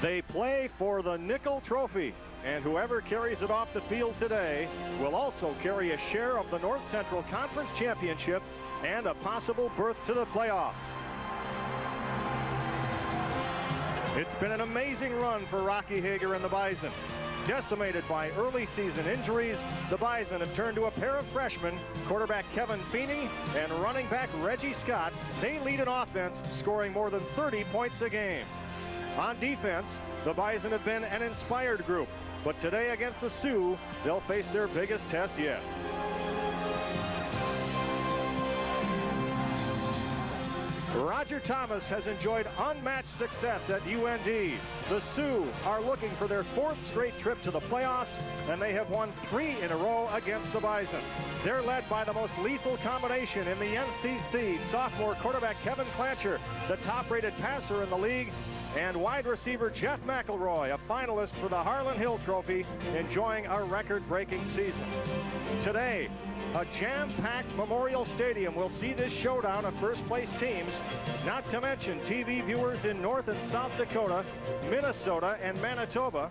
They play for the Nickel Trophy, and whoever carries it off the field today will also carry a share of the North Central Conference Championship and a possible berth to the playoffs. It's been an amazing run for Rocky Hager and the Bison. Decimated by early season injuries, the Bison have turned to a pair of freshmen, quarterback Kevin Feeney and running back Reggie Scott. They lead an offense, scoring more than 30 points a game. On defense, the Bison have been an inspired group, but today against the Sioux, they'll face their biggest test yet. Roger Thomas has enjoyed unmatched success at UND. The Sioux are looking for their 4th straight trip to the playoffs, and they have won 3 in a row against the Bison. They're led by the most lethal combination in the NCC, sophomore quarterback Kevin Clancher, the top-rated passer in the league, and wide receiver Jeff McElroy, a finalist for the Harlan Hill Trophy, enjoying a record-breaking season. Today, a jam-packed Memorial Stadium will see this showdown of first-place teams, not to mention TV viewers in North and South Dakota, Minnesota, and Manitoba,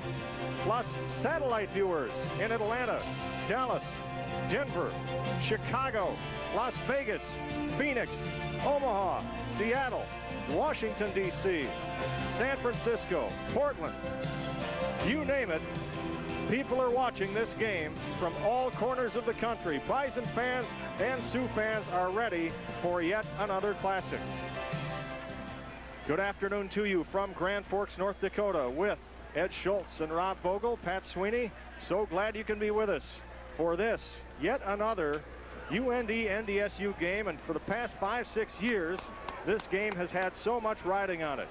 plus satellite viewers in Atlanta, Dallas, Denver, Chicago, Las Vegas, Phoenix, Omaha, Seattle, Washington, D.C., San Francisco, Portland. You name it. People are watching this game from all corners of the country. Bison fans and Sioux fans are ready for yet another classic. Good afternoon to you from Grand Forks, North Dakota, with Ed Schultz and Rob Vogel, Pat Sweeney. So glad you can be with us for this, yet another UND NDSU game. And for the past 5-6 years, this game has had so much riding on it.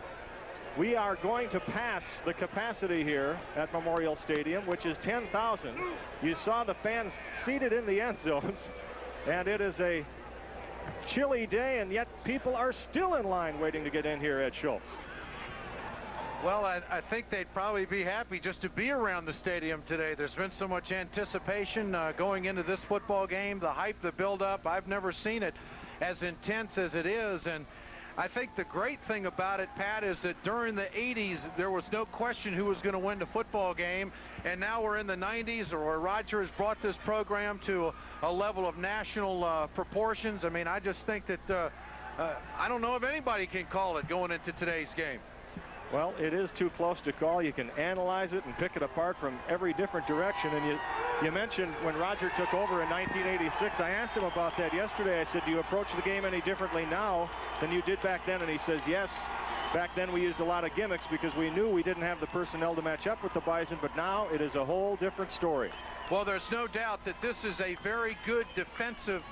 We are going to pass the capacity here at Memorial Stadium, which is 10,000. You saw the fans seated in the end zones, and it is a chilly day, and yet people are still in line waiting to get in here, Ed Schultz. Well, I think they'd probably be happy just to be around the stadium today. There's been so much anticipation going into this football game, the hype, the build-up. I've never seen it as intense as it is, and I think the great thing about it, Pat, is that during the 80s, there was no question who was going to win the football game. And now we're in the 90s, where Roger has brought this program to a level of national proportions. I mean, I just think that I don't know if anybody can call it going into today's game. Well, it is too close to call. You can analyze it and pick it apart from every different direction. And you mentioned when Roger took over in 1986, I asked him about that yesterday. I said, do you approach the game any differently now than you did back then? And he says, yes. Back then we used a lot of gimmicks because we knew we didn't have the personnel to match up with the Bison, but now it is a whole different story. Well, there's no doubt that this is a very good defensive,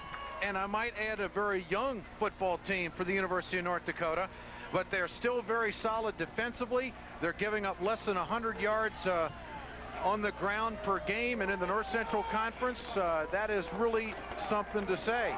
and I might add a very young football team for the University of North Dakota. But they're still very solid defensively. They're giving up less than 100 yards on the ground per game, and in the North Central Conference, that is really something to say.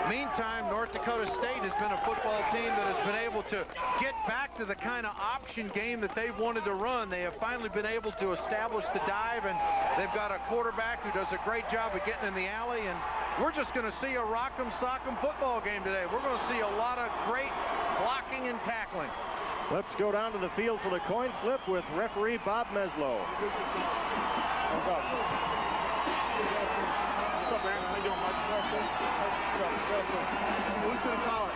Meantime, North Dakota State has been a football team that has been able to get back to the kind of option game that they've wanted to run. They have finally been able to establish the dive, and they've got a quarterback who does a great job of getting in the alley, and we're just going to see a rock'em sock'em football game today. We're going to see a lot of great blocking and tackling. Let's go down to the field for the coin flip with referee Bob Meslow. Who's going to call it?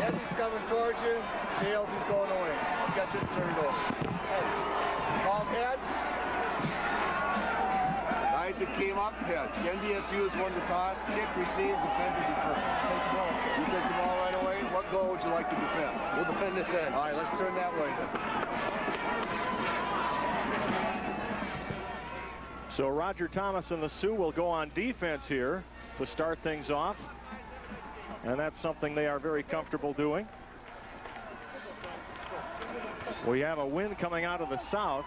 Eddie's coming towards you. Tails is going away. I'll get you to turn it over. Call heads. Bison came up heads. NDSU has won the toss. Kick, receive, defend, and defend. You take the ball right away. What goal would you like to defend? We'll defend this end. All right, let's turn that way then. So Roger Thomas and the Sioux will go on defense here to start things off. And that's something they are very comfortable doing. We have a wind coming out of the south,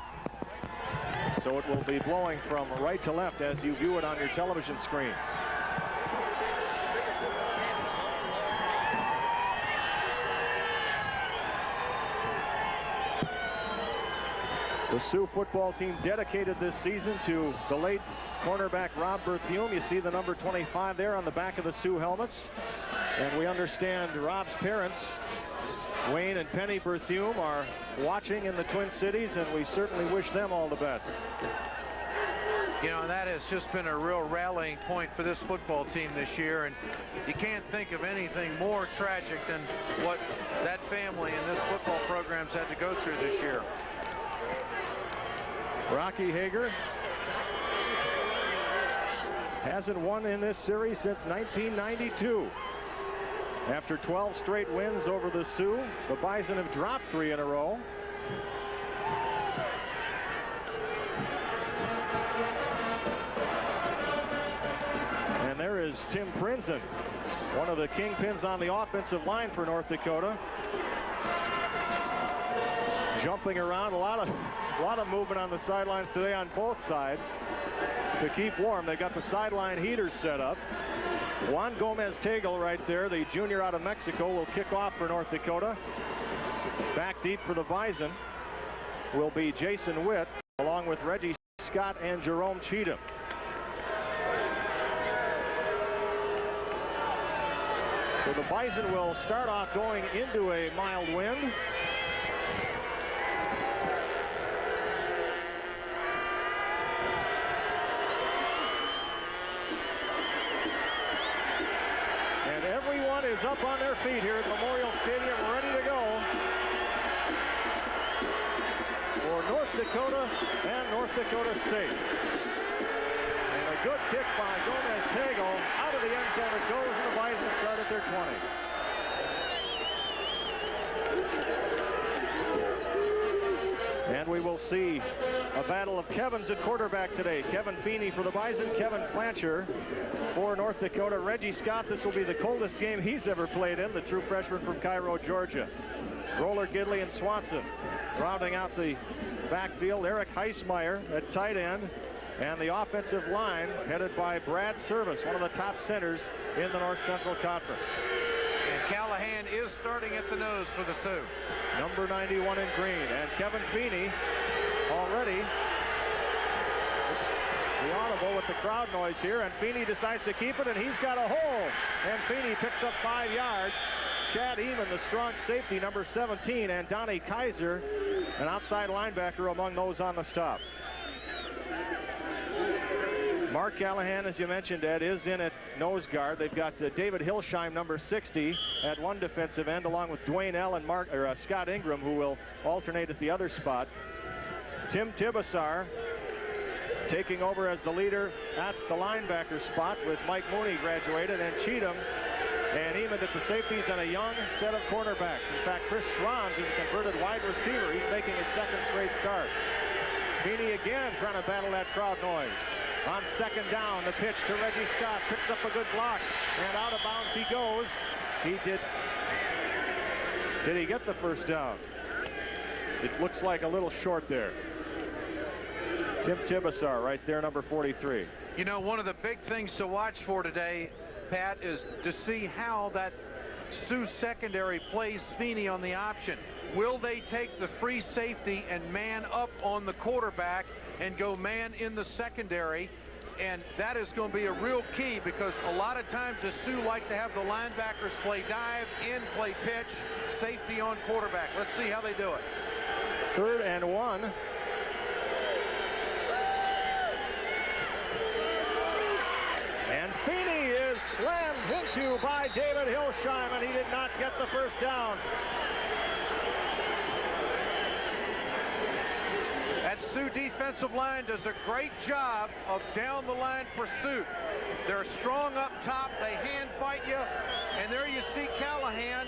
so it will be blowing from right to left as you view it on your television screen. The Sioux football team dedicated this season to the late cornerback Rob Berthiaume. You see the number 25 there on the back of the Sioux helmets. And we understand Rob's parents Wayne and Penny Berthume are watching in the Twin Cities, and we certainly wish them all the best. You know, that has just been a real rallying point for this football team this year, and you can't think of anything more tragic than what that family and this football program's had to go through this year. Rocky Hager hasn't won in this series since 1992. After 12 straight wins over the Sioux, the Bison have dropped 3 in a row. And there is Tim Prinzen, one of the kingpins on the offensive line for North Dakota. Jumping around, a lot of movement on the sidelines today on both sides to keep warm. They got the sideline heaters set up. Juan Gomez-Tegel right there, the junior out of Mexico, will kick off for North Dakota. Back deep for the Bison will be Jason Witt, along with Reggie Scott and Jerome Cheatham. So the Bison will start off going into a mild wind. Is up on their feet here at Memorial Stadium, ready to go for North Dakota and North Dakota State. And a good kick by Gomez-Tegel out of the end zone it goes, and the Bison start at their 20. And we will see a battle of Kevins at quarterback today. Kevin Feeney for the Bison, Kevin Plancher for North Dakota. Reggie Scott, this will be the coldest game he's ever played in, the true freshman from Cairo, Georgia. Roller Gidley and Swanson rounding out the backfield. Eric Heismeyer at tight end, and the offensive line headed by Brad Service, one of the top centers in the North Central Conference. And Callahan is starting at the nose for the Sioux. Number 91 in green, and Kevin Feeney already the audible with the crowd noise here, and Feeney decides to keep it, and he's got a hole, and Feeney picks up 5 yards. Chad Eamon, the strong safety, number 17, and Donnie Kaiser, an outside linebacker, among those on the stop. Mark Callahan, as you mentioned, Ed, is in at nose guard. They've got David Hilsheim, number 60, at one defensive end, along with Dwayne L. and Scott Ingram, who will alternate at the other spot. Tim Tibasar taking over as the leader at the linebacker spot, with Mike Mooney graduated, and Cheatham and Eamon at the safeties, and a young set of cornerbacks. In fact, Chris Schwanz is a converted wide receiver. He's making his second straight start. Feeney again trying to battle that crowd noise. On second down, the pitch to Reggie Scott, picks up a good block, and out of bounds he goes. Did he get the first down? It looks like a little short there. Tim Tibasar right there, number 43. You know, one of the big things to watch for today, Pat, is to see how that Sioux secondary plays Feeney on the option. Will they take the free safety and man up on the quarterback and go man in the secondary? And that is going to be a real key, because a lot of times the Sioux like to have the linebackers play dive, in play pitch, safety on quarterback. Let's see how they do it. 3rd and 1. And Feeney is slammed into by David Hilsheim, and he did not get the first down. That Sioux defensive line does a great job of down the line pursuit. They're strong up top, they hand fight you, and there you see Callahan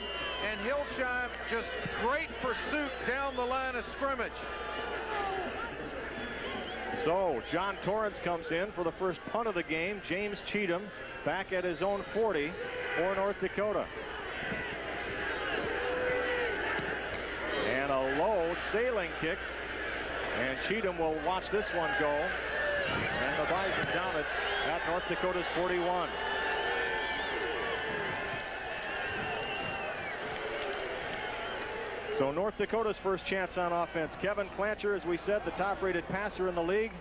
and Hilsheim, just great pursuit down the line of scrimmage. So John Torrance comes in for the first punt of the game. James Cheatham back at his own 40 for North Dakota. And a low sailing kick, and Cheatham will watch this one go, and the Bison down it at North Dakota's 41. So North Dakota's first chance on offense. Kevin Plancher, as we said, the top-rated passer in the league.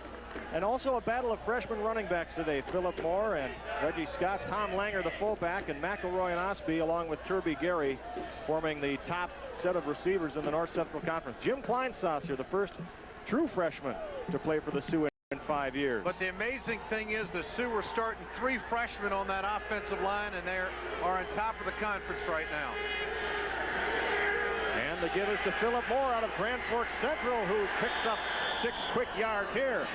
And also a battle of freshman running backs today. Philip Moore and Reggie Scott, Tom Langer, the fullback, and McElroy and Osby, along with Turby Gary, forming the top set of receivers in the North Central Conference. Jim Kleinsasser, the first true freshman to play for the Sioux in 5 years. But the amazing thing is the Sioux are starting 3 freshmen on that offensive line, and they are on top of the conference right now. And the give is to Philip Moore out of Grand Forks Central, who picks up 6 quick yards here.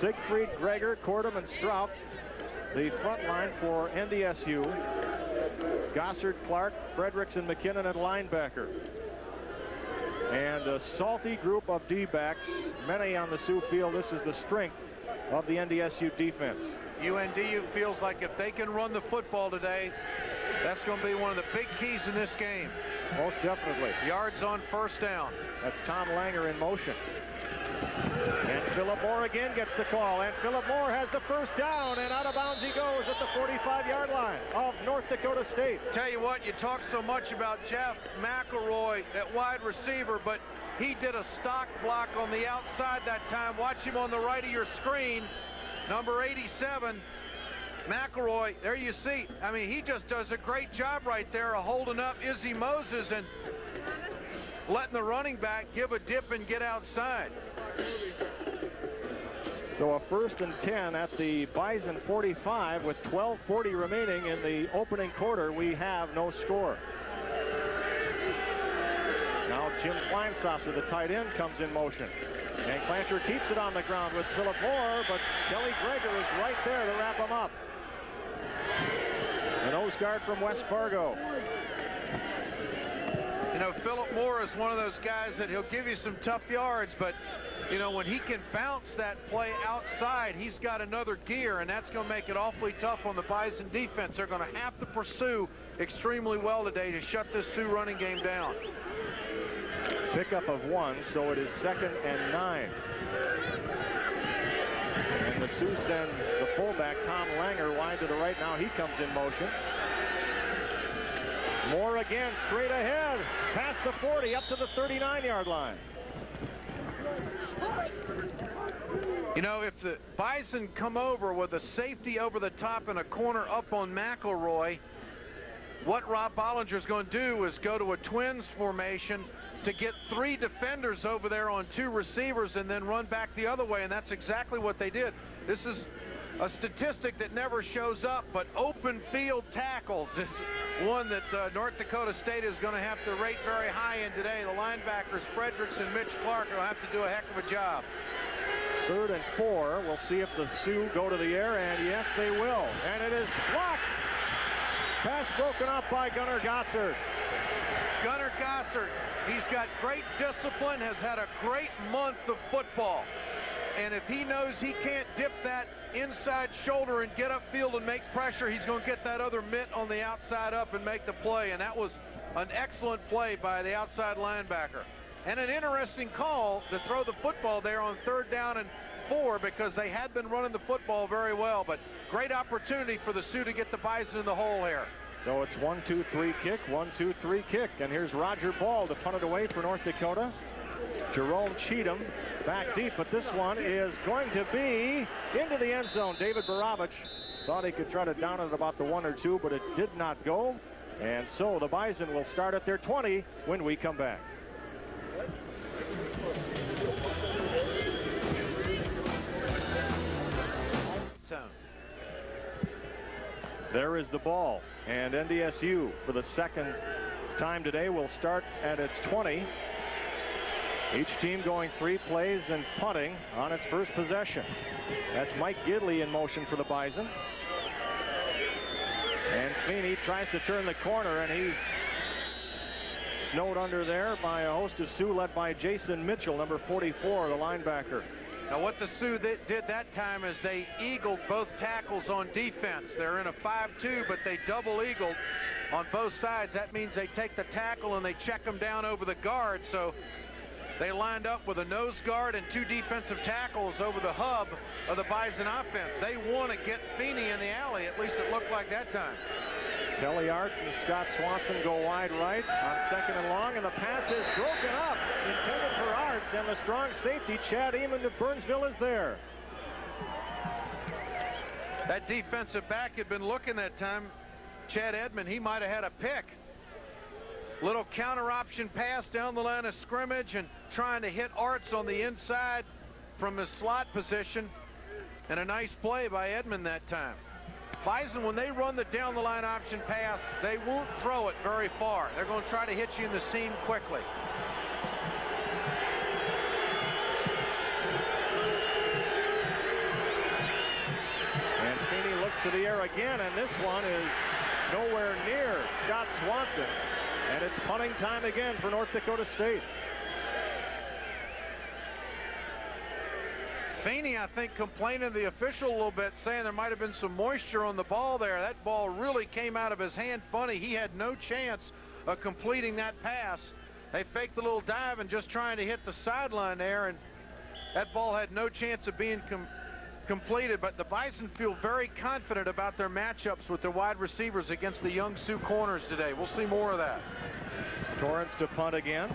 Siegfried, Greger, Cordum, and Strout, the front line for NDSU. Gossard, Clark, Fredericks, and McKinnon at linebacker. And a salty group of D-backs, many on the Sioux field. This is the strength of the NDSU defense. UNDU feels like if they can run the football today, that's going to be one of the big keys in this game. Most definitely. Yards on first down. That's Tom Langer in motion. And Philip Moore again gets the call. And Philip Moore has the first down, and out of bounds he goes at the 45-yard line of North Dakota State. Tell you what, you talk so much about Jeff McElroy at wide receiver, but he did a stock block on the outside that time. Watch him on the right of your screen. Number 87, McElroy, there you see. I mean, he just does a great job right there of holding up Izzy Moses and letting the running back give a dip and get outside. So a 1st and 10 at the Bison 45 with 12:40 remaining in the opening quarter. We have no score. Now Jim Kleinsasser, the tight end, comes in motion. And Clancher keeps it on the ground with Philip Moore, but Kelly Greger is right there to wrap him up. The nose guard from West Fargo. You know, Philip Moore is one of those guys that he'll give you some tough yards, but, you know, when he can bounce that play outside, he's got another gear, and that's going to make it awfully tough on the Bison defense. They're going to have to pursue extremely well today to shut this Sioux running game down. Pickup of 1, so it is 2nd and 9. And the Sioux send the fullback, Tom Langer, wide to the right. Now he comes in motion. Moore again, straight ahead, past the 40, up to the 39-yard line. You know, if the Bison come over with a safety over the top and a corner up on McElroy, what Rob Bollinger's going to do is go to a twins formation to get 3 defenders over there on 2 receivers and then run back the other way, and that's exactly what they did. This is a statistic that never shows up, but open field tackles is one that North Dakota State is going to have to rate very high in today. The linebackers, Fredericks and Mitch Clark, will have to do a heck of a job. 3rd and 4. We'll see if the Sioux go to the air, and yes, they will. And it is blocked. Pass broken up by Gunnar Gossard. Gunnar Gossard, he's got great discipline, has had a great month of football. And if he knows he can't dip that inside shoulder and get upfield and make pressure, he's going to get that other mitt on the outside up and make the play. And that was an excellent play by the outside linebacker. And an interesting call to throw the football there on 3rd down and 4, because they had been running the football very well. But great opportunity for the Sioux to get the Bison in the hole here. So it's 1-2-3 kick, 1-2-3 kick. And here's Roger Ball to punt it away for North Dakota. Jerome Cheatham back deep, but this one is going to be into the end zone. David Baravich thought he could try to down it at about the 1 or 2, but it did not go. And so the Bison will start at their 20 when we come back. There is the ball, and NDSU for the 2nd time today will start at its 20. Each team going 3 plays and punting on its first possession. That's Mike Gidley in motion for the Bison. And Feeney tries to turn the corner, and he's snowed under there by a host of Sioux led by Jason Mitchell, number 44, the linebacker. Now what the Sioux did that time is they eagled both tackles on defense. They're in a 5-2, but they double eagled on both sides. That means they take the tackle and they check them down over the guard. So they lined up with a nose guard and 2 defensive tackles over the hub of the Bison offense. They want to get Feeney in the alley. At least it looked like that time. Kelly Arts and Scott Swanson go wide right on 2nd and long, and the pass is broken up, intended for Arts, and the strong safety, Chad Eamon of Burnsville, is there. That defensive back had been looking that time. Chad Edmond, he might have had a pick. Little counter option pass down the line of scrimmage and trying to hit Arts on the inside from his slot position. And a nice play by Edmond that time. Bison, when they run the down the line option pass, they won't throw it very far. They're going to try to hit you in the seam quickly. And Feeney looks to the air again, and this one is nowhere near Scott Swanson. And it's punting time again for North Dakota State. Feeney, I think, complaining to the official a little bit, saying there might have been some moisture on the ball there. That ball really came out of his hand funny. He had no chance of completing that pass. They faked the little dive and just trying to hit the sideline there, and that ball had no chance of being completed. But the Bison feel very confident about their matchups with their wide receivers against the young Sioux corners today. We'll see more of that. Torrance to punt again.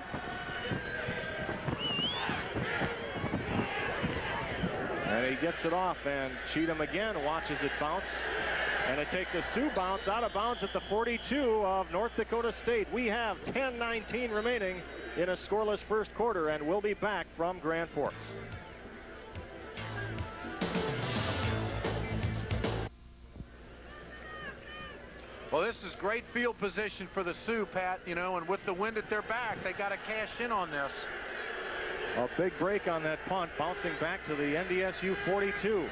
And he gets it off, and Cheatham again watches it bounce. And it takes a Sioux bounce out of bounds at the 42 of North Dakota State. We have 10:19 remaining in a scoreless first quarter, and we'll be back from Grand Forks. Well, this is great field position for the Sioux, Pat, you know, and with the wind at their back, they got to cash in on this. A big break on that punt, bouncing back to the NDSU 42.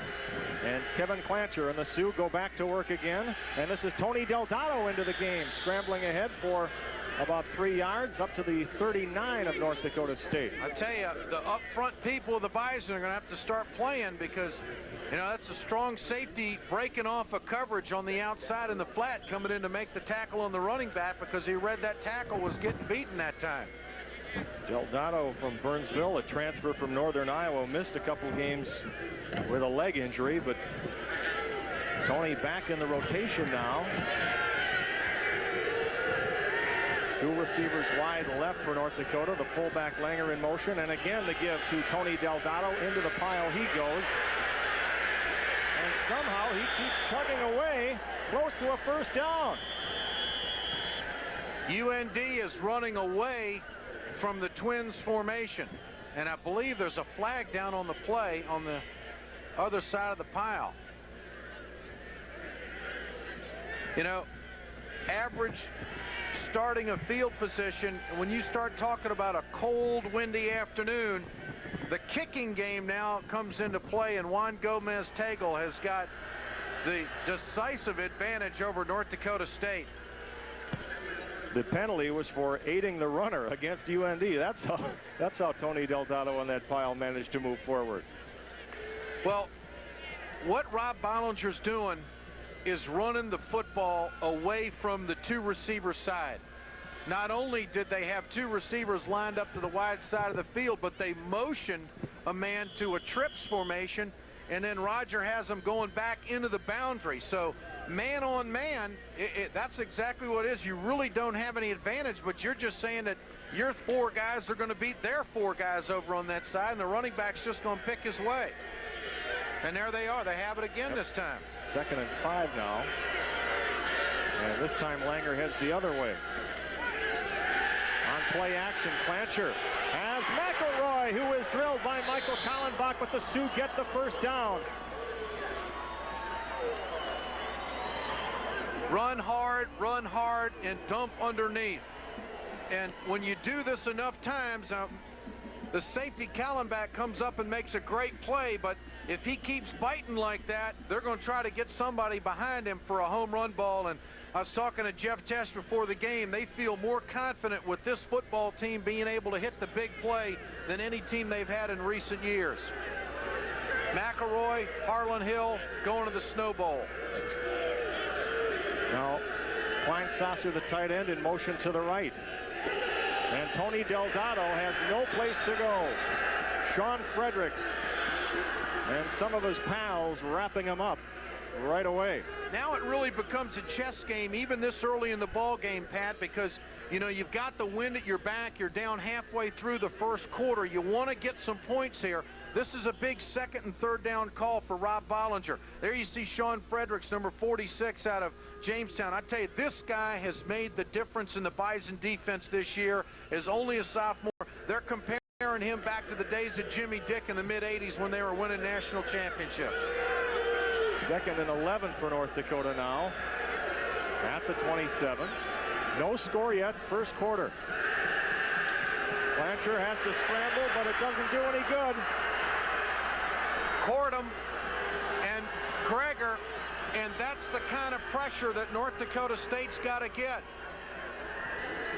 And Kevin Clancher and the Sioux go back to work again. And this is Tony Delgado into the game, scrambling ahead for about 3 yards up to the 39 of North Dakota State. I tell you, the up front people of the Bison are going to have to start playing because, you know, that's a strong safety breaking off a coverage on the outside in the flat, coming in to make the tackle on the running back because he read that tackle was getting beaten that time. Delgado from Burnsville, a transfer from Northern Iowa, missed a couple games with a leg injury, but Tony back in the rotation now. 2 receivers wide left for North Dakota. The fullback Langer in motion, and again the give to Tony Delgado. Into the pile he goes. And somehow he keeps chugging away close to a first down. UND is running away from the Twins formation, and I believe there's a flag down on the play on the other side of the pile. You know, average starting a field position, when you start talking about a cold, windy afternoon, the kicking game now comes into play, and Juan Gomez-Tagle has got the decisive advantage over North Dakota State. The penalty was for aiding the runner against UND. That's how Tony Delgado on that pile managed to move forward. Well, what Rob Bollinger's doing is running the football away from the 2 receiver side. Not only did they have 2 receivers lined up to the wide side of the field, but they motioned a man to a trips formation, and then Roger has them going back into the boundary. So man on man, that's exactly what it is. You really don't have any advantage, but you're just saying that your 4 guys are going to beat their 4 guys over on that side, and the running back's just going to pick his way. And there they are. They have it again this time. 2nd and 5 now. And this time Langer heads the other way. On play action, Clancher has McElroy, who is drilled by Michael Kallenbach, but the Sioux get the first down. Run hard, and dump underneath. And when you do this enough times, the safety Kallenbach comes up and makes a great play, but if he keeps biting like that, they're going to try to get somebody behind him for a home run ball. And I was talking to Jeff Tesh before the game. They feel more confident with this football team being able to hit the big play than any team they've had in recent years. McElroy, Harlan Hill going to the Snow Bowl. Now, Kleinsasser, the tight end, in motion to the right. And Tony Delgado has no place to go. Sean Fredericks and some of his pals wrapping him up. right away. Now it really becomes a chess game, even this early in the ball game, Pat, because, you know, you've got the wind at your back. You're down halfway through the first quarter. You want to get some points here. This is a big second and third down call for Rob Bollinger. There you see Sean Fredericks, number 46 out of Jamestown. I tell you, this guy has made the difference in the Bison defense this year. Is only a sophomore. They're comparing him back to the days of Jimmy Dick in the mid-'80s when they were winning national championships. 2nd and 11 for North Dakota now at the 27. No score yet, first quarter. Clancher has to scramble, but it doesn't do any good. Cordham and Greger, and that's the kind of pressure that North Dakota State's got to get.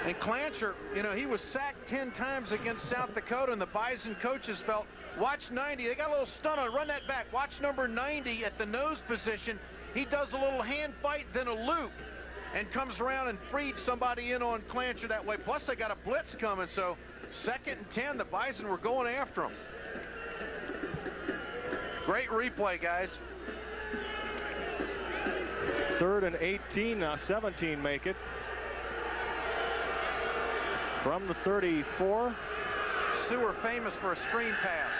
And Clancher, you know, he was sacked 10 times against South Dakota, and the Bison coaches felt, watch 90. They got a little stun on, run that back. Watch number 90 at the nose position. He does a little hand fight, then a loop, and comes around and freed somebody in on Clancher that way. Plus, they got a blitz coming, so 2nd and 10, the Bison were going after him. Great replay, guys. 3rd and 18, now 17 make it. From the 34. Sioux are famous for a screen pass.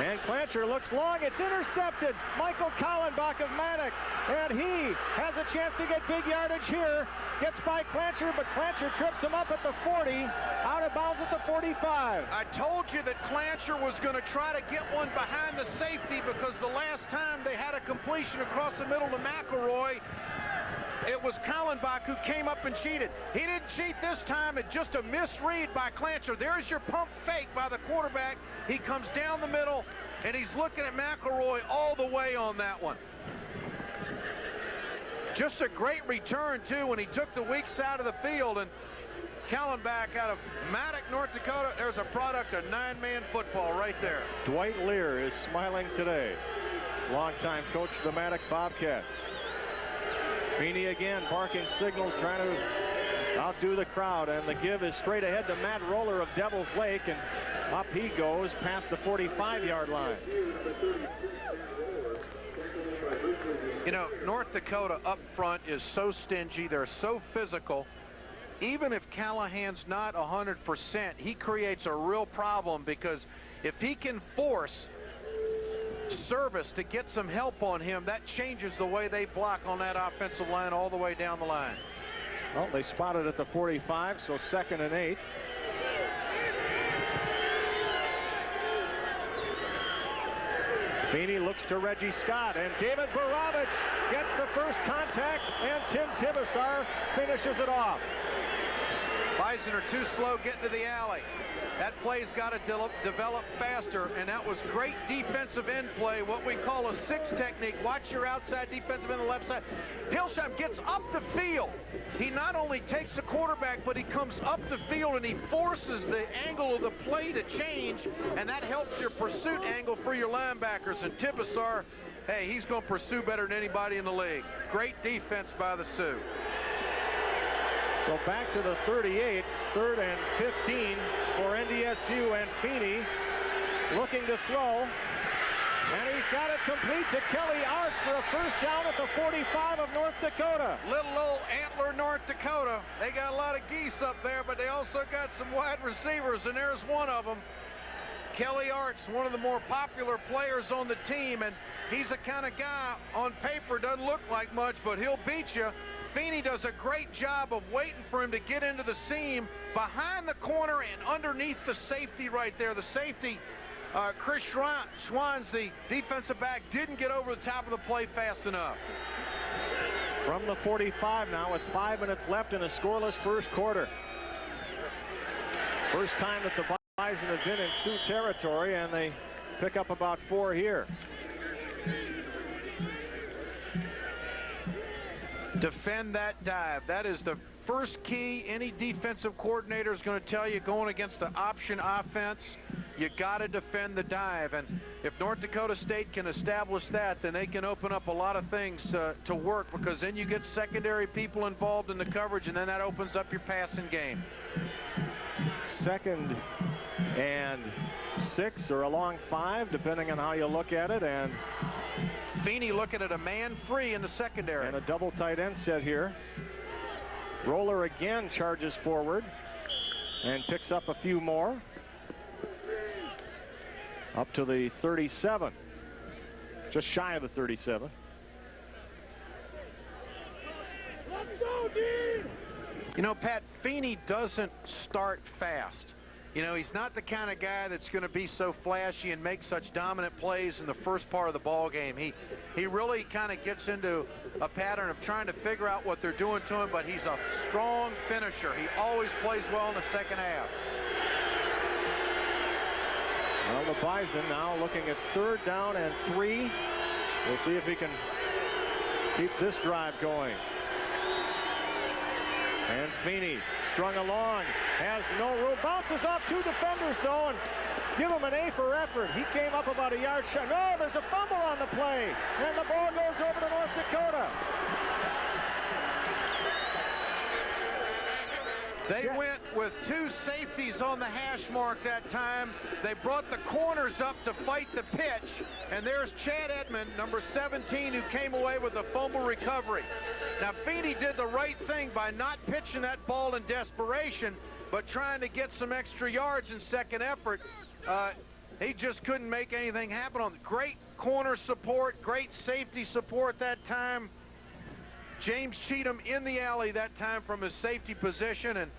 And Clancher looks long. It's intercepted. Michael Kallenbach of Maddox. And he has a chance to get big yardage here. Gets by Clancher, but Clancher trips him up at the 40. Out of bounds at the 45. I told you that Clancher was going to try to get one behind the safety because the last time they had a completion across the middle to McElroy, it was Kallenbach who came up and cheated. He didn't cheat this time. It's just a misread by Clancher. There's your pump fake by the quarterback. He comes down the middle, and he's looking at McElroy all the way on that one. Just a great return, too, when he took the weak side of the field. And Kallenbach out of Maddox, North Dakota, there's a product of 9-man football right there. Dwight Lear is smiling today. Longtime coach of the Maddox Bobcats. Feeney again, barking signals, trying to outdo the crowd, and the give is straight ahead to Matt Roller of Devil's Lake, and up he goes past the 45-yard line. You know, North Dakota up front is so stingy. They're so physical. Even if Callahan's not 100%, he creates a real problem, because if he can force Service to get some help on him, that changes the way they block on that offensive line all the way down the line. Well, they spotted at the 45, so 2nd and 8. Feeney looks to Reggie Scott, and David Baravich gets the first contact, and Tim Tibesar finishes it off. Bison are too slow getting to the alley. That play's got to develop faster, and that was great defensive end play, what we call a 6 technique. Watch your outside defensive end on the left side. Hillsham gets up the field. He not only takes the quarterback, but he comes up the field and he forces the angle of the play to change, and that helps your pursuit angle for your linebackers. And Tibesar, hey, he's going to pursue better than anybody in the league. Great defense by the Sioux. So back to the 38, 3rd and 15 for NDSU, and Feeney looking to throw. And he's got it complete to Kelly Arts for a first down at the 45 of North Dakota. Little old Antler, North Dakota. They got a lot of geese up there, but they also got some wide receivers, and there's one of them. Kelly Arts, one of the more popular players on the team, and he's the kind of guy on paper doesn't look like much, but he'll beat you. Feeney does a great job of waiting for him to get into the seam behind the corner and underneath the safety right there. The safety, Chris Schwans, the defensive back, didn't get over the top of the play fast enough. From the 45 now with 5 minutes left in a scoreless first quarter. First time that the Bison have been in Sioux territory, and they pick up about 4 here. Defend that dive. That is the first key any defensive coordinator is going to tell you going against the option offense. You got to defend the dive, and if North Dakota State can establish that, then they can open up a lot of things to work, because then you get secondary people involved in the coverage, and then that opens up your passing game. 2nd and 6, or a long 5, depending on how you look at it, and Feeney looking at a man free in the secondary. And a double tight end set here. Roller again charges forward and picks up a few more. Up to the 37. Just shy of the 37. You know, Pat, Feeney doesn't start fast. You know, he's not the kind of guy that's going to be so flashy and make such dominant plays in the first part of the ball game. He really kind of gets into a pattern of trying to figure out what they're doing to him, but he's a strong finisher. He always plays well in the second half. Well, the Bison now looking at 3rd down and 3. We'll see if he can keep this drive going. And Feeney strung along, has no room, bounces off 2 defenders though, and give him an A for effort. He came up about a yard shy. No, there's a fumble on the play, and the ball goes over to North Dakota. They went with 2 safeties on the hash mark that time. They brought the corners up to fight the pitch. And there's Chad Edmond, number 17, who came away with a fumble recovery. Now, Feeney did the right thing by not pitching that ball in desperation, but trying to get some extra yards in second effort. He just couldn't make anything happen on it. Great corner support, great safety support that time. James Cheatham in the alley that time from his safety position, and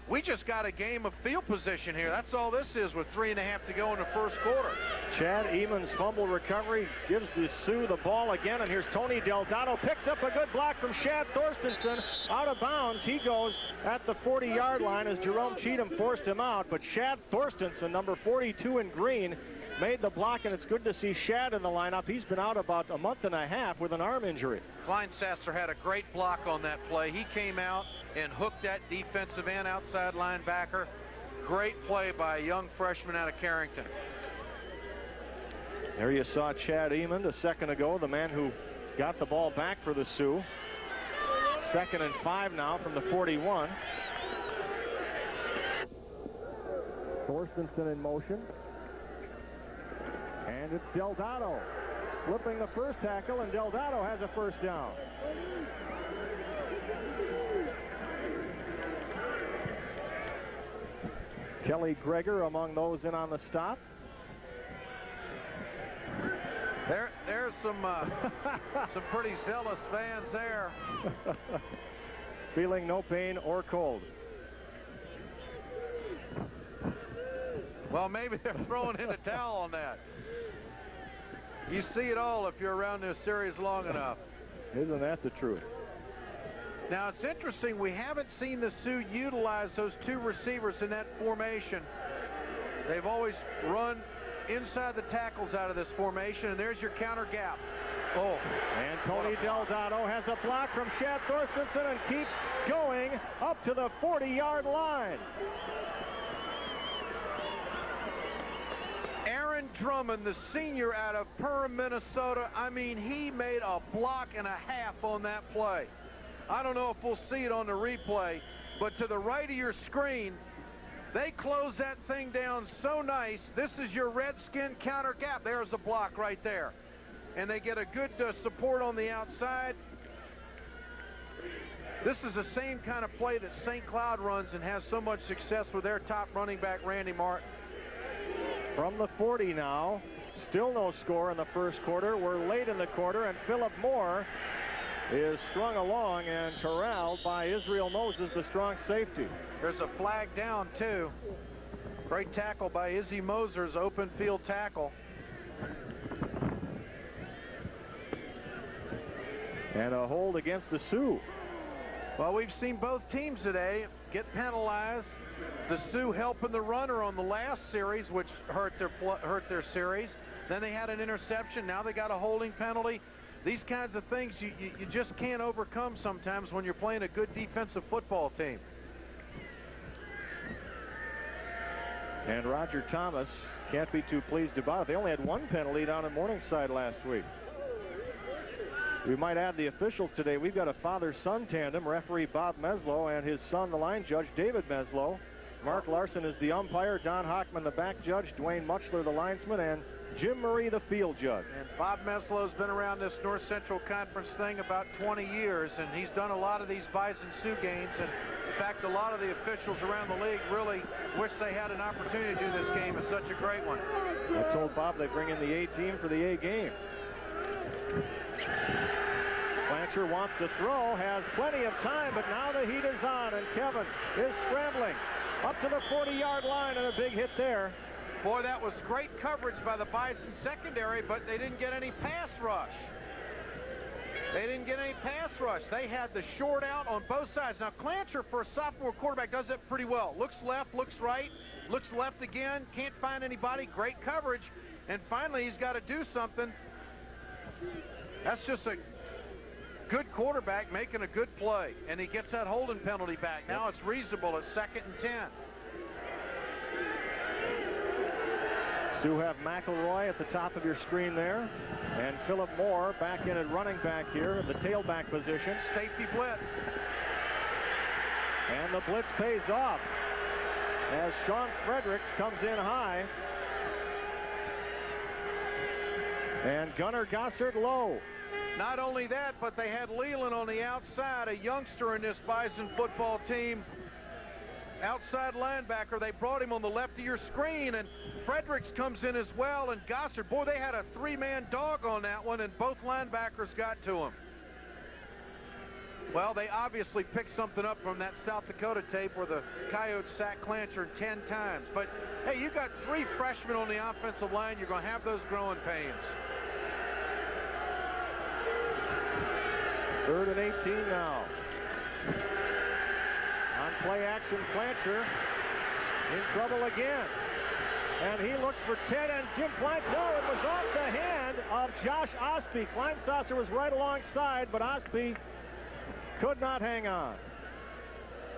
we just got a game of field position here. That's all this is with 3.5 to go in the first quarter. Chad Eamon's fumble recovery gives the Sioux the ball again, and here's Tony Delgado, picks up a good block from Shad Thorstensen, out of bounds. He goes at the 40-yard line as Jerome Cheatham forced him out, but Shad Thorstensen, number 42 in green, made the block, and it's good to see Shad in the lineup. He's been out about a month and a half with an arm injury. Kleinsasser had a great block on that play. He came out and hooked that defensive end outside linebacker. Great play by a young freshman out of Carrington. There you saw Chad Eamon a second ago, the man who got the ball back for the Sioux. 2nd and 5 now from the 41. Thorstensen in motion. And it's Delgado slipping the first tackle, and Delgado has a first down. Kelly Greger among those in on the stop. There's some pretty zealous fans there. Feeling no pain or cold. Well, maybe they're throwing in a towel on that. You see it all if you're around this series long enough. Isn't that the truth? Now, it's interesting. We haven't seen the Sioux utilize those 2 receivers in that formation. They've always run inside the tackles out of this formation, and there's your counter gap. Oh, and Tony Delgado has a block from Shad Thorstensen and keeps going up to the 40-yard line. Aaron Drummond, the senior out of Perham, Minnesota, I mean, he made a block and a half on that play. I don't know if we'll see it on the replay, but to the right of your screen, they close that thing down so nice. This is your Redskin counter gap. There's a block right there. And they get a good support on the outside. This is the same kind of play that St. Cloud runs and has so much success with their top running back, Randy Martin. From the 40 now, still no score in the first quarter. We're late in the quarter, and Philip Moore is strung along and corralled by Israel Moses, the strong safety. There's a flag down, too. Great tackle by Izzy Moser's open field tackle. And a hold against the Sioux. Well, we've seen both teams today get penalized. The Sioux helping the runner on the last series, which hurt their series. Then they had an interception. Now they got a holding penalty. These kinds of things you just can't overcome sometimes when you're playing a good defensive football team. And Roger Thomas can't be too pleased about it. They only had 1 penalty down in Morningside last week. We might add the officials today. We've got a father-son tandem, referee Bob Meslow and his son, the line judge, David Meslow. Mark Larson is the umpire, Don Hockman the back judge, Dwayne Muchler the linesman, and Jim Murray, the field judge. And Bob Meslow's been around this North Central Conference thing about 20 years, and he's done a lot of these Bison Sioux games. And in fact, a lot of the officials around the league really wish they had an opportunity to do this game. It's such a great one. I told Bob they bring in the A team for the A game. Blanchard wants to throw, has plenty of time, but now the heat is on, and Kevin is scrambling up to the 40-yard line, and a big hit there. Boy, that was great coverage by the Bison secondary, but they didn't get any pass rush. They didn't get any pass rush. They had the short out on both sides. Now, Clancher, for a sophomore quarterback, does that pretty well. Looks left, looks right, looks left again, can't find anybody. Great coverage. And finally, he's got to do something. That's just a good quarterback making a good play. And he gets that holding penalty back. Now it's reasonable at 2nd and 10. Sioux have McElroy at the top of your screen there, and Philip Moore back in at running back here, the tailback position. Safety blitz. And the blitz pays off as Sean Fredericks comes in high. And Gunnar Gossard low. Not only that, but they had Leland on the outside, a youngster in this Bison football team. Outside linebacker. They brought him on the left of your screen, and Fredericks comes in as well, and Gossard. Boy, they had a 3-man dog on that one, and both linebackers got to him. Well, they obviously picked something up from that South Dakota tape where the Coyotes sacked Clancher 10 times. But, hey, you got 3 freshmen on the offensive line. You're going to have those growing pains. 3rd and 18 now. On play action, Clancher in trouble again. And he looks for Ted and Jim Klein. No, it was off the hand of Josh Osby. Kleinsasser was right alongside, but Osby could not hang on.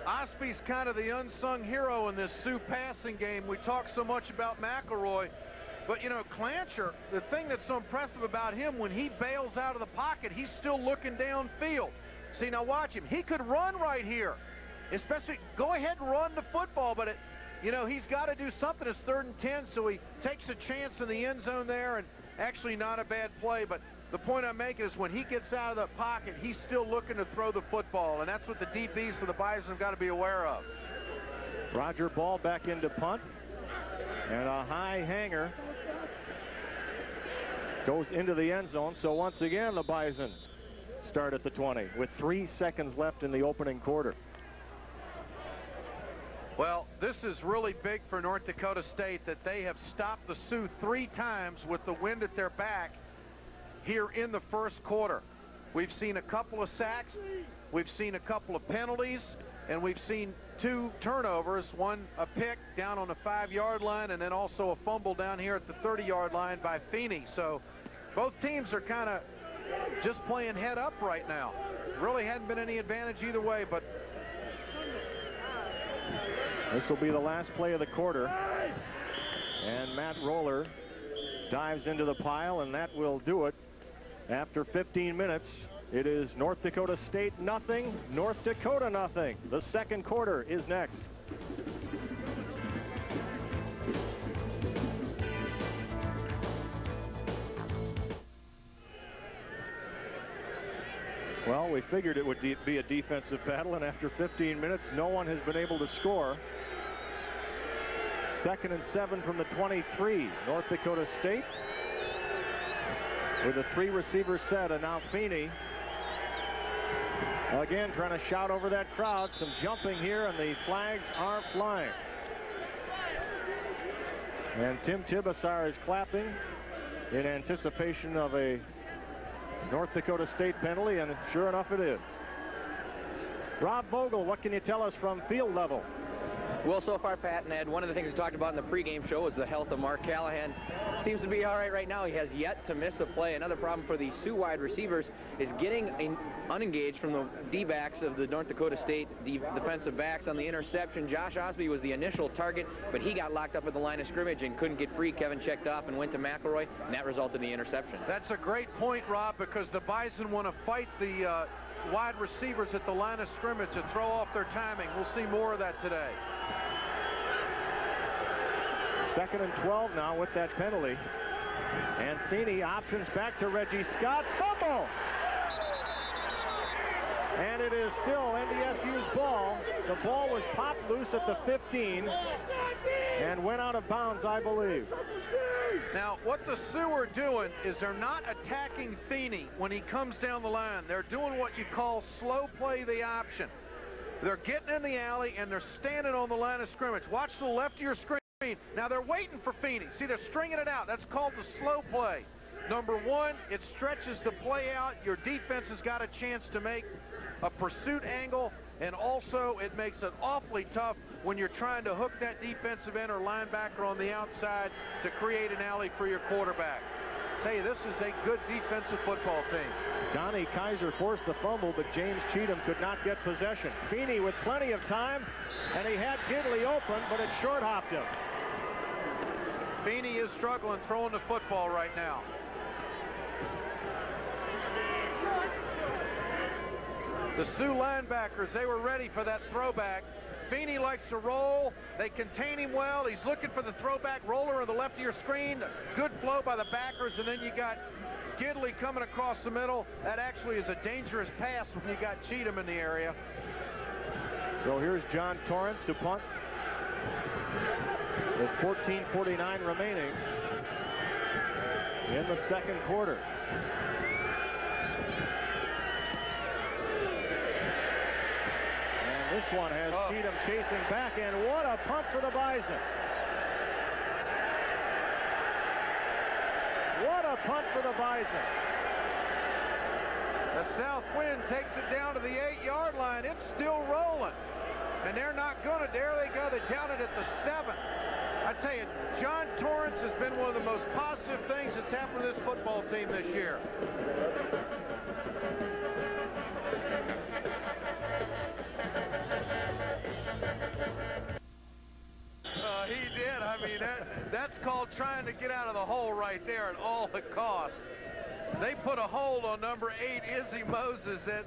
Osby's kind of the unsung hero in this Sioux passing game. We talk so much about McElroy, but, you know, Clancher, the thing that's so impressive about him, when he bails out of the pocket, he's still looking downfield. See, now watch him. He could run right here. Especially, go ahead and run the football, but, you know, he's got to do something. It's 3rd and 10, so he takes a chance in the end zone there, and actually not a bad play. But the point I'm making is when he gets out of the pocket, he's still looking to throw the football, and that's what the DBs for the Bison have got to be aware of. Roger Ball back into punt, and a high hanger goes into the end zone. So once again, the Bison start at the 20 with 3 seconds left in the opening quarter. Well, this is really big for North Dakota State that they have stopped the Sioux 3 times with the wind at their back here in the first quarter. We've seen a couple of sacks, we've seen a couple of penalties, and we've seen 2 turnovers, one a pick down on the 5-yard line, and then also a fumble down here at the 30-yard line by Feeney. So both teams are kind of just playing head up right now. Really hadn't been any advantage either way, but this will be the last play of the quarter. And Matt Roller dives into the pile, and that will do it. After 15 minutes, it is North Dakota State nothing, North Dakota nothing. The second quarter is next. Well, we figured it would be a defensive battle, and after 15 minutes, no one has been able to score. 2nd and 7 from the 23. North Dakota State with a 3-receiver set, and now Feeney again trying to shout over that crowd. Some jumping here, and the flags are flying. And Tim Tibesar is clapping in anticipation of a North Dakota State penalty, and sure enough it is. Rob Vogel, what can you tell us from field level? Well, so far, Pat and Ed, one of the things we talked about in the pregame show was the health of Mark Callahan. Seems to be all right now. He has yet to miss a play. Another problem for the Sioux wide receivers is getting unengaged from the D-backs of the North Dakota State defensive backs on the interception. Josh Osby was the initial target, but he got locked up at the line of scrimmage and couldn't get free. Kevin checked off and went to McElroy, and that resulted in the interception. That's a great point, Rob, because the Bison want to fight the wide receivers at the line of scrimmage to throw off their timing. We'll see more of that today. 2nd and 12 now with that penalty. And Feeney options back to Reggie Scott. Fumble! And it is still NDSU's ball. The ball was popped loose at the 15 and went out of bounds, I believe. Now, what the Sioux are doing is they're not attacking Feeney when he comes down the line. They're doing what you call slow play the option. They're getting in the alley, and they're standing on the line of scrimmage. Watch to the left of your screen. Now, they're waiting for Feeney. See, they're stringing it out. That's called the slow play. Number one, it stretches the play out. Your defense has got a chance to make a pursuit angle, and also it makes it awfully tough when you're trying to hook that defensive end or linebacker on the outside to create an alley for your quarterback. I tell you, this is a good defensive football team. Donnie Kaiser forced the fumble, but James Cheatham could not get possession. Feeney with plenty of time, and he had Gidley open, but it short-hopped him. Feeney is struggling throwing the football right now. The Sioux linebackers, they were ready for that throwback. Feeney likes to roll. They contain him well. He's looking for the throwback roller on the left of your screen. Good flow by the backers, and then you got Gidley coming across the middle. That actually is a dangerous pass when you got Cheatham in the area. So here's John Torrance to punt with 14:49 remaining in the second quarter. This one has Cheatham chasing back, and what a punt for the Bison. What a punt for the Bison. The south wind takes it down to the 8-yard line. It's still rolling, and they're not going to. There they go. They down it at the 7. I tell you, John Torrance has been one of the most positive things that's happened to this football team this year. He did. I mean, that's called trying to get out of the hole right there at all the costs. They put a hold on number 8, Izzy Moses. That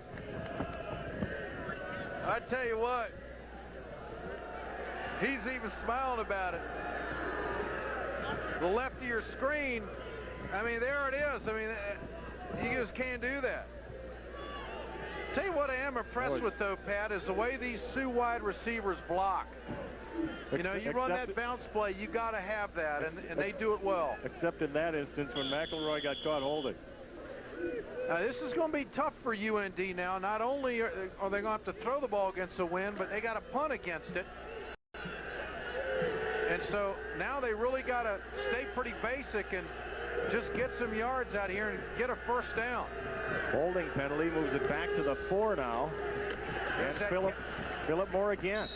I tell you what, he's even smiling about it. The left of your screen, I mean, there it is. I mean, you just can't do that. Tell you what I am impressed with, though, Pat, is the way these Sioux wide receivers block. You know, you run that bounce play, you got to have that, and they do it well. Except in that instance when McElroy got caught holding. Now, this is going to be tough for UND now. Not only are they going to have to throw the ball against the wind, but they got to punt against it. And so now they really got to stay pretty basic and just get some yards out here and get a first down. Holding penalty moves it back to the 4 now. And Philip Moore again.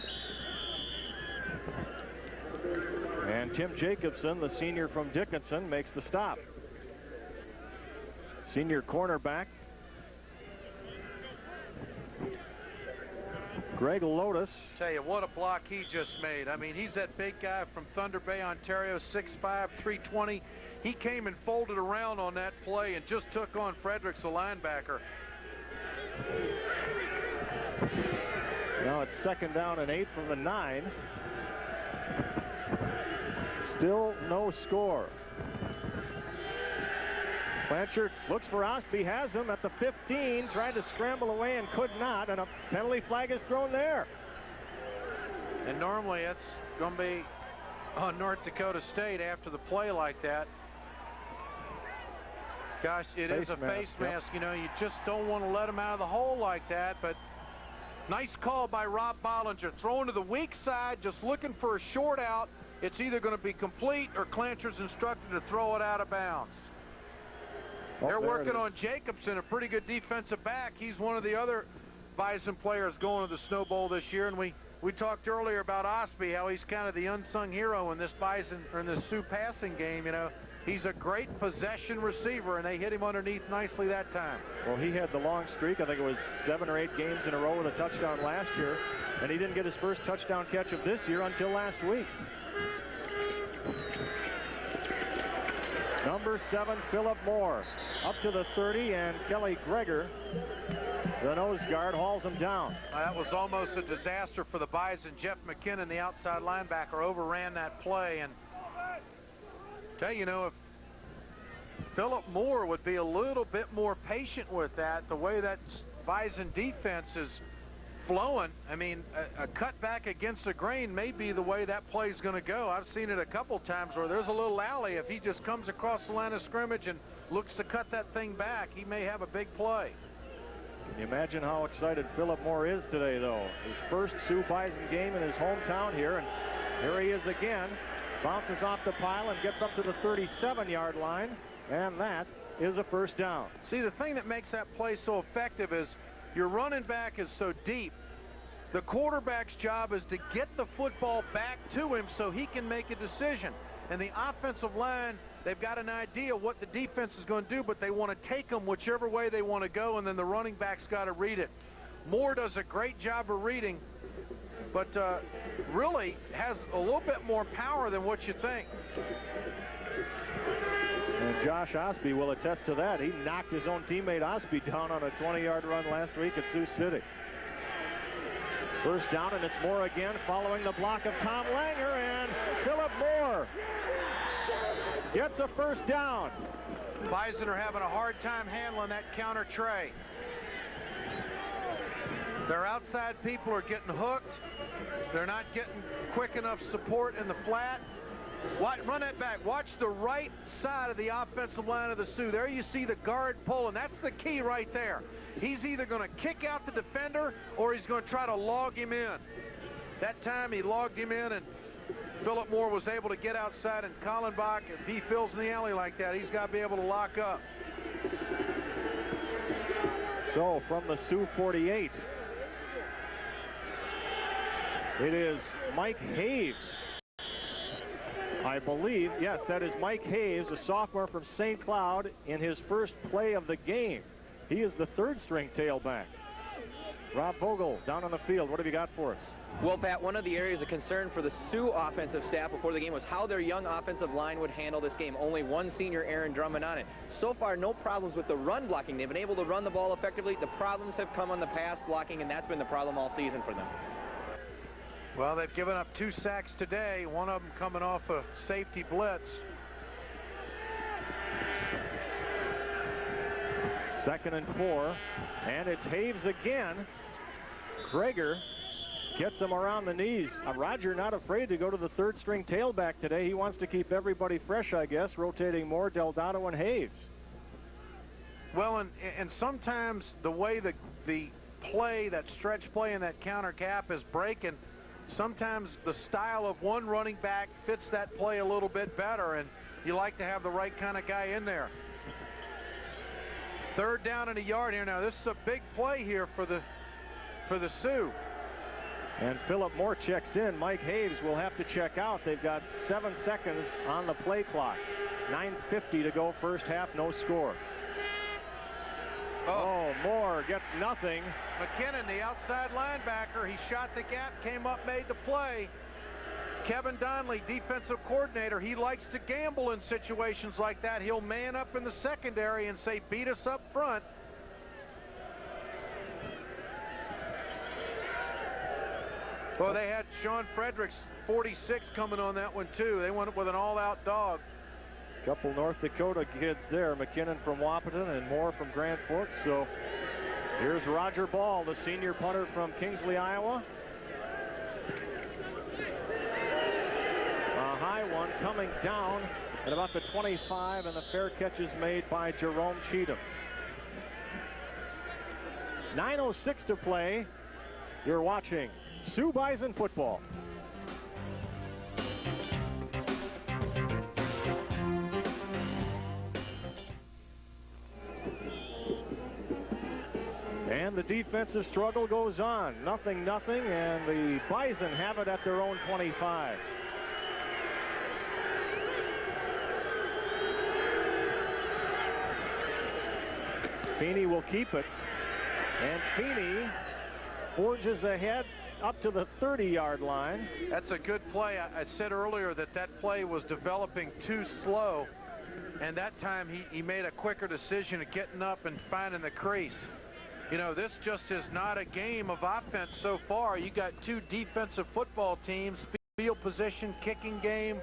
And Tim Jacobson, the senior from Dickinson, makes the stop. Senior cornerback Greg Lotus. Tell you what a block he just made. I mean, he's that big guy from Thunder Bay, Ontario, 6'5", 320. He came and folded around on that play and just took on Fredericks, the linebacker. Now it's 2nd down and 8 from the 9. Still no score. Blanchard looks for Ostby, has him at the 15, tried to scramble away and could not, and a penalty flag is thrown there. And normally it's going to be on North Dakota State after the play like that. Gosh, it is a face mask. You know, you just don't want to let him out of the hole like that, but nice call by Rob Bollinger. Throwing to the weak side, just looking for a short out. It's either going to be complete or Clancher's instructed to throw it out of bounds. They're working on Jacobson, a pretty good defensive back. He's one of the other Bison players going to the Snow Bowl this year, and we talked earlier about Ostby, how he's kind of the unsung hero in this Bison or in this Sioux passing game. You know, he's a great possession receiver, and they hit him underneath nicely that time. Well, he had the long streak. I think it was 7 or 8 games in a row with a touchdown last year, and he didn't get his first touchdown catch of this year until last week. Number 7, Philip Moore, up to the 30, and Kelly Greger, the nose guard, hauls him down. That was almost a disaster for the Bison. Jeff McKinnon, the outside linebacker, overran that play. And tell you, know, if Philip Moore would be a little bit more patient with that, the way that Bison defense is flowing. I mean, a cutback against the grain may be the way that play is going to go. I've seen it a couple times where there's a little alley. If he just comes across the line of scrimmage and looks to cut that thing back, he may have a big play. Can you imagine how excited Philip Moore is today, though? His first Sioux Bison game in his hometown here, and here he is again. Bounces off the pile and gets up to the 37-yard line, and that is a first down. See, the thing that makes that play so effective is your running back is so deep. The quarterback's job is to get the football back to him so he can make a decision. And the offensive line, they've got an idea what the defense is going to do, but they want to take them whichever way they want to go, and then the running back's got to read it. Moore does a great job of reading, but really has a little bit more power than what you think. And Josh Osby will attest to that. He knocked his own teammate Osby down on a 20-yard run last week at Sioux City. First down, and it's Moore again, following the block of Tom Langer, and Philip Moore gets a first down. Bison are having a hard time handling that counter tray. Their outside people are getting hooked. They're not getting quick enough support in the flat. Run that back. Watch the right side of the offensive line of the Sioux. There you see the guard pulling. That's the key right there. He's either going to kick out the defender or he's going to try to log him in. That time he logged him in, and Philip Moore was able to get outside, and Kallenbach, if he fills in the alley like that, he's got to be able to lock up. So from the Sioux 48, it is Mike Haves. I believe, yes, that is Mike Haves, a sophomore from St. Cloud, in his first play of the game. He is the third-string tailback. Rob Vogel down on the field. What have you got for us? Well, Pat, one of the areas of concern for the Sioux offensive staff before the game was how their young offensive line would handle this game. Only one senior, Aaron Drummond, on it. So far, no problems with the run blocking. They've been able to run the ball effectively. The problems have come on the pass blocking, and that's been the problem all season for them. Well, they've given up 2 sacks today, one of them coming off a safety blitz. Second and 4, and it's Haves again. Krager gets him around the knees. Roger not afraid to go to the third-string tailback today. He wants to keep everybody fresh, I guess, rotating Moore, Delgado, and Haves. Well, and sometimes the way the play, that stretch play and that counter gap is breaking, sometimes the style of one running back fits that play a little bit better, and you like to have the right kind of guy in there. Third down and a yard here. Now, this is a big play here for the Sioux. And Philip Moore checks in. Mike Haves will have to check out. They've got 7 seconds on the play clock. 9:50 to go first half, no score. Oh, Moore gets nothing. McKinnon, the outside linebacker, he shot the gap, came up, made the play. Kevin Donnelly, defensive coordinator, he likes to gamble in situations like that. He'll man up in the secondary and say, beat us up front. Well, they had Sean Fredericks, 46, coming on that one, too. They went with an all-out dog. Couple North Dakota kids there. McKinnon from Wahpeton and Moore from Grand Forks. So here's Roger Ball, the senior punter from Kingsley, Iowa. A high one coming down at about the 25, and the fair catch is made by Jerome Cheatham. 9:06 to play. You're watching Sioux Bison football. And the defensive struggle goes on. 0-0, and the Bison have it at their own 25. Feeney will keep it. And Feeney forges ahead up to the 30-yard line. That's a good play. I said earlier that play was developing too slow, and that time he made a quicker decision of getting up and finding the crease. You know, this just is not a game of offense so far. You got two defensive football teams, field position, kicking game.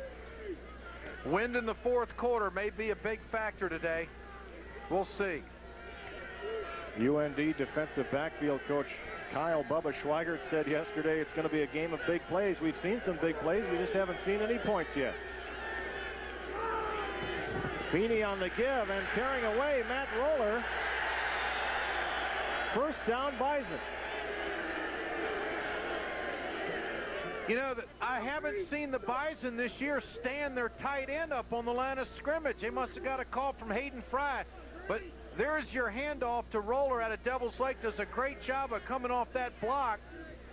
Wind in the fourth quarter may be a big factor today. We'll see. UND defensive backfield coach Kyle Bubba Schweigert said yesterday it's going to be a game of big plays. We've seen some big plays. We just haven't seen any points yet. Feeney on the give and tearing away Matt Roller. First down, Bison. You know, I haven't seen the Bison this year stand their tight end up on the line of scrimmage. They must have got a call from Hayden Fry. But there's your handoff to Roller out of Devil's Lake. Does a great job of coming off that block.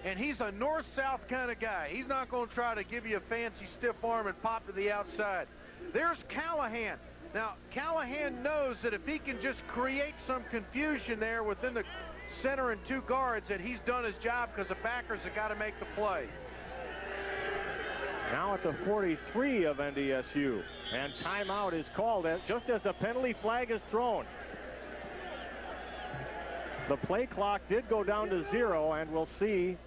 And he's a north-south kind of guy. He's not going to try to give you a fancy stiff arm and pop to the outside. There's Callahan. Now, Callahan knows that if he can just create some confusion there within the center and two guards, that he's done his job, because the backers have got to make the play. Now at the 43 of NDSU, and timeout is called just as a penalty flag is thrown. The play clock did go down to 0, and we'll see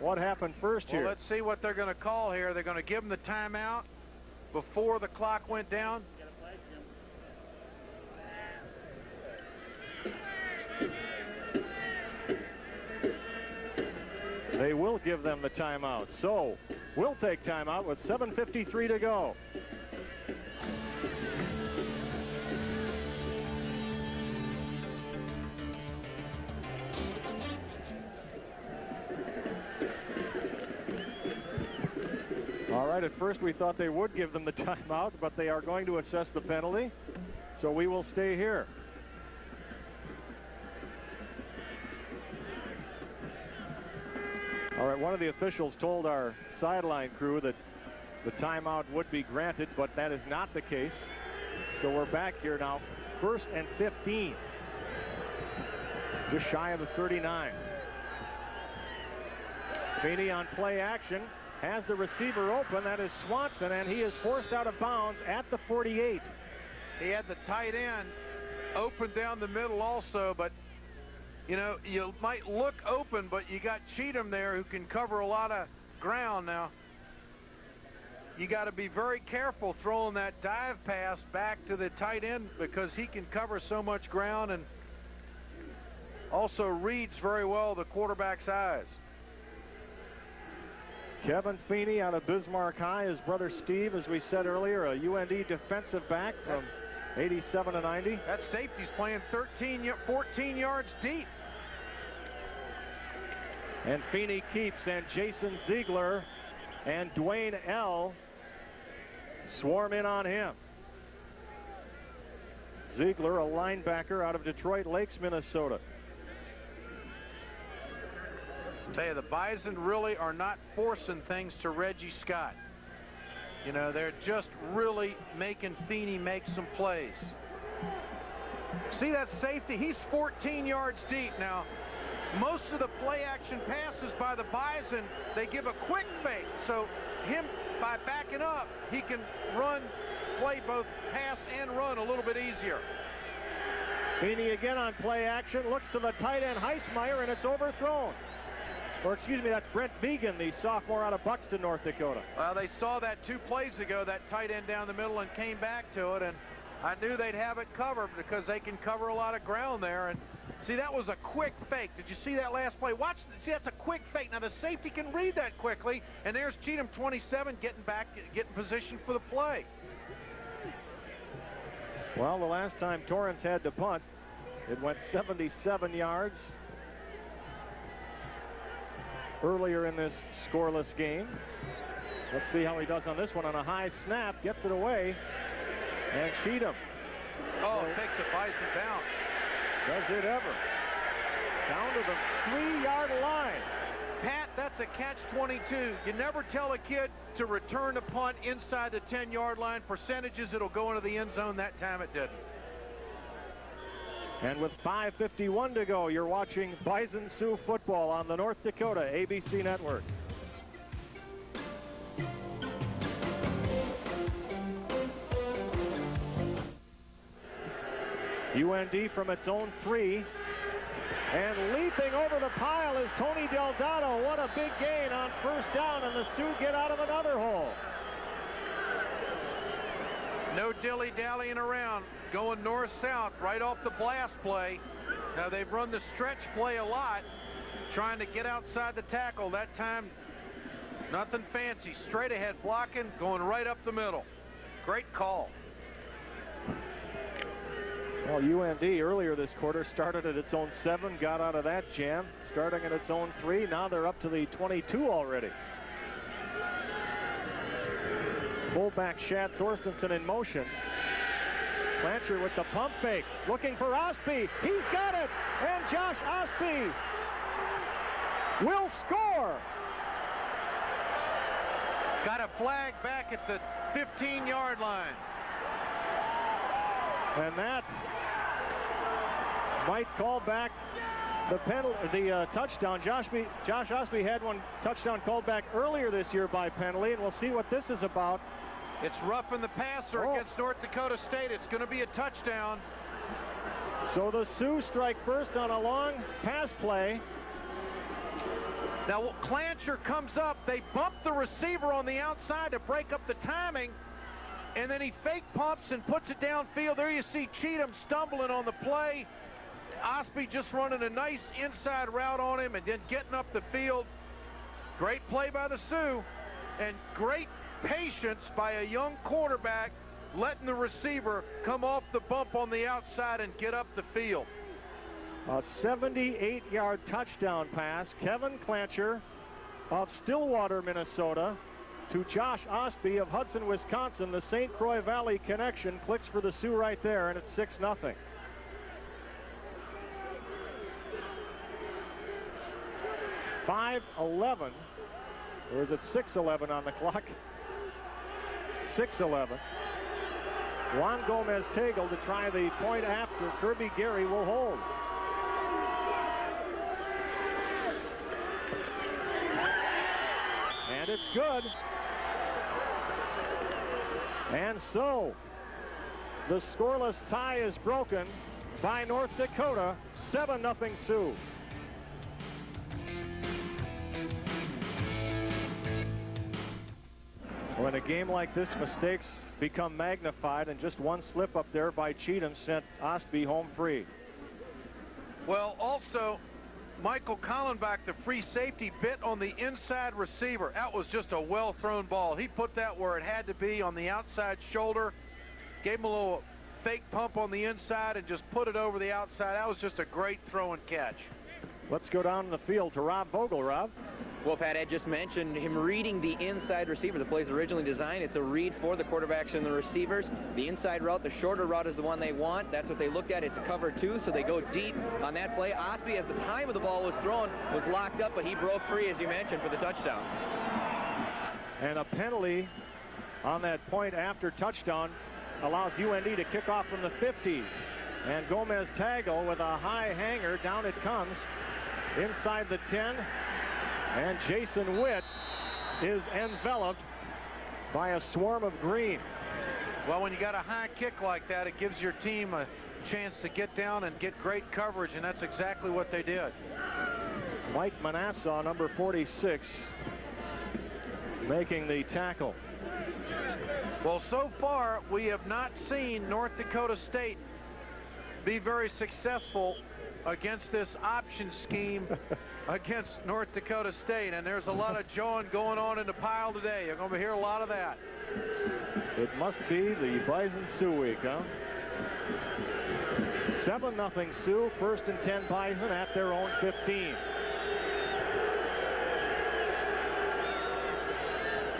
what happened first here. Well, let's see what they're going to call here. They're going to give him the timeout before the clock went down. They will give them the timeout. So we'll take timeout with 7:53 to go. All right, at first we thought they would give them the timeout, but they are going to assess the penalty. So we will stay here. All right, one of the officials told our sideline crew that the timeout would be granted, but that is not the case. So we're back here now, 1st and 15. Just shy of the 39. Feeney on play action, has the receiver open. That is Swanson, and he is forced out of bounds at the 48. He had the tight end open down the middle also, but you know, you might look open, but you got Cheatham there who can cover a lot of ground. Now, you got to be very careful throwing that dive pass back to the tight end, because he can cover so much ground and also reads very well the quarterback's eyes. Kevin Feeney out of Bismarck High. His brother Steve, as we said earlier, a UND defensive back from 87 to 90. That safety's playing 14 yards deep. And Feeney keeps, and Jason Ziegler and Dwayne L. swarm in on him. Ziegler, a linebacker out of Detroit Lakes, Minnesota. Tell you, the Bison really are not forcing things to Reggie Scott. You know, they're just really making Feeney make some plays. See that safety? He's 14 yards deep now. Most of the play action passes by the Bison, they give a quick fake. So him, by backing up, he can play both pass and run a little bit easier. Feeney again on play action, looks to the tight end Heismeyer, and it's overthrown. Or excuse me, that's Brent Began, the sophomore out of Buxton, North Dakota. Well, they saw that 2 plays ago, that tight end down the middle, and came back to it, and I knew they'd have it covered because they can cover a lot of ground there. And see, that was a quick fake. Did you see that last play? Watch, see, that's a quick fake. Now the safety can read that quickly, and there's Cheatham, 27, getting back, getting position for the play. Well, the last time Torrance had to punt, it went 77 yards. Earlier in this scoreless game. Let's see how he does on this one. On a high snap, gets it away, and Cheatham. Oh, takes a Bison bounce. Does it ever? Down to the 3-yard line. Pat, that's a catch-22. You never tell a kid to return a punt inside the 10-yard line. Percentages, it'll go into the end zone. That time it didn't. And with 5:51 to go, you're watching Bison Sioux football on the North Dakota ABC Network. UND from its own 3. And leaping over the pile is Tony Delgado. What a big gain on first down, and the Sioux get out of another hole. No dilly-dallying around. Going north-south right off the blast play. Now they've run the stretch play a lot, trying to get outside the tackle. That time, nothing fancy. Straight ahead blocking, going right up the middle. Great call. Well, UND earlier this quarter started at its own 7, got out of that jam, starting at its own 3. Now they're up to the 22 already. Fullback Shad Thorstensen in motion. Clancher with the pump fake, looking for Osby. He's got it, and Josh Osby will score. Got a flag back at the 15-yard line. And that might call back the penalty, the touchdown. Josh Osby had one touchdown called back earlier this year by penalty, and we'll see what this is about. It's roughing the passer against North Dakota State. It's going to be a touchdown. So the Sioux strike first on a long pass play. Now Clancher comes up. They bump the receiver on the outside to break up the timing, and then he fake pumps and puts it downfield. There you see Cheatham stumbling on the play. Osby just running a nice inside route on him and then getting up the field. Great play by the Sioux, and great patience by a young quarterback, letting the receiver come off the bump on the outside and get up the field. A 78-yard touchdown pass. Kevin Clancher of Stillwater, Minnesota, to Josh Osby of Hudson, Wisconsin. The St. Croix Valley connection clicks for the Sioux right there, and it's 6-0. .5:11, or is it 6:11 on the clock? 6:11. Juan Gomez-Tagle to try the point after. Kirby Gary will hold. And it's good. And so the scoreless tie is broken by North Dakota. 7-0 Sioux. Well, in a game like this, mistakes become magnified, and just one slip up there by Cheatham sent Osby home free. Well, also, Michael Collenbach, the free safety, bit on the inside receiver. That was just a well-thrown ball. He put that where it had to be, on the outside shoulder, gave him a little fake pump on the inside and just put it over the outside. That was just a great throw and catch. Let's go down the field to Rob Vogel. Rob? Well, Pat, Ed just mentioned him reading the inside receiver. The play is originally designed. It's a read for the quarterbacks and the receivers. The inside route, the shorter route, is the one they want. That's what they looked at. It's a cover 2, so they go deep on that play. Osby, as the time of the ball was thrown, was locked up, but he broke free, as you mentioned, for the touchdown. And a penalty on that point after touchdown allows UND to kick off from the 50. And Gomez-Tagle with a high hanger. Down it comes inside the 10. And Jason Witt is enveloped by a swarm of green. Well, when you got a high kick like that, it gives your team a chance to get down and get great coverage, and that's exactly what they did. Mike Manasseh, number 46, making the tackle. Well, so far, we have not seen North Dakota State be very successful against this option scheme against North Dakota State, and there's a lot of jawing going on in the pile today. You're going to hear a lot of that. It must be the Bison Sioux week, huh? 7-0 Sioux, 1st and 10 Bison at their own 15.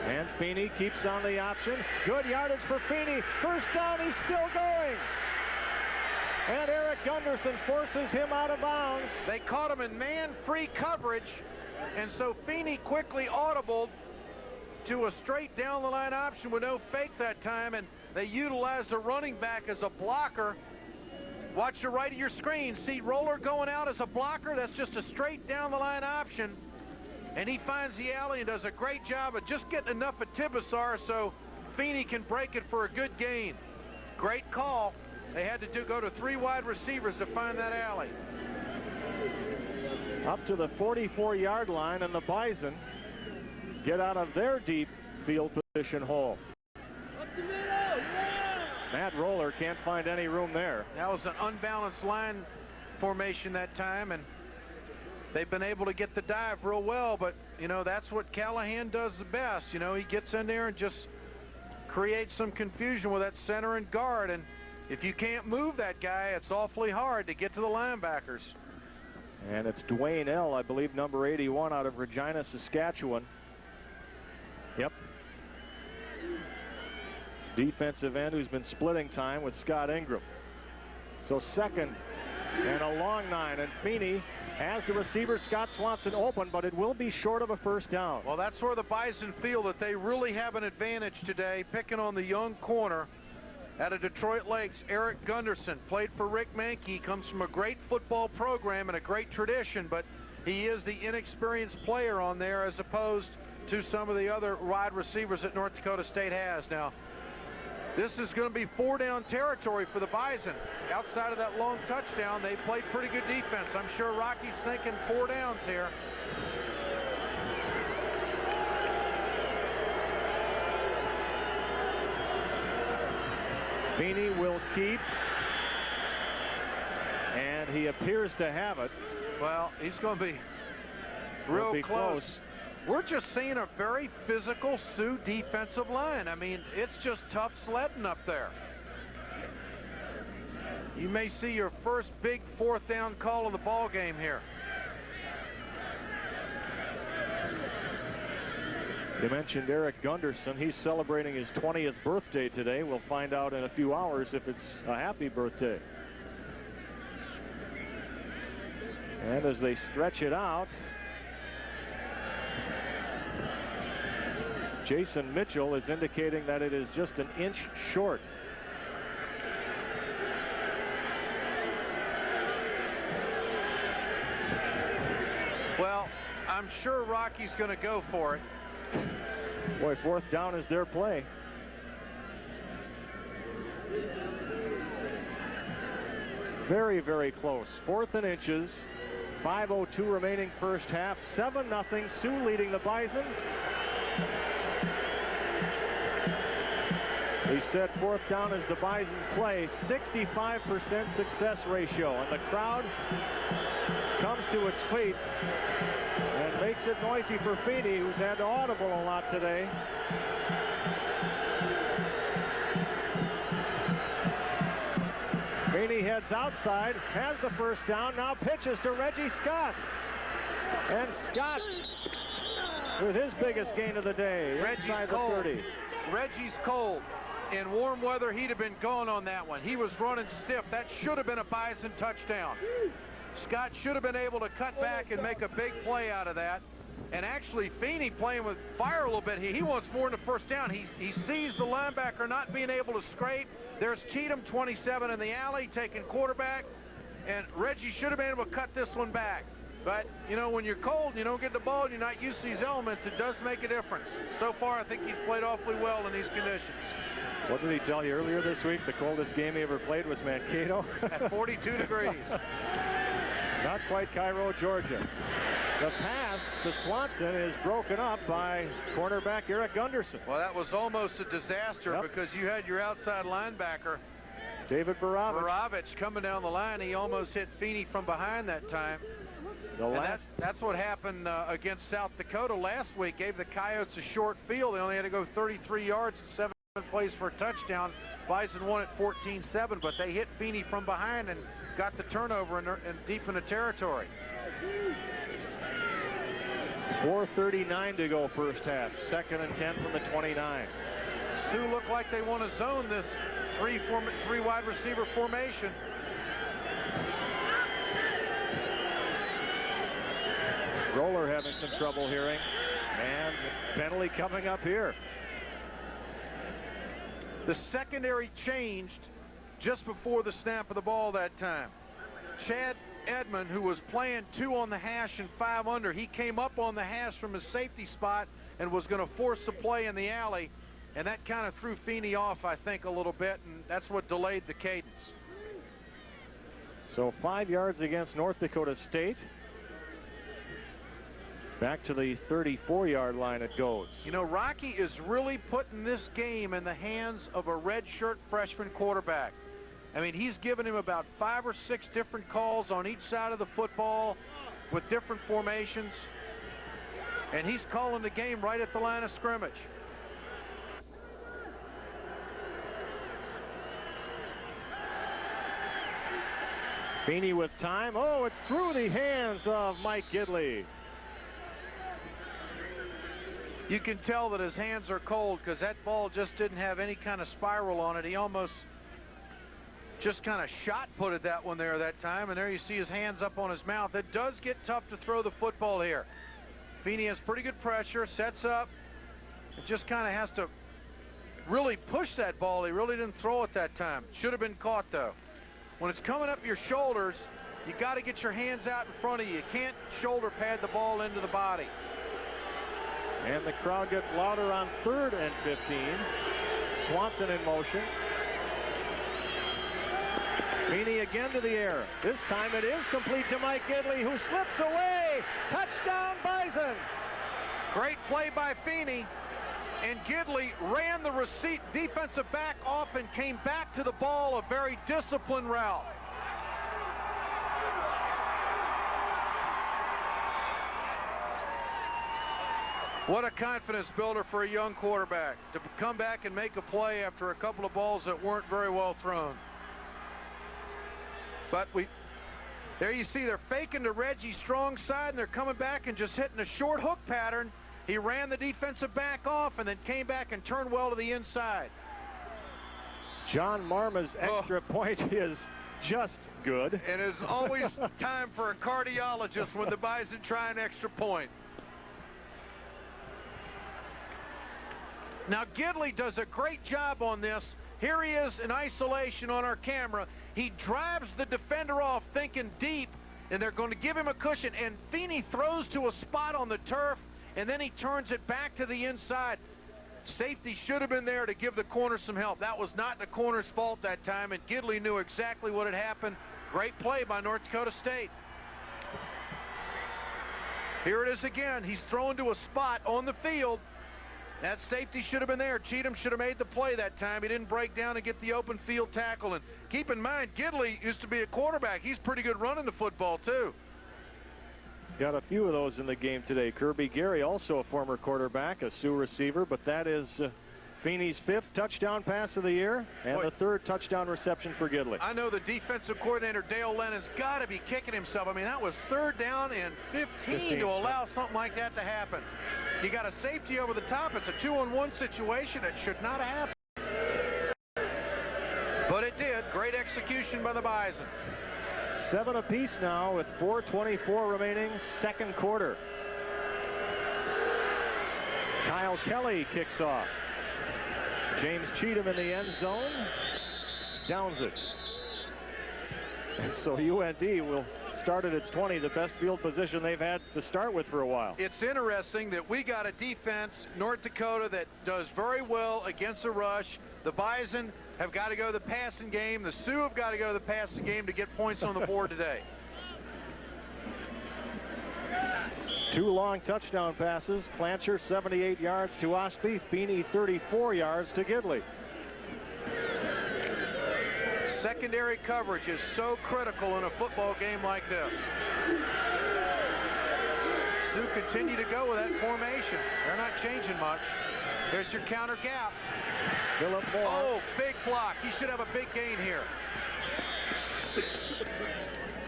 And Feeney keeps on the option. Good yardage for Feeney. First down, he's still going. And Eric Gunderson forces him out of bounds. They caught him in man-free coverage, and so Feeney quickly audibled to a straight down-the-line option with no fake that time, and they utilized the running back as a blocker. Watch the right of your screen. See Roller going out as a blocker? That's just a straight down-the-line option. And he finds the alley and does a great job of just getting enough of Tibesar so Feeney can break it for a good gain. Great call. They had to go to 3 wide receivers to find that alley. Up to the 44-yard line, and the Bison get out of their deep field position hole. Matt Roller can't find any room there. That was an unbalanced line formation that time, and they've been able to get the dive real well, but, you know, that's what Callahan does the best. You know, he gets in there and just creates some confusion with that center and guard, and if you can't move that guy, it's awfully hard to get to the linebackers. And it's Dwayne L., I believe, number 81 out of Regina, Saskatchewan. Yep. Defensive end who's been splitting time with Scott Ingram. So second and a long 9, and Feeney has the receiver Scott Swanson open, but it will be short of a first down. Well, that's where the Bison feel that they really have an advantage today, picking on the young corner out of Detroit Lakes, Eric Gunderson. Played for Rick Mankey, comes from a great football program and a great tradition, but he is the inexperienced player on there as opposed to some of the other wide receivers that North Dakota State has. Now, this is going to be 4-down territory for the Bison. Outside of that long touchdown, they played pretty good defense. I'm sure Rocky's thinking 4 downs here. Feeney will keep, and he appears to have it. Well, he's going to be real close. We're just seeing a very physical Sioux defensive line. I mean, it's just tough sledding up there. You may see your first big 4th down call of the ball game here. You mentioned Eric Gunderson. He's celebrating his 20th birthday today. We'll find out in a few hours if it's a happy birthday. And as they stretch it out, Jason Mitchell is indicating that it is just an inch short. Well, I'm sure Rocky's going to go for it. Boy, 4th down is their play. Very, very close. 4th and inches. 5:02 remaining first half. 7-0. Sioux leading the Bison. He said 4th down is the Bison's play. 65% success ratio, and the crowd comes to its feet and makes it noisy for Feeney, who's had to audible a lot today. Feeney heads outside, has the first down, now pitches to Reggie Scott. And Scott with his biggest gain of the day, inside the 30. Reggie's cold. In warm weather, he'd have been gone on that one. He was running stiff. That should have been a Bison touchdown. Scott should have been able to cut back and make a big play out of that. And actually, Feeney playing with fire a little bit. He wants more than a first down. He sees the linebacker not being able to scrape. There's Cheatham, 27, in the alley, taking quarterback. And Reggie should have been able to cut this one back. But, you know, when you're cold and you don't get the ball and you're not used to these elements, it does make a difference. So far, I think he's played awfully well in these conditions. What did he tell you earlier this week? The coldest game he ever played was Mankato? At 42 degrees. Not quite Cairo, Georgia. The pass to Swanson is broken up by cornerback Eric Gunderson. Well, that was almost a disaster because you had your outside linebacker, David Baravich, coming down the line. He almost hit Feeney from behind that time. That's what happened against South Dakota last week. Gave the Coyotes a short field. They only had to go 33 yards and 7 plays for a touchdown. Bison won at 14-7, but they hit Feeney from behind and got the turnover and deep in the territory. 4:39 to go first half. 2nd and 10 from the 29. Sioux look like they want to zone this three wide receiver formation. Roller having some trouble hearing, and penalty coming up here. The secondary changed just before the snap of the ball that time. Chad Edmond, who was playing 2 on the hash and 5 under, he came up on the hash from his safety spot and was going to force the play in the alley, and that kind of threw Feeney off, I think, a little bit, and that's what delayed the cadence. So 5 yards against North Dakota State. Back to the 34-yard line it goes. You know, Rocky is really putting this game in the hands of a redshirt freshman quarterback. I mean, he's given him about 5 or 6 different calls on each side of the football with different formations. And he's calling the game right at the line of scrimmage. Feeney with time. Oh, it's through the hands of Mike Gidley. You can tell that his hands are cold because that ball just didn't have any kind of spiral on it. He almost just kind of shot putted that one there that time, and there you see his hands up on his mouth. It does get tough to throw the football here. Feeney has pretty good pressure, sets up, and just kind of has to really push that ball. He really didn't throw it that time. Should have been caught, though. When it's coming up your shoulders, you got to get your hands out in front of you. You can't shoulder pad the ball into the body. And the crowd gets louder on 3rd and 15. Swanson in motion. Feeney again to the air. This time it is complete to Mike Gidley, who slips away. Touchdown, Bison. Great play by Feeney. And Gidley ran the defensive back off and came back to the ball, a very disciplined route. What a confidence builder for a young quarterback to come back and make a play after a couple of balls that weren't very well thrown. But there you see they're faking to Reggie strong side, and they're coming back and just hitting a short hook pattern. He ran the defensive back off and then came back and turned well to the inside. John Marma's extra point is just good. And it's always time for a cardiologist when the Bison try an extra point. Now Gidley does a great job on this. Here he is in isolation on our camera. He drives the defender off thinking deep, and they're going to give him a cushion. And Feeney throws to a spot on the turf, and then he turns it back to the inside. Safety should have been there to give the corner some help. That was not the corner's fault that time, and Gidley knew exactly what had happened. Great play by North Dakota State. Here it is again. He's thrown to a spot on the field. That safety should have been there. Cheatham should have made the play that time. He didn't break down and get the open field tackle. And keep in mind, Gidley used to be a quarterback. He's pretty good running the football, too. Got a few of those in the game today. Kirby Gary, also a former quarterback, a Sioux receiver, but that is Feeney's 5th touchdown pass of the year and the 3rd touchdown reception for Gidley. I know the defensive coordinator, Dale Lennon's got to be kicking himself. I mean, that was 3rd down and 15 to allow something like that to happen. You got a safety over the top. It's a 2-on-1 situation. It should not have happened. But it did. Great execution by the Bison. 7 apiece now with 4:24 remaining, 2nd quarter. Kyle Kelly kicks off. James Cheatham in the end zone. Downs it. And so UND will start at its 20, the best field position they've had to start with for a while. It's interesting that we got a defense, North Dakota, that does very well against the rush. The Bison have got to go to the passing game. The Sioux have got to go to the passing game to get points on the board today. 2 long touchdown passes. Clancher 78 yards to Osby. Feeney 34 yards to Gidley. Secondary coverage is so critical in a football game like this. Sioux continue to go with that formation. They're not changing much. There's your counter gap. Philip Moore. Oh, big block. He should have a big gain here.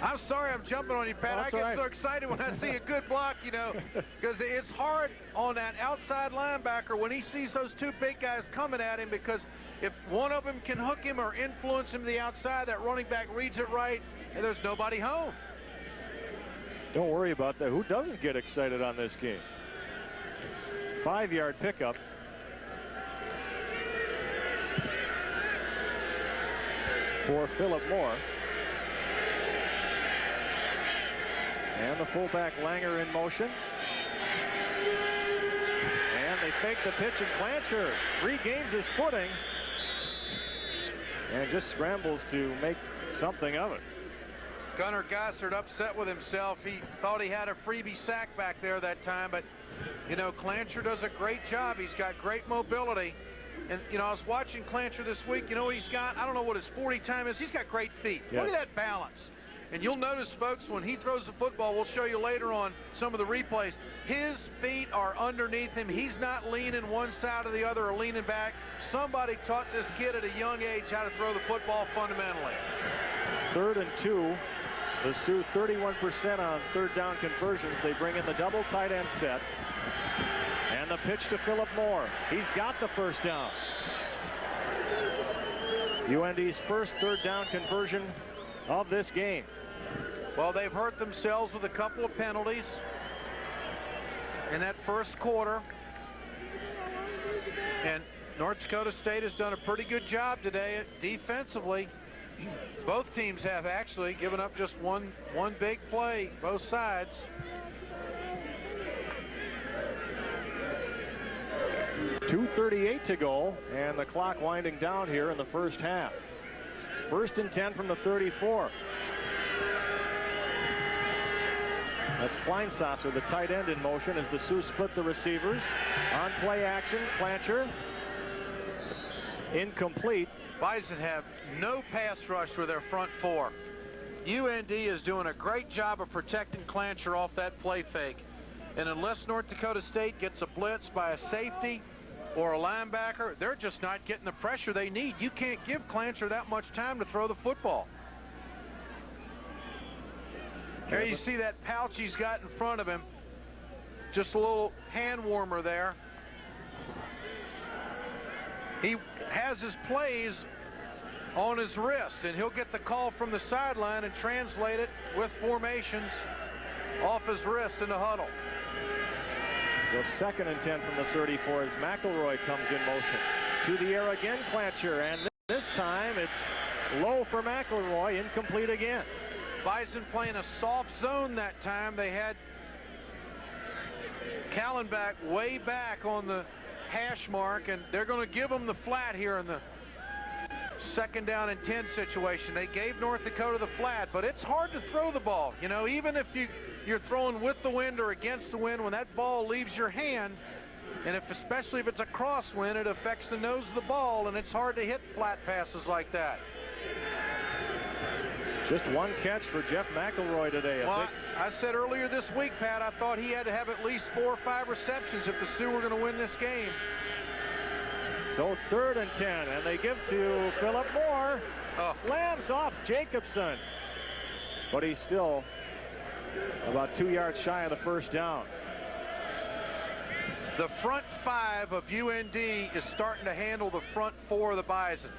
I'm sorry I'm jumping on you, Pat. I get so excited when I see a good block, you know, because it's hard on that outside linebacker when he sees those 2 big guys coming at him, because if one of them can hook him or influence him to the outside, that running back reads it right, and there's nobody home. Don't worry about that. Who doesn't get excited on this game? 5-yard pickup. For Philip Moore. And the fullback Langer in motion. And they fake the pitch, and Clancher regains his footing and just scrambles to make something of it. Gunnar Gossard upset with himself. He thought he had a freebie sack back there that time, but, you know, Clancher does a great job. He's got great mobility. And, you know, I was watching Clancher this week. You know what he's got? I don't know what his 40 time is. He's got great feet. Yes. Look at that balance. And you'll notice, folks, when he throws the football, we'll show you later on some of the replays, his feet are underneath him. He's not leaning one side or the other or leaning back. Somebody taught this kid at a young age how to throw the football fundamentally. 3rd and 2. The Sioux 31% on third down conversions. They bring in the double tight end set. And the pitch to Philip Moore. He's got the first down. UND's first third down conversion of this game. Well, they've hurt themselves with a couple of penalties in that first quarter. And North Dakota State has done a pretty good job today defensively. Both teams have actually given up just one big play, both sides. .238 to go, and the clock winding down here in the first half. 1st and 10 from the 34. That's Kleinsasser, the tight end, in motion as the Sioux split the receivers. On play action, Clancher. Incomplete. Bison have no pass rush with their front four. UND is doing a great job of protecting Clancher off that play fake. And unless North Dakota State gets a blitz by a safety or a linebacker, they're just not getting the pressure they need. You can't give Clancher that much time to throw the football. Here you see that pouch he's got in front of him. Just a little hand warmer there. He has his plays on his wrist, and he'll get the call from the sideline and translate it with formations off his wrist in the huddle. The 2nd and 10 from the 34 as McElroy comes in motion. To the air again, Clancher, and this time it's low for McElroy, incomplete again. Bison playing a soft zone that time. They had Callenbach way back on the hash mark, and they're going to give him the flat here in the 2nd down and 10 situation. They gave North Dakota the flat, but it's hard to throw the ball. You know, even if you're throwing with the wind or against the wind, when that ball leaves your hand, and especially if it's a crosswind, it affects the nose of the ball, and it's hard to hit flat passes like that. Just one catch for Jeff McElroy today. Well, I said earlier this week, Pat, I thought he had to have at least 4 or 5 receptions if the Sioux were going to win this game. So 3rd and 10, and they give to Philip Moore. Slams off Jacobson. But he's still about 2 yards shy of the first down. The front 5 of UND is starting to handle the front 4 of the Bison.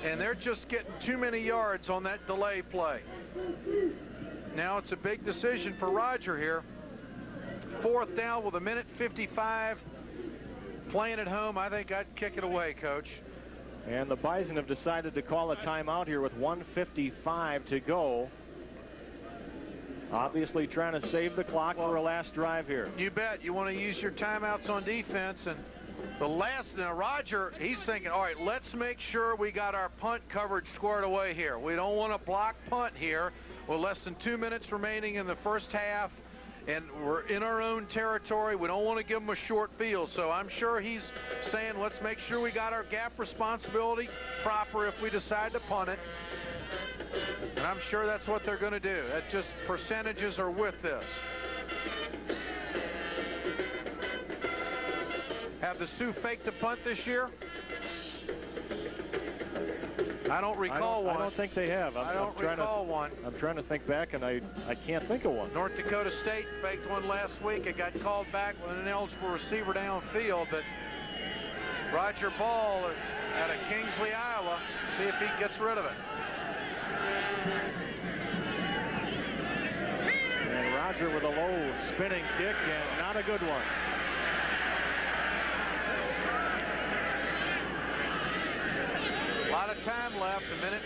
And they're just getting too many yards on that delay play. Now it's a big decision for Roger here. 4th down with 1:55. Playing at home, I think I'd kick it away, Coach. And the Bison have decided to call a timeout here with 1:55 to go. Obviously trying to save the clock for a last drive here. You bet. You want to use your timeouts on defense. And the last, now Roger, he's thinking, all right, let's make sure we got our punt coverage squared away here. We don't want to block punt here with less than 2 minutes remaining in the first half. And we're in our own territory. We don't want to give them a short field. So I'm sure he's saying, let's make sure we got our gap responsibility proper if we decide to punt it. And I'm sure that's what they're going to do. That just percentages are with this. Have the Sioux faked a punt this year? I don't recall one. I don't think they have. I don't recall one. I'm trying to think back, and I can't think of one. North Dakota State faked one last week. It got called back with an eligible receiver downfield, but Roger Ball out of Kingsley, Iowa, see if he gets rid of it. And Roger with a low spinning kick, and not a good one. A lot of time left,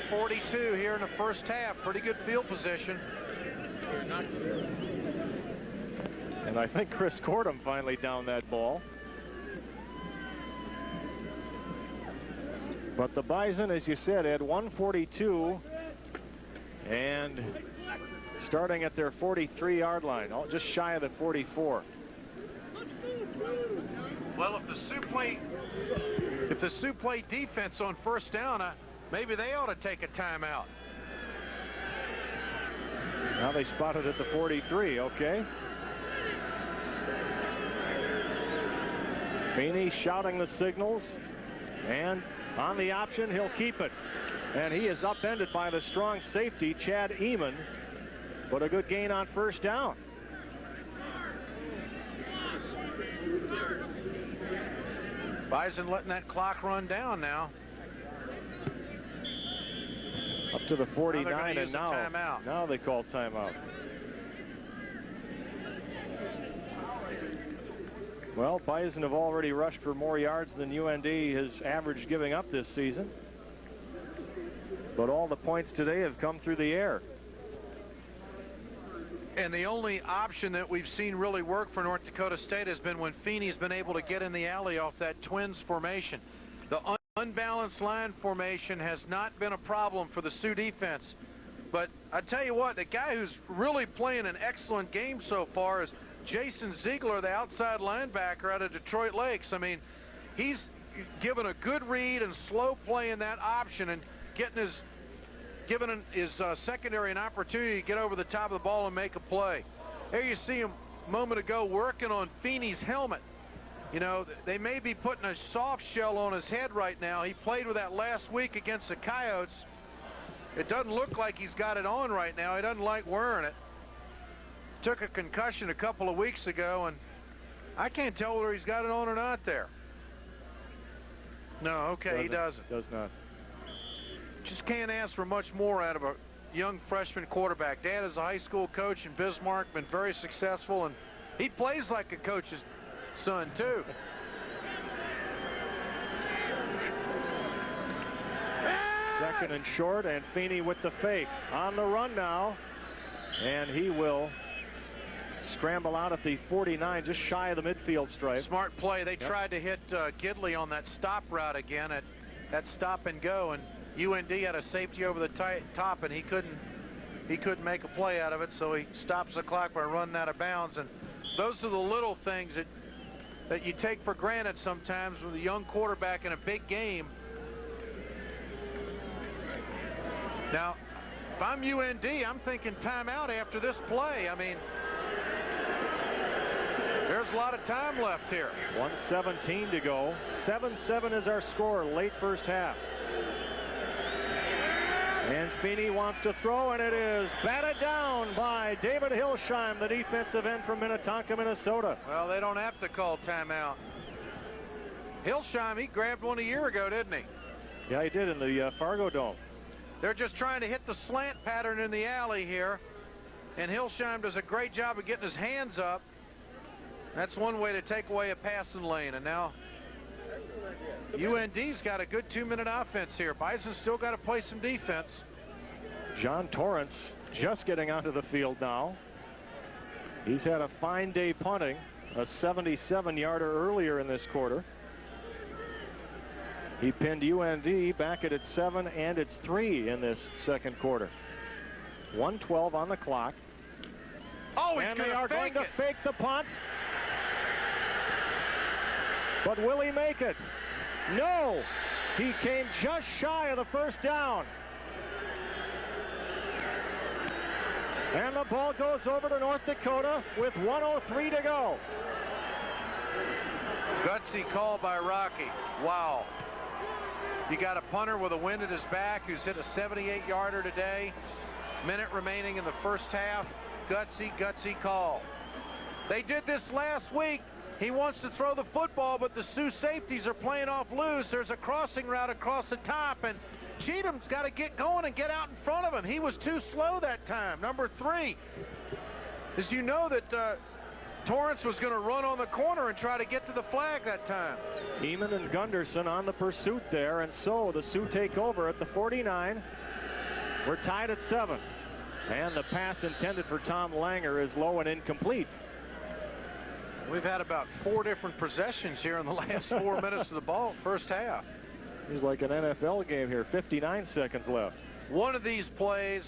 1:42 here in the first half. Pretty good field position. And I think Chris Cordham finally downed that ball. But the Bison, as you said, Ed, 1:42 And starting at their 43-yard line, just shy of the 44. Well, if the Sioux play defense on first down, maybe they ought to take a timeout. Now they spotted at the 43. Okay. Feeney shouting the signals, and on the option, he'll keep it. And he is upended by the strong safety, Chad Eamon, but a good gain on first down. Bison letting that clock run down now. Up to the 49, and now they call timeout. Well, Bison have already rushed for more yards than UND has averaged giving up this season. But all the points today have come through the air. And the only option that we've seen really work for North Dakota State has been when Feeney's been able to get in the alley off that twins formation. The unbalanced line formation has not been a problem for the Sioux defense. But I tell you what, the guy who's really playing an excellent game so far is Jason Ziegler, the outside linebacker out of Detroit Lakes. I mean, he's given a good read and slow play in that option and giving his secondary an opportunity to get over the top of the ball and make a play. There you see him a moment ago working on Feeney's helmet. You know, they may be putting a soft shell on his head right now. He played with that last week against the Coyotes. It doesn't look like he's got it on right now. He doesn't like wearing it. Took a concussion a couple of weeks ago, and I can't tell whether he's got it on or not there. No, okay, he doesn't. Does not. Just can't ask for much more out of a young freshman quarterback. Dad is a high school coach in Bismarck, been very successful, and he plays like a coach's son, too. Second and short, and Feeney with the fake. On the run now, and he will scramble out at the 49, just shy of the midfield stripe. Smart play. They tried to hit Gidley on that stop route again at that stop and go, and UND had a safety over the top, and he couldn't make a play out of it, so he stops the clock by running out of bounds. And those are the little things that you take for granted sometimes with a young quarterback in a big game. Now, if I'm UND, I'm thinking timeout after this play. I mean, there's a lot of time left here. 1:17 to go. 7-7 is our score, late first half. And Feeney wants to throw, and it is batted down by David Hilsheim, the defensive end from Minnetonka, Minnesota. Well, they don't have to call timeout. Hilsheim, he grabbed one a year ago, didn't he? Yeah, he did in the Fargo Dome. They're just trying to hit the slant pattern in the alley here, and Hilsheim does a great job of getting his hands up. That's one way to take away a passing lane, and now UND's got a good 2-minute offense here. Bison's still got to play some defense. John Torrance just getting onto the field now. He's had a fine day punting, a 77-yarder earlier in this quarter. He pinned UND back at its 7, and it's 3 in this second quarter. 1:12 on the clock. Oh, and they are going to fake the punt. But will he make it? No. He came just shy of the first down. And the ball goes over to North Dakota with 1:03 to go. Gutsy call by Rocky. Wow. You got a punter with a wind at his back who's hit a 78-yarder today. Minute remaining in the first half. Gutsy call. They did this last week. He wants to throw the football, but the Sioux safeties are playing off loose. There's a crossing route across the top, and Cheatham's got to get going and get out in front of him. He was too slow that time. Number 3. As you know that Torrance was going to run on the corner and try to get to the flag that time. Eamon and Gunderson on the pursuit there, and so the Sioux take over at the 49. We're tied at 7. And the pass intended for Tom Langer is low and incomplete. We've had about 4 different possessions here in the last 4 minutes of the ball, first half. He's like an NFL game here, 59 seconds left. One of these plays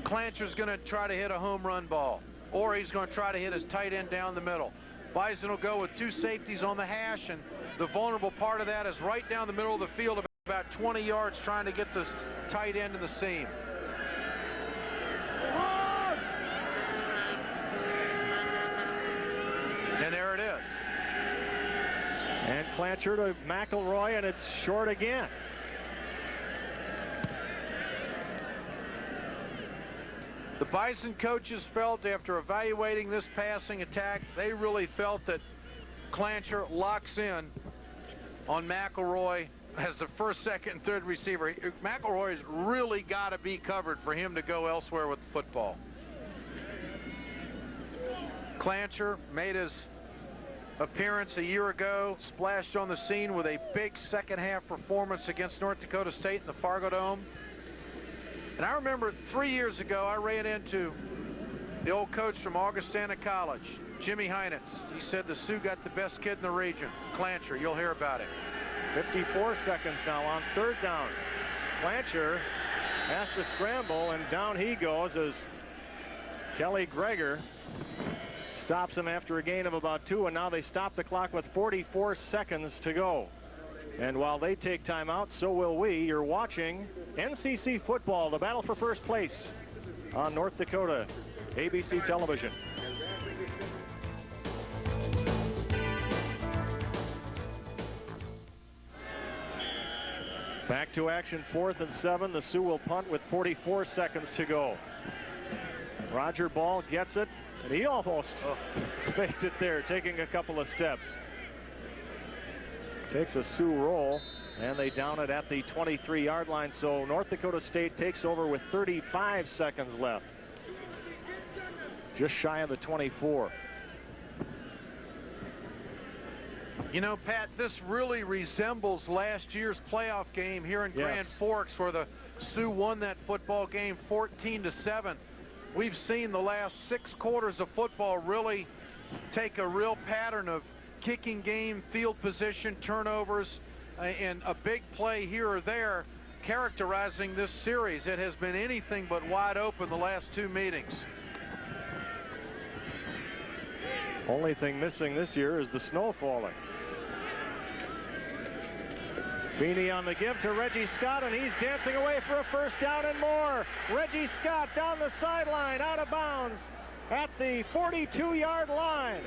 Clancher's going to try to hit a home run ball, or he's going to try to hit his tight end down the middle. Bison will go with 2 safeties on the hash, and the vulnerable part of that is right down the middle of the field, about 20 yards, trying to get this tight end in the seam. And there it is. And Clancher to McElroy, and it's short again. The Bison coaches felt, after evaluating this passing attack, they really felt that Clancher locks in on McElroy as the first, second, and third receiver. McElroy's really got to be covered for him to go elsewhere with the football. Clancher made his appearance a year ago, splashed on the scene with a big second-half performance against North Dakota State in the Fargo Dome. And I remember 3 years ago, I ran into the old coach from Augustana College, Jimmy Heinitz. He said the Sioux got the best kid in the region, Clancher. You'll hear about it. 54 seconds now on third down. Clancher has to scramble, and down he goes as Kelly Greger stops him after a gain of about 2, and now they stop the clock with 44 seconds to go. And while they take time out, so will we. You're watching NCC football, the battle for first place on North Dakota ABC television. Back to action, 4th and 7. The Sioux will punt with 44 seconds to go. Roger Ball gets it, and he almost faked it there, taking a couple of steps. Takes a Sioux roll, and they down it at the 23-yard line. So North Dakota State takes over with 35 seconds left. Just shy of the 24. You know, Pat, this really resembles last year's playoff game here in Grand Forks, where the Sioux won that football game 14-7. We've seen the last 6 quarters of football really take a real pattern of kicking game, field position, turnovers, and a big play here or there characterizing this series. It has been anything but wide open the last 2 meetings. Only thing missing this year is the snow falling. Feeney on the give to Reggie Scott, and he's dancing away for a first down and more. Reggie Scott down the sideline, out of bounds at the 42-yard line.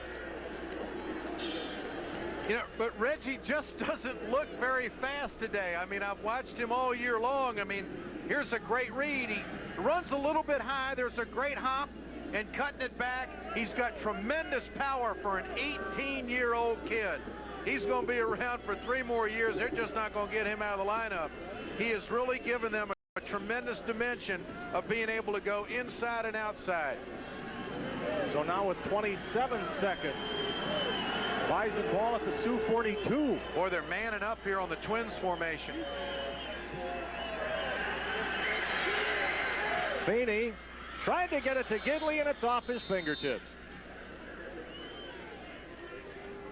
You know, but Reggie just doesn't look very fast today. I mean, I've watched him all year long. I mean, here's a great read. He runs a little bit high. There's a great hop and cutting it back. He's got tremendous power for an 18-year-old kid. He's going to be around for 3 more years. They're just not going to get him out of the lineup. He has really given them a tremendous dimension of being able to go inside and outside. So now with 27 seconds, Bison ball at the Sioux 42. Boy, they're manning up here on the Twins formation. Feeney tried to get it to Gidley, and it's off his fingertips.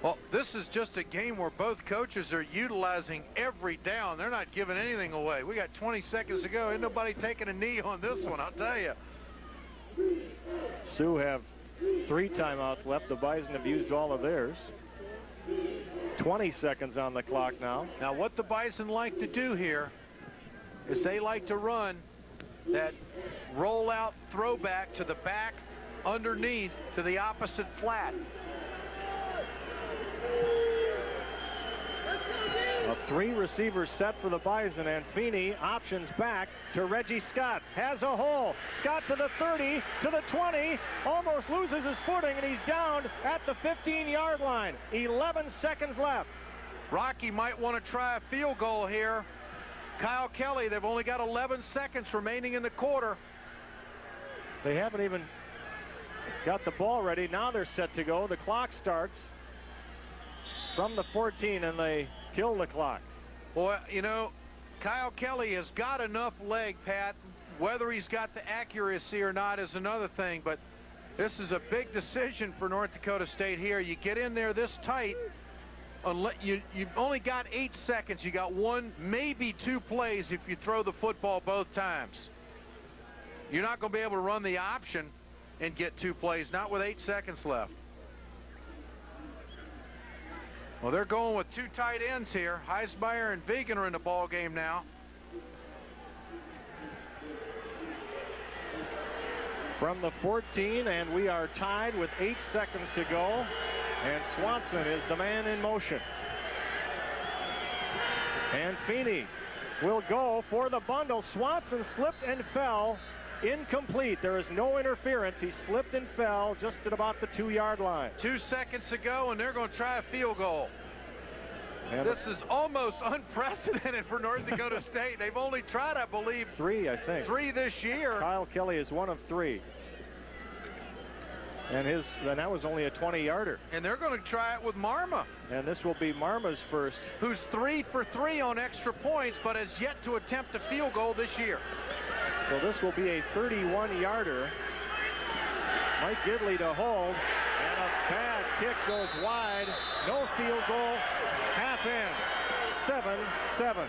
Well, this is just a game where both coaches are utilizing every down. They're not giving anything away. We got 20 seconds to go. Ain't nobody taking a knee on this one, I'll tell you. Sioux have 3 timeouts left. The Bison have used all of theirs. 20 seconds on the clock now. Now, what the Bison like to do here is they like to run that rollout throwback to the back underneath to the opposite flat. A 3 receiver set for the Bison, and Feeney options back to Reggie Scott. Has a hole. Scott to the 30, to the 20, almost loses his footing, and he's down at the 15-yard line. 11 seconds left. Rocky might want to try a field goal here. Kyle Kelly, they've only got 11 seconds remaining in the quarter. They haven't even got the ball ready. Now they're set to go. The clock starts from the 14, and they kill the clock. Boy, you know, Kyle Kelly has got enough leg, Pat. Whether he's got the accuracy or not is another thing, but this is a big decision for North Dakota State here. You get in there this tight, you've only got 8 seconds. You got 1, maybe 2 plays if you throw the football both times. You're not going to be able to run the option and get 2 plays, not with 8 seconds left. Well, they're going with 2 tight ends here. Heismeyer and Vegan are in the ball game now. From the 14, and we are tied with 8 seconds to go. And Swanson is the man in motion. And Feeney will go for the bundle. Swanson slipped and fell. Incomplete. There is no interference. He slipped and fell just at about the 2-yard line. 2 seconds to go, and they're going to try a field goal. And this is almost unprecedented for North Dakota State. They've only tried, I believe, 3, I think. 3 this year. Kyle Kelly is 1 of 3. And that was only a 20-yarder. And they're going to try it with Marma. And this will be Marma's first. Who's 3 for 3 on extra points, but has yet to attempt a field goal this year. So this will be a 31-yarder. Mike Gidley to hold. And a bad kick goes wide. No field goal. Half end. 7-7.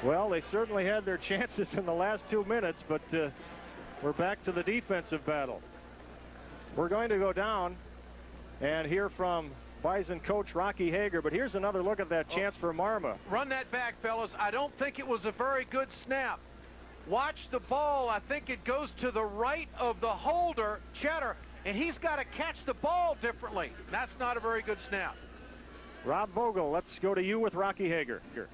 Well, they certainly had their chances in the last 2 minutes, but we're back to the defensive battle. We're going to go down and hear from Bison coach Rocky Hager, but here's another look at that chance for Marma. Run that back, fellas. I don't think it was a very good snap. Watch the ball. I think it goes to the right of the holder, Cheddar, and he's got to catch the ball differently. That's not a very good snap. Rob Vogel, let's go to you with Rocky Hager. Here.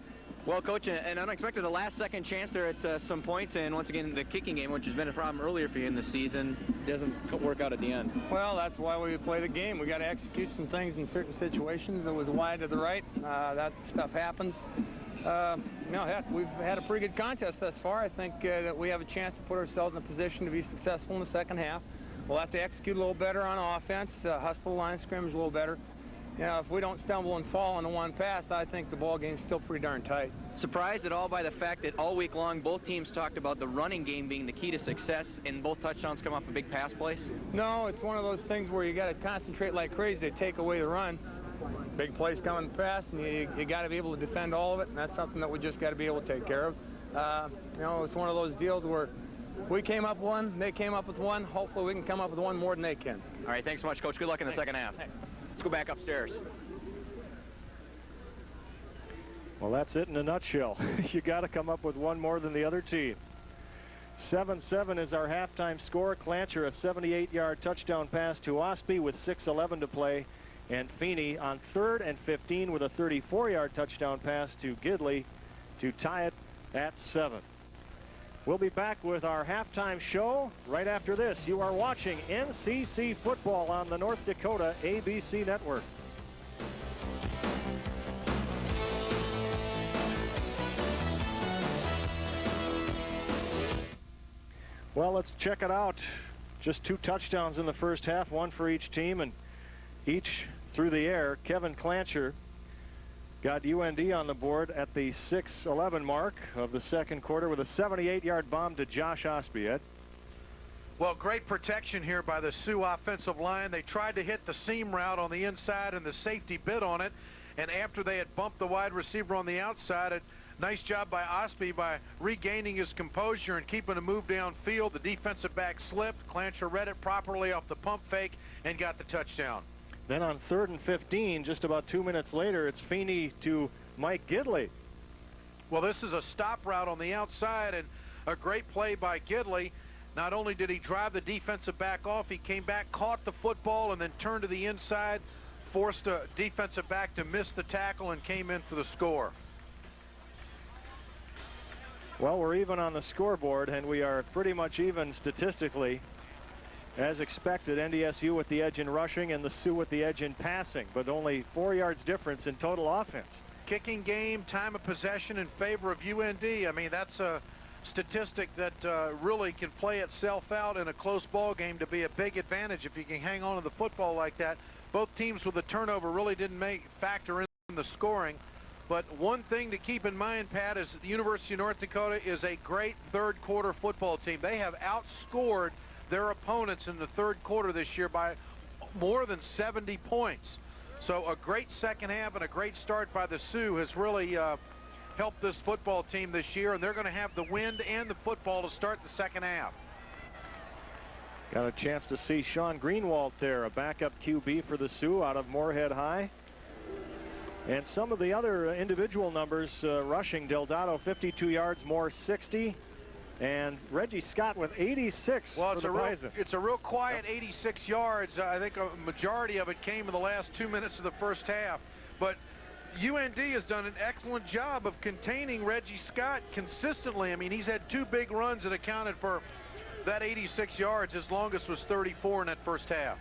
Well, Coach, an unexpected last-second chance there at some points, and once again, the kicking game, which has been a problem earlier for you in the season, doesn't work out at the end. Well, that's why we play the game. We got to execute some things in certain situations. It was wide to the right. That stuff happens. Heck, we've had a pretty good contest thus far. I think that we have a chance to put ourselves in a position to be successful in the second half. We'll have to execute a little better on offense, hustle the line of scrimmage a little better. You know, if we don't stumble and fall on the one pass, I think the ball game's still pretty darn tight. Surprised at all by the fact that all week long both teams talked about the running game being the key to success, and both touchdowns come off of big pass plays? No, it's one of those things where you got to concentrate like crazy to take away the run. Big plays coming fast, and you got to be able to defend all of it, and that's something that we just got to be able to take care of. It's one of those deals where we came up with one, they came up with one. Hopefully we can come up with one more than they can. All right, thanks so much, Coach. Good luck in the second half. Thanks. Let's go back upstairs. Well, that's it in a nutshell. You got to come up with one more than the other team. 7-7 is our halftime score. Clancher, a 78-yard touchdown pass to Osby with 6:11 to play. And Feeney on 3rd and 15 with a 34-yard touchdown pass to Gidley to tie it at 7. We'll be back with our halftime show right after this. You are watching NCC football on the North Dakota ABC network. Well, let's check it out. Just 2 touchdowns in the first half, 1 for each team, and each through the air. Kevin Clancher got UND on the board at the 6:11 mark of the second quarter with a 78-yard bomb to Josh Osby. Ed? Well, great protection here by the Sioux offensive line. They tried to hit the seam route on the inside, and the safety bit on it. And after they had bumped the wide receiver on the outside, nice job by Osby by regaining his composure and keeping a move downfield. The defensive back slipped. Clancher read it properly off the pump fake and got the touchdown. Then on 3rd and 15, just about 2 minutes later, it's Feeney to Mike Gidley. Well, this is a stop route on the outside, and a great play by Gidley. Not only did he drive the defensive back off, he came back, caught the football, and then turned to the inside, forced a defensive back to miss the tackle, and came in for the score. Well, we're even on the scoreboard, and we are pretty much even statistically. As expected, NDSU with the edge in rushing and the Sioux with the edge in passing, but only 4 yards difference in total offense. Kicking game, time of possession in favor of UND. I mean, that's a statistic that really can play itself out in a close ball game to be a big advantage if you can hang on to the football like that. Both teams with the turnover really didn't factor in the scoring. But one thing to keep in mind, Pat, is that the University of North Dakota is a great third quarter football team. They have outscored their opponents in the third quarter this year by more than 70 points. So a great second half and a great start by the Sioux has really helped this football team this year, and they're going to have the wind and the football to start the second half. Got a chance to see Sean Greenwald there, a backup QB for the Sioux out of Moorhead High. And some of the other individual numbers rushing, Delgado 52 yards more, 60. And Reggie Scott with 86 well, for the Bison. It's a real quiet 86 yards. I think a majority of it came in the last 2 minutes of the first half. But UND has done an excellent job of containing Reggie Scott consistently. I mean, he's had 2 big runs that accounted for that 86 yards. His longest was 34 in that first half.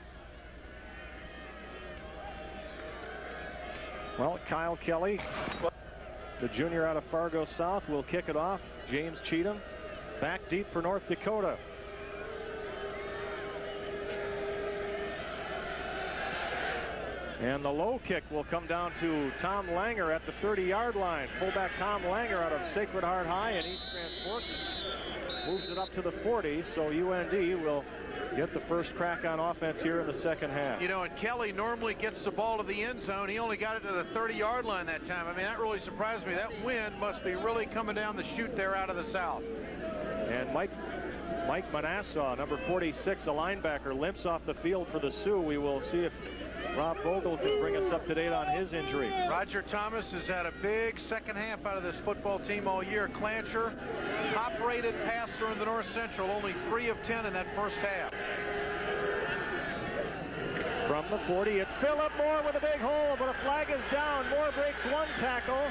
Well, Kyle Kelly, the junior out of Fargo South, will kick it off. James Cheatham back deep for North Dakota. And the low kick will come down to Tom Langer at the 30-yard line. Fullback Tom Langer out of Sacred Heart High in East Grand Forks moves it up to the 40, so UND will get the first crack on offense here in the second half. You know, and Kelly normally gets the ball to the end zone. He only got it to the 30-yard line that time. I mean, that really surprised me. That wind must be really coming down the chute there out of the south. And Mike Manasseh, number 46, a linebacker, limps off the field for the Sioux. We will see if Rob Vogel can bring us up to date on his injury. Roger Thomas has had a big second half out of this football team all year. Clancher, top-rated passer in the North Central, only 3 of 10 in that first half. From the 40, it's Philip Moore with a big hole, but a flag is down. Moore breaks 1 tackle.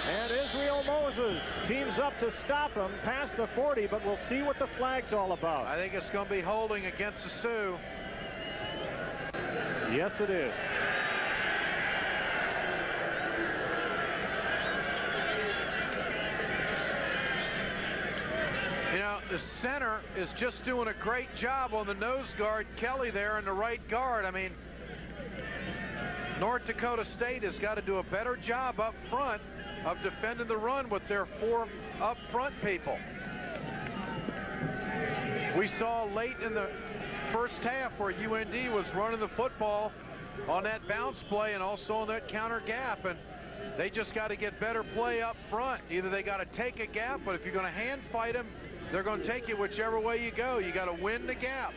And Israel Moses teams up to stop him past the 40, but we'll see what the flag's all about. I think it's going to be holding against the Sioux. Yes, it is. You know, the center is just doing a great job on the nose guard, Kelly there in the right guard. I mean, North Dakota State has got to do a better job up front of defending the run with their 4 up front people. We saw late in the first half where UND was running the football on that bounce play and also on that counter gap, and they just got to get better play up front. Either they got to take a gap, but if you're going to hand fight them, they're going to take you whichever way you go. You got to win the gap.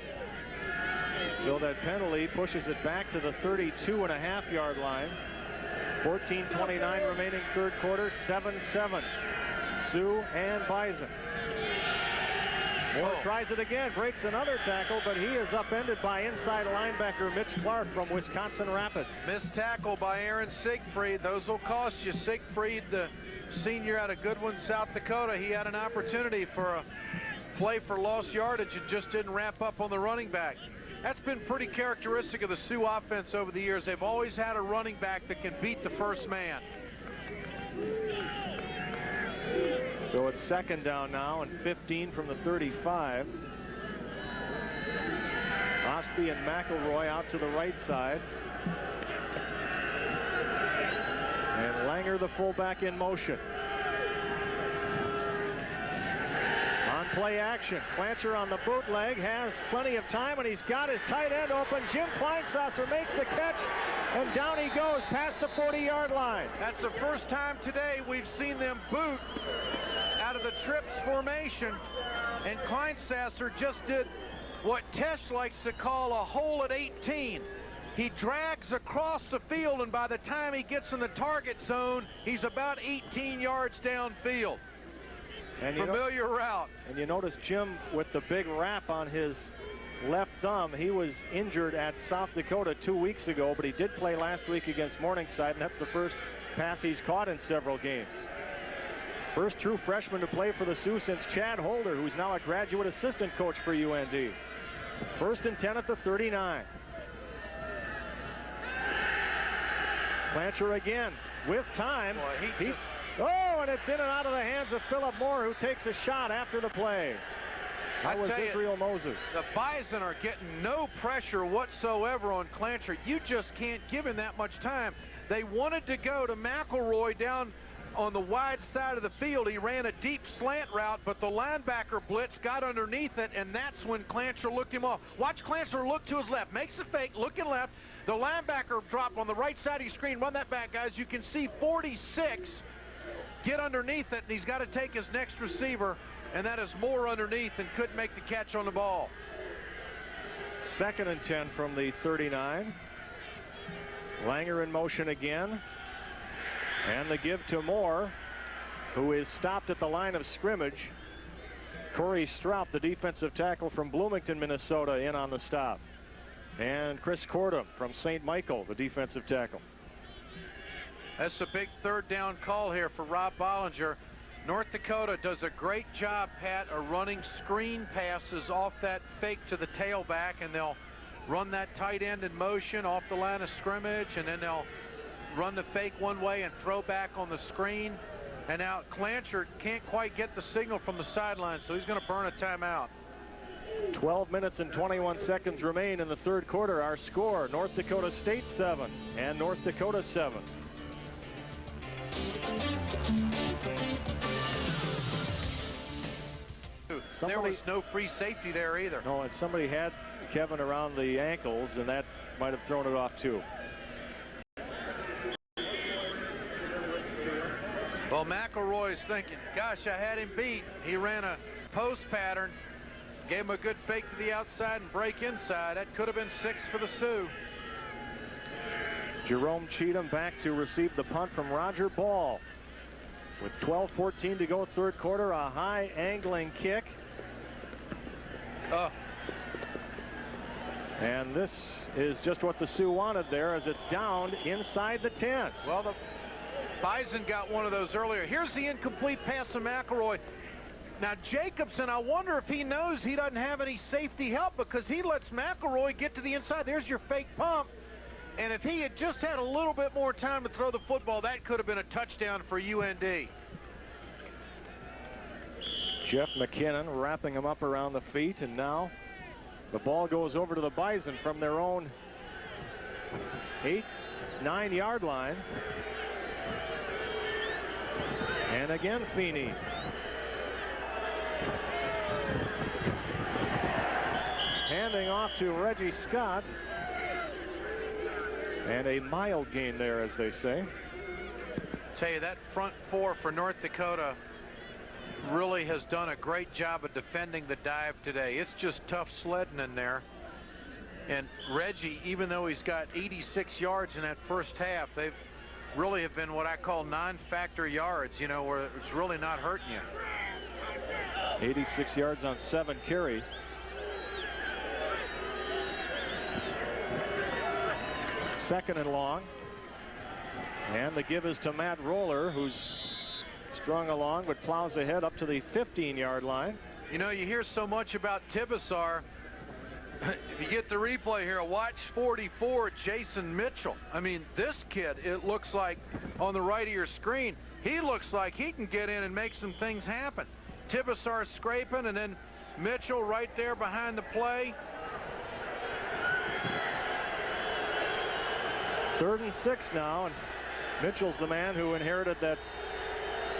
So that penalty pushes it back to the 32.5-yard line. 14:29 remaining third quarter, 7-7. Sioux and Bison. Moore tries it again, breaks another tackle, but he is upended by inside linebacker Mitch Clark from Wisconsin Rapids. Missed tackle by Aaron Siegfried. Those will cost you. Siegfried, the senior out of Goodwin, South Dakota, he had an opportunity for a play for lost yardage and just didn't wrap up on the running back. That's been pretty characteristic of the Sioux offense over the years. They've always had a running back that can beat the first man. So it's second down now and 15 from the 35. Ostby and McElroy out to the right side. And Langer, the fullback, in motion. On play action. Clancher on the bootleg, has plenty of time, and he's got his tight end open. Jim Kleinsasser makes the catch, and down he goes past the 40-yard line. That's the first time today we've seen them boot out of the trips formation, and Kleinsasser just did what Tesh likes to call a hole at 18. He drags across the field, and by the time he gets in the target zone, he's about 18 yards downfield. And familiar route. And you notice Jim with the big wrap on his left thumb. He was injured at South Dakota 2 weeks ago, but he did play last week against Morningside, and that's the first pass he's caught in several games. First true freshman to play for the Sioux since Chad Holder, who's now a graduate assistant coach for UND. First and 10 at the 39. Clancher again with time. Boy, oh, and it's in and out of the hands of Philip Moore, who takes a shot after the play. That was Israel Moses. The Bison are getting no pressure whatsoever on Clancher. You just can't give him that much time. They wanted to go to McElroy down on the wide side of the field. He ran a deep slant route, but the linebacker blitz got underneath it, and that's when Clancher looked him off. Watch Clancher look to his left, makes a fake, looking left. The linebacker drop on the right side of your screen. Run that back, guys. You can see 46 get underneath it, and he's got to take his next receiver, and that is Moore underneath and couldn't make the catch on the ball. 2nd and 10 from the 39. Langer in motion again. And the give to Moore, who is stopped at the line of scrimmage. Corey Strout, the defensive tackle from Bloomington, Minnesota, in on the stop. And Chris Cordum from St. Michael, the defensive tackle. That's a big 3rd down call here for Rob Bollinger. North Dakota does a great job, Pat, of running screen passes off that fake to the tailback, and they'll run that tight end in motion off the line of scrimmage, and then they'll run the fake one way and throw back on the screen. And now Clancher can't quite get the signal from the sideline, so he's going to burn a timeout. 12 minutes and 21 seconds remain in the 3rd quarter. Our score, North Dakota State 7 and North Dakota 7. There was no free safety there either. No, and somebody had Kevin around the ankles, and that might have thrown it off too. Well, McElroy's thinking, gosh, I had him beat. He ran a post pattern, gave him a good fake to the outside and break inside. That could have been 6 for the Sioux. Jerome Cheatham back to receive the punt from Roger Ball. With 12:14 to go, 3rd quarter, a high angling kick. And this is just what the Sioux wanted there, as it's downed inside the 10. Well, the Bison got one of those earlier. Here's the incomplete pass to McElroy. Now, Jacobson, I wonder if he knows he doesn't have any safety help, because he lets McElroy get to the inside. There's your fake pump. And if he had just had a little bit more time to throw the football, that could have been a touchdown for UND. Jeff McKinnon wrapping him up around the feet, and now the ball goes over to the Bison from their own 8-9 yard line. And again, Feeney. Handing off to Reggie Scott. And a mild gain there, as they say. Tell you, that front 4 for North Dakota really has done a great job of defending the dive today. It's just tough sledding in there. And Reggie, even though he's got 86 yards in that first half, they've really have been what I call non-factor yards, you know, where it's really not hurting you. 86 yards on 7 carries. Second and long. And the give is to Matt Roller, who's strung along but plows ahead up to the 15-yard line. You know, you hear so much about Tibesar. If you get the replay here, watch 44, Jason Mitchell. I mean, this kid, it looks like on the right of your screen, he looks like he can get in and make some things happen. Tibesar scraping, and then Mitchell right there behind the play. 3rd and 6 now, and Mitchell's the man who inherited that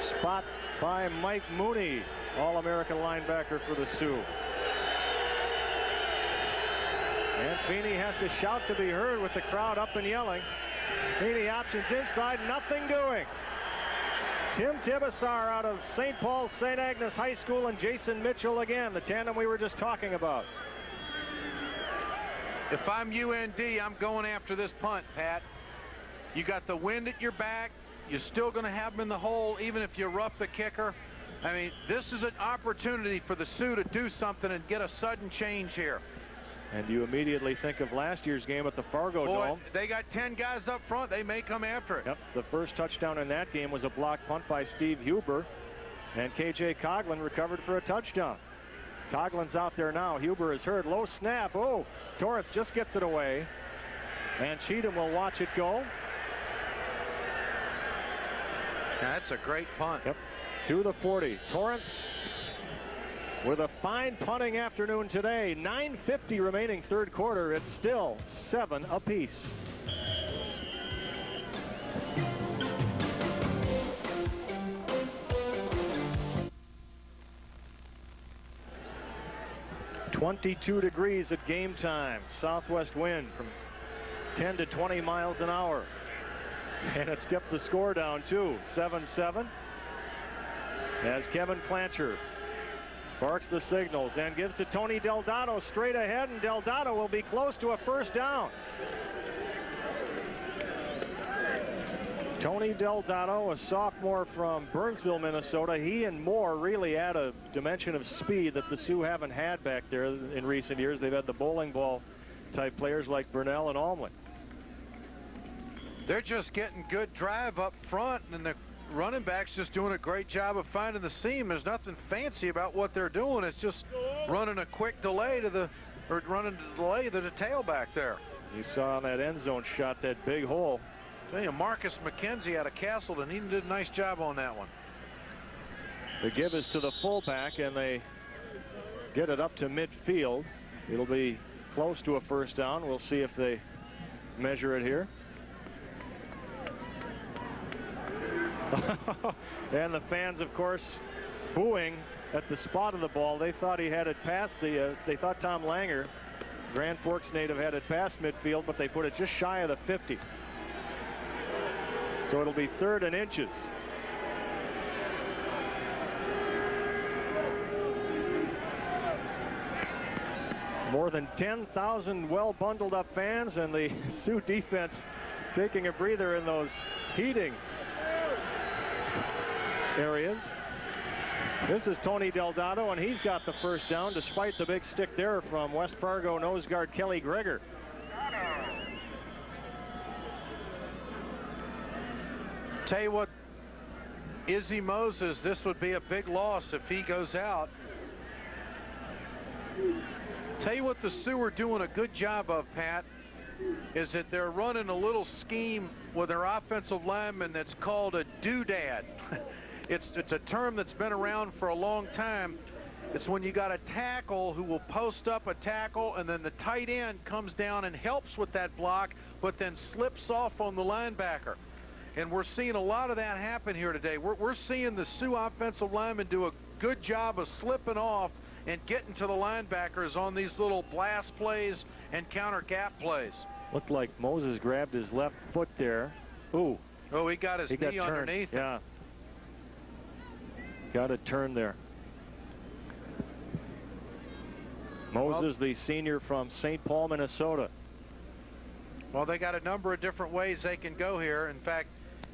spot by Mike Mooney, All-American linebacker for the Sioux. And Feeney has to shout to be heard with the crowd up and yelling. Feeney options inside, nothing doing. Tim Tibesar out of St. Paul St. Agnes High School, and Jason Mitchell again, the tandem we were just talking about. If I'm UND, I'm going after this punt, Pat. You got the wind at your back. You're still going to have them in the hole, even if you rough the kicker. I mean, this is an opportunity for the Sioux to do something and get a sudden change here. And you immediately think of last year's game at the Fargo Dome. They got 10 guys up front. They may come after it. Yep, the first touchdown in that game was a block punt by Steve Huber, and KJ Coughlin recovered for a touchdown. Coughlin's out there now. Huber is hurt. Low snap. Oh, Torrance just gets it away, and Cheatham will watch it go. That's a great punt. Yep, to the 40. Torrance with a fine punting afternoon today. 9:50 remaining 3rd quarter. It's still 7 apiece. 22 degrees at game time. Southwest wind from 10 to 20 miles an hour. And it's kept the score down too. 7-7. As Kevin Clancher barks the signals and gives to Tony Delgado straight ahead, and Delgado will be close to a first down. Tony Delgado, a sophomore from Burnsville, Minnesota. He and Moore really add a dimension of speed that the Sioux haven't had back there in recent years. They've had the bowling ball type players like Burnell and Almlin. They're just getting good drive up front, and the running back's just doing a great job of finding the seam. There's nothing fancy about what they're doing. It's just running a quick delay to the tailback there. You saw on that end zone shot that big hole. Tell you, Marcus McKenzie out of Castleton, he did a nice job on that one. The give is to the fullback, and they get it up to midfield. It'll be close to a first down. We'll see if they measure it here. And the fans, of course, booing at the spot of the ball. They thought he had it past the, they thought Tom Langer, Grand Forks native, had it past midfield, but they put it just shy of the 50. So it'll be 3rd and inches. More than 10,000 well bundled up fans, and the Sioux defense taking a breather in those heating areas. This is Tony Delgado, and he's got the first down despite the big stick there from West Fargo nose guard Kelly Greger. Tell you what, Izzy Moses, this would be a big loss if he goes out. Tell you what the Sioux are doing a good job of, Pat, is that they're running a little scheme with their offensive lineman that's called a doodad. It's a term that's been around for a long time. It's when you got a tackle who will post up a tackle, and then the tight end comes down and helps with that block, but then slips off on the linebacker. And we're seeing a lot of that happen here today. We're seeing the Sioux offensive linemen do a good job of slipping off and getting to the linebackers on these little blast plays and counter gap plays. Looked like Moses grabbed his left foot there. Ooh. Oh, he got his knee underneath. Yeah. Got it turned there. Moses, the senior from St. Paul, Minnesota. Well, they got a number of different ways they can go here. In fact,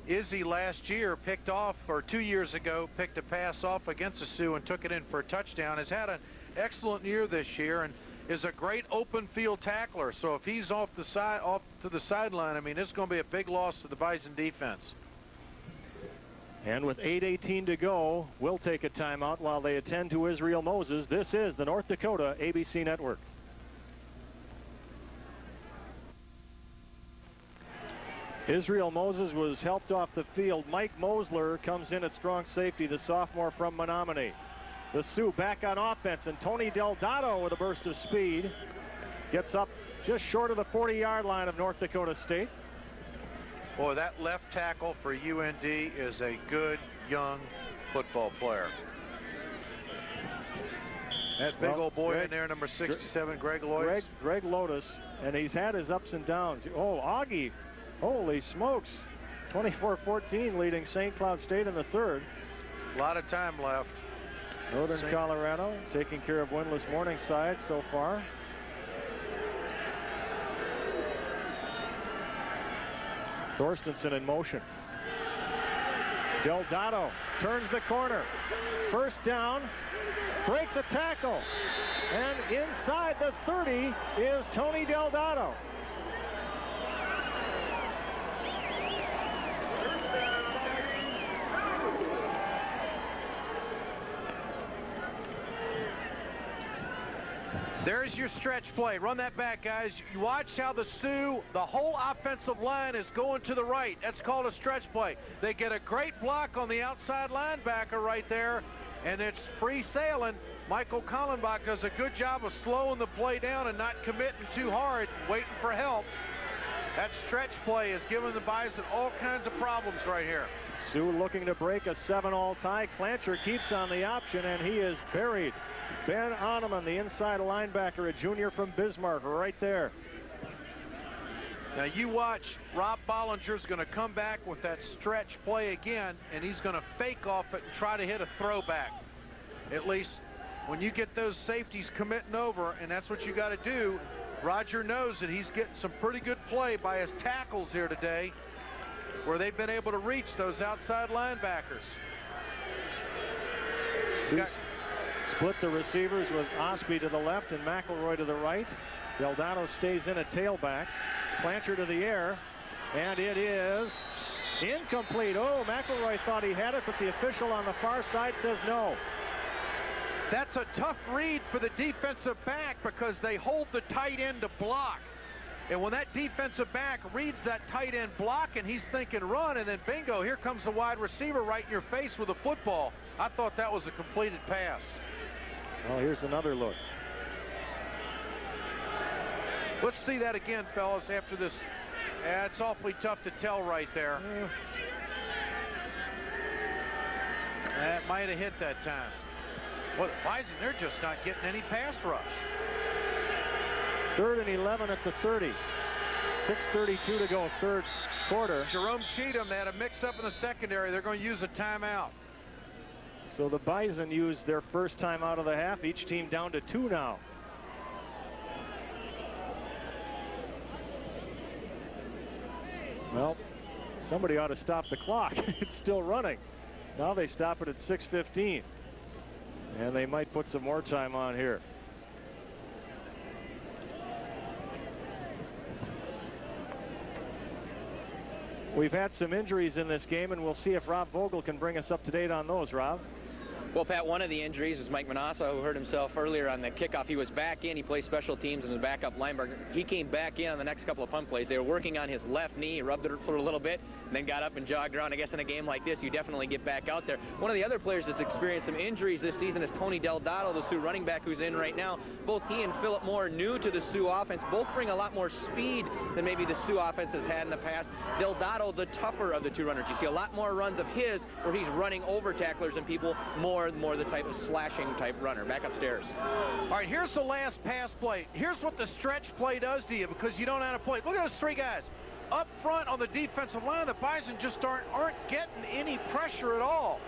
Izzy last year picked off, or 2 years ago, picked a pass off against the Sioux and took it in for a touchdown. Has had an excellent year this year and is a great open field tackler. So if he's off to the sideline, I mean, it's going to be a big loss to the Bison defense. And with 8:18 to go, we'll take a timeout while they attend to Israel Moses. This is the North Dakota ABC Network. Israel Moses was helped off the field. Mike Mosler comes in at strong safety, the sophomore from Menominee. The Sioux back on offense, and Tony Delgado with a burst of speed gets up just short of the 40-yard line of North Dakota State. Boy, that left tackle for UND is a good young football player. That big old boy in there, number 67, Greg Lotus. Greg Lotus, and he's had his ups and downs. Oh, Augie. Holy smokes. 24-14 leading St. Cloud State in the 3rd. A lot of time left. Northern Colorado taking care of winless Morningside so far. Thorstensen in motion. Delgado turns the corner. First down. Breaks a tackle. And inside the 30 is Tony Delgado. There's your stretch play. Run that back, guys. You watch how the Sioux, the whole offensive line is going to the right. That's called a stretch play. They get a great block on the outside linebacker right there, and it's free sailing. Michael Kallenbach does a good job of slowing the play down and not committing too hard, waiting for help. That stretch play has given the Bison all kinds of problems right here. Sioux looking to break a 7-all tie. Clancher keeps on the option, and he is buried. Ben Oneman, the inside linebacker, a junior from Bismarck, right there. Now you watch, Rob Bollinger's going to come back with that stretch play again, and he's going to fake off it and try to hit a throwback. At least when you get those safeties committing over, and that's what you got to do, Roger knows that he's getting some pretty good play by his tackles here today, where they've been able to reach those outside linebackers. Split the receivers with Osby to the left and McElroy to the right. Delgado stays in at tailback. Clancher to the air, and it is incomplete. Oh, McElroy thought he had it, but the official on the far side says no. That's a tough read for the defensive back because they hold the tight end to block. And when that defensive back reads that tight end block and he's thinking run, and then bingo, here comes the wide receiver right in your face with a football. I thought that was a completed pass. Well, here's another look. Let's see that again, fellas, after this. Yeah, it's awfully tough to tell right there. That might have hit that time. Well, the Bison, they're just not getting any pass rush. 3rd and 11 at the 30. 6:32 to go, third quarter. Jerome Cheatham, they had a mix-up in the secondary. They're going to use a timeout. So the Bison used their first time out of the half. Each team down to 2 now. Well, somebody ought to stop the clock. It's still running. Now they stop it at 6:15. And they might put some more time on here. We've had some injuries in this game, and we'll see if Rob Vogel can bring us up to date on those. Rob? Well, Pat, one of the injuries was Mike Manassa, who hurt himself earlier on the kickoff. He was back in. He plays special teams and is a backup linebacker. He came back in on the next couple of punt plays. They were working on his left knee. He rubbed it for a little bit and then got up and jogged around. I guess in a game like this, you definitely get back out there. One of the other players that's experienced some injuries this season is Tony Delgado, the Sioux running back who's in right now. Both he and Philip Moore, new to the Sioux offense, both bring a lot more speed than maybe the Sioux offense has had in the past. Delgado, the tougher of the two runners. You see a lot more runs of his where he's running over tacklers and people, more the type of slashing type runner. Back upstairs. All right, here's the last pass play. Here's what the stretch play does to you because you don't know how to play. Look at those three guys up front on the defensive line. The Bison just aren't getting any pressure at all.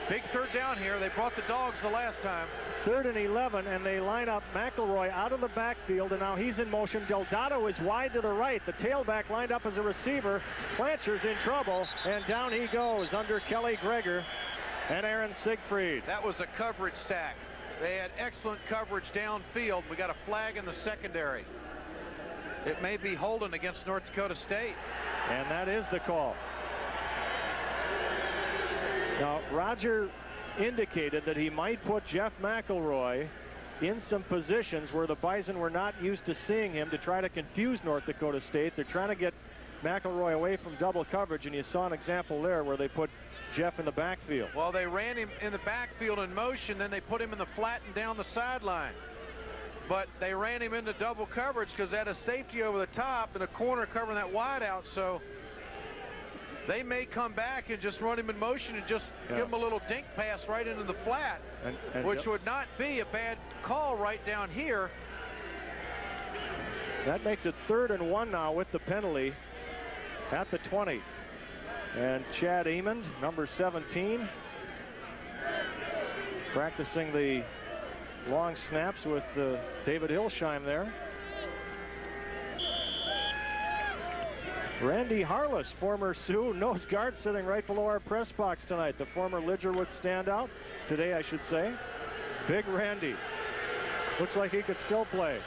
Big third down here. They brought the dogs the last time. 3rd and 11, and they line up McElroy out of the backfield, and now he's in motion. Delgado is wide to the right. The tailback lined up as a receiver. Clancher's in trouble, and down he goes under Kelly Greger and Aaron Siegfried. That was a coverage sack. They had excellent coverage downfield. We got a flag in the secondary. It may be holding against North Dakota State. And that is the call. Now, Roger indicated that he might put Jeff McElroy in some positions where the Bison were not used to seeing him to try to confuse North Dakota State. They're trying to get McElroy away from double coverage, and you saw an example there where they put Jeff in the backfield. Well, they ran him in the backfield in motion, then they put him in the flat and down the sideline. But they ran him into double coverage because they had a safety over the top and a corner covering that wide out. So they may come back and just run him in motion and just give him a little dink pass right into the flat, which would not be a bad call right down here. That makes it 3rd and 1 now with the penalty at the 20. And Chad Emond, number 17, practicing the long snaps with David Hilsheim there. Randy Harless, former Sioux nose guard, sitting right below our press box tonight. The former Lidgerwood standout, today I should say. Big Randy. Looks like he could still play.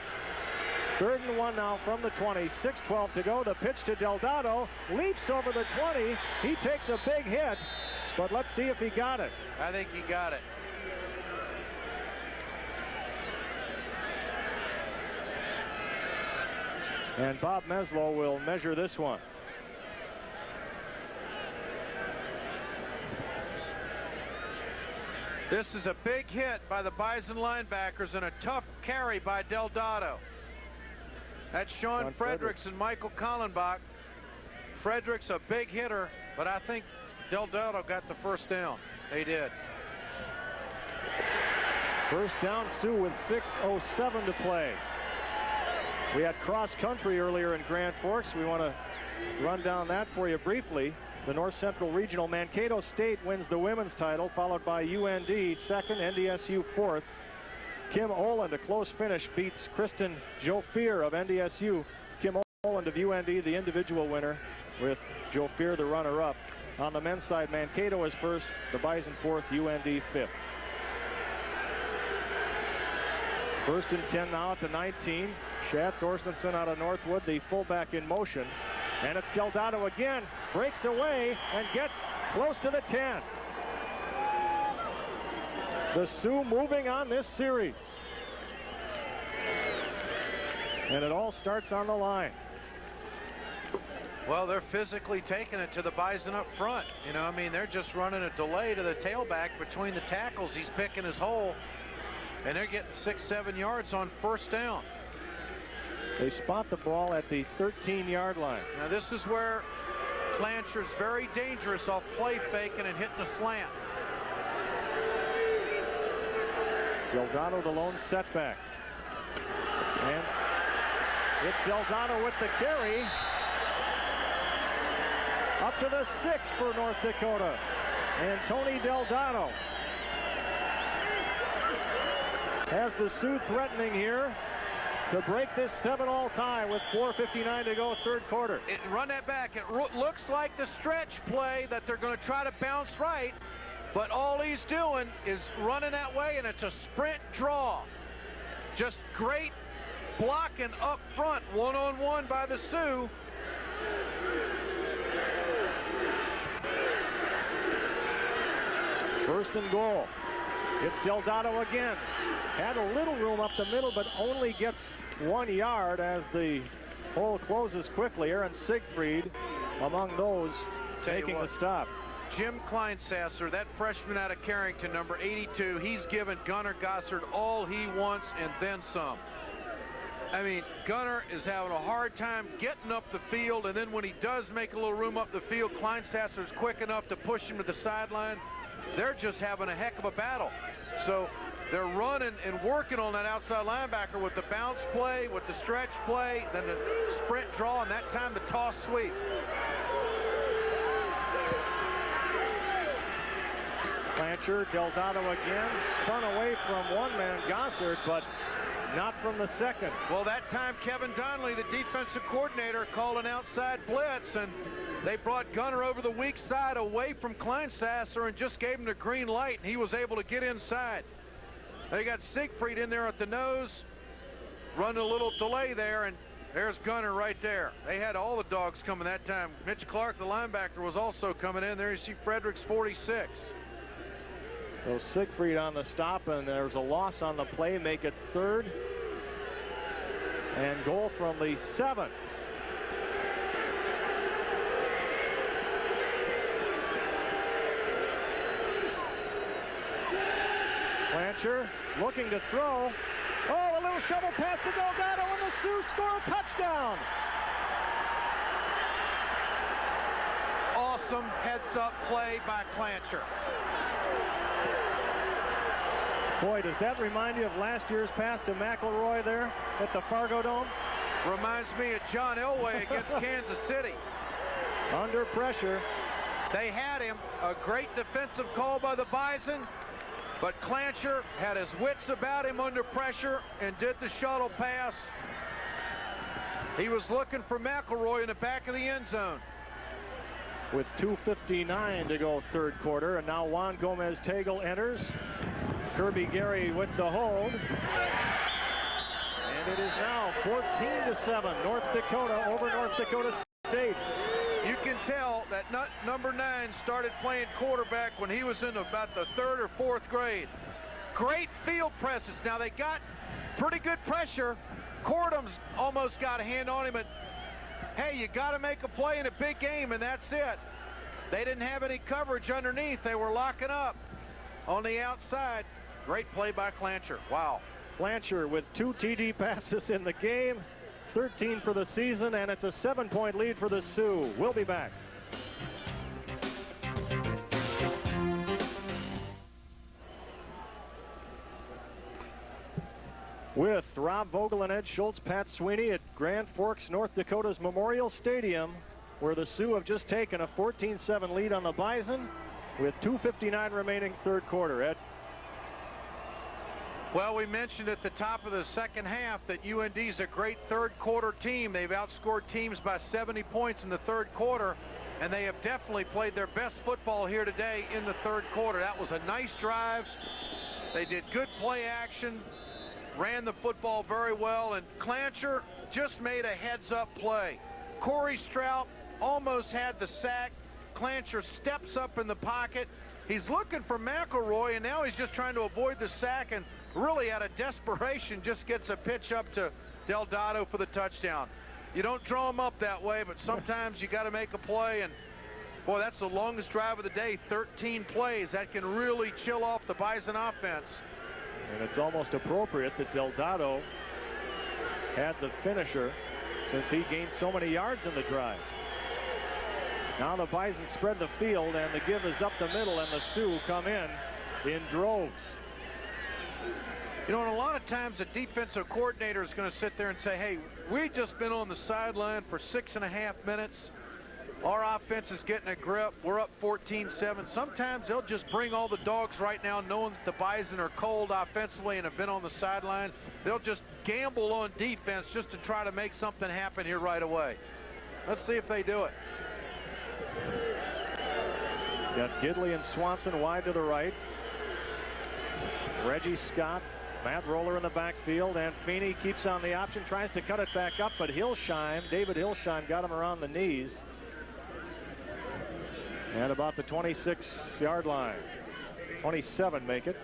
3rd and 1 now from the 20. 6:12 to go. The pitch to Delgado. Leaps over the 20. He takes a big hit, but let's see if he got it. I think he got it. And Bob Meslow will measure this one. This is a big hit by the Bison linebackers and a tough carry by Delgado. That's Sean Fredericks and Michael Kallenbach. Fredericks a big hitter, but I think Delgado got the first down. They did. First down, Sioux with 6:07 to play. We had cross country earlier in Grand Forks. We want to run down that for you briefly. The North Central Regional, Mankato State wins the women's title, followed by UND second, NDSU fourth. Kim Oland, a close finish, beats Kristen Joffier of NDSU. Kim Oland of UND, the individual winner, with Joffier the runner-up. On the men's side, Mankato is first, the Bison fourth, UND fifth. First and 10 now at the 19. Shad Thorstensen out of Northwood, the fullback in motion. And it's Delgado again, breaks away and gets close to the 10. The Sioux moving on this series. And it all starts on the line. Well, they're physically taking it to the Bison up front. You know, I mean, they're just running a delay to the tailback between the tackles. He's picking his hole, and they're getting 6-7 yards on first down. They spot the ball at the 13-yard line. Now, this is where Clancher's very dangerous off play faking and hitting a slant. Delgado the lone setback. And it's Delgado with the carry. Up to the 6 for North Dakota. And Tony Delgado has the Sioux threatening here to break this 7-all tie with 4:59 to go, third quarter. Run that back. It looks like the stretch play that they're going to try to bounce right, but all he's doing is running that way, and it's a sprint draw. Just great blocking up front, one-on-one by the Sioux. First and goal. It's Delgado again. Had a little room up the middle, but only gets 1 yard as the hole closes quickly. Aaron Siegfried among those taking the stop. Jim Kleinsasser, that freshman out of Carrington, number 82, he's given Gunnar Gossard all he wants and then some. I mean, Gunnar is having a hard time getting up the field, and then when he does make a little room up the field, Kleinsasser's quick enough to push him to the sideline. They're just having a heck of a battle. So they're running and working on that outside linebacker with the bounce play, with the stretch play, then the sprint draw, and that time the toss sweep. Clancher, Delgado again, spun away from one man, Gossard, but not from the second. Well, that time Kevin Donnelly, the defensive coordinator, called an outside blitz, and they brought Gunnar over the weak side away from Kleinsasser and just gave him the green light, and he was able to get inside. They got Siegfried in there at the nose, running a little delay there, and there's Gunnar right there. They had all the dogs coming that time. Mitch Clark, the linebacker, was also coming in. There you see Fredericks, 46. So Siegfried on the stop, and there's a loss on the play, make it third. And goal from the 7. Clancher looking to throw. Oh, a little shovel pass to Delgado, and the Sioux score a touchdown. Awesome heads-up play by Clancher. Boy, does that remind you of last year's pass to McElroy there at the Fargo Dome? Reminds me of John Elway against Kansas City. Under pressure. They had him. A great defensive call by the Bison, but Clancher had his wits about him under pressure and did the shuttle pass. He was looking for McElroy in the back of the end zone. With 2:59 to go, third quarter, and now Juan Gomez-Tagle enters. Kirby Gary with the hold. And it is now 14-7. North Dakota over North Dakota State. You can tell that number 9 started playing quarterback when he was in about the 3rd or 4th grade. Great field presses. Now they got pretty good pressure. Cordum's almost got a hand on him, and hey, you got to make a play in a big game, and that's it. They didn't have any coverage underneath. They were locking up on the outside. Great play by Clancher. Wow. Clancher with 2 TD passes in the game, 13 for the season, and it's a 7-point lead for the Sioux. We'll be back. With Rob Vogel and Ed Schultz, Pat Sweeney at Grand Forks, North Dakota's Memorial Stadium, where the Sioux have just taken a 14-7 lead on the Bison with 2:59 remaining third quarter. Ed? Well, we mentioned at the top of the second half that UND's a great third quarter team. They've outscored teams by 70 points in the third quarter, and they have definitely played their best football here today in the third quarter. That was a nice drive. They did good play action, ran the football very well, and Clancher just made a heads-up play. Corey Strout almost had the sack. Clancher steps up in the pocket. He's looking for McElroy, and now he's just trying to avoid the sack, and really out of desperation just gets a pitch up to Delgado for the touchdown. You don't draw him up that way, but sometimes you got to make a play, and boy, that's the longest drive of the day, 13 plays. That can really chill off the Bison offense. And it's almost appropriate that Delgado had the finisher since he gained so many yards in the drive. Now the Bison spread the field, and the give is up the middle, and the Sioux come in droves. You know, and a lot of times a defensive coordinator is going to sit there and say, hey, we've just been on the sideline for 6.5 minutes. Our offense is getting a grip. We're up 14-7. Sometimes they'll just bring all the dogs right now, knowing that the Bison are cold offensively and have been on the sideline. They'll just gamble on defense just to try to make something happen here right away. Let's see if they do it. Got Gidley and Swanson wide to the right. Reggie Scott, Matt Roller in the backfield, and Feeney keeps on the option, tries to cut it back up, but David Hillsheim got him around the knees. And about the 26-yard line. 27 make it.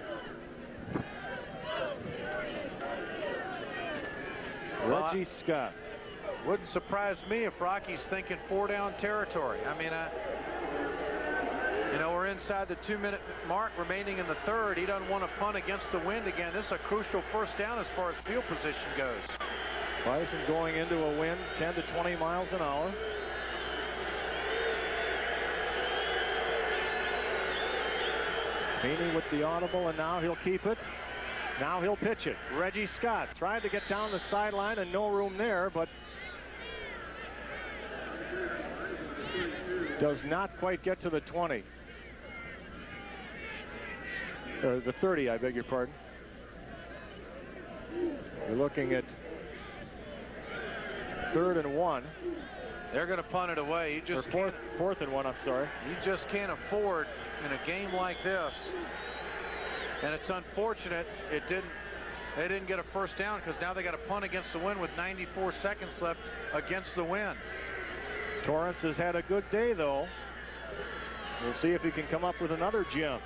Reggie Scott. Wouldn't surprise me if Rocky's thinking 4-down territory. I mean, you know, we're inside the 2-minute mark remaining in the third. He doesn't want to punt against the wind again. This is a crucial first down as far as field position goes. Bison going into a wind 10 to 20 miles an hour. Feeney with the audible, and now he'll keep it. Now he'll pitch it. Reggie Scott tried to get down the sideline, and no room there, but does not quite get to the 20. Or the 30, I beg your pardon. You're looking at 3rd and 1. They're going to punt it away. You just fourth and 1, I'm sorry. You just can't afford in a game like this. And it's unfortunate they didn't get a first down, because now they got to punt against the wind with 94 seconds left against the wind. Torrance has had a good day, though. We'll see if he can come up with another gem.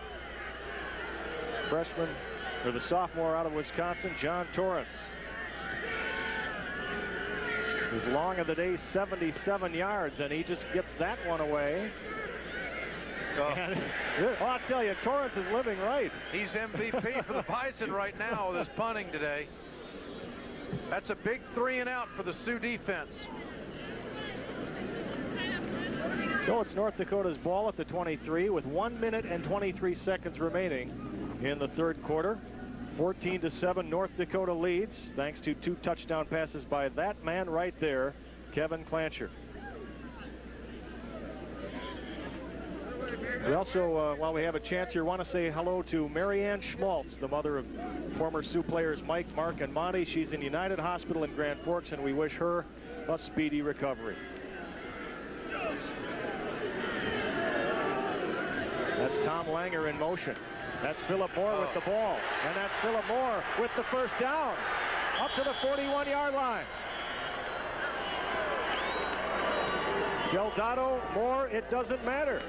Freshman, or the sophomore out of Wisconsin, John Torrance. His long of the day, 77 yards, and he just gets that one away. Oh. And, I'll tell you, Torrance is living right. He's MVP for the Bison right now with his punting today. That's a big 3-and-out for the Sioux defense. So it's North Dakota's ball at the 23 with 1 minute and 23 seconds remaining in the third quarter. 14-7 North Dakota leads thanks to 2 touchdown passes by that man right there, Kevin Clancher. We also, while we have a chance here, want to say hello to Marianne Schmaltz, the mother of former Sioux players Mike, Mark, and Monty. She's in United Hospital in Grand Forks, and we wish her a speedy recovery. That's Tom Langer in motion. That's Philip Moore with the ball. And that's Philip Moore with the first down. Up to the 41-yard line. Delgado, Moore, it doesn't matter.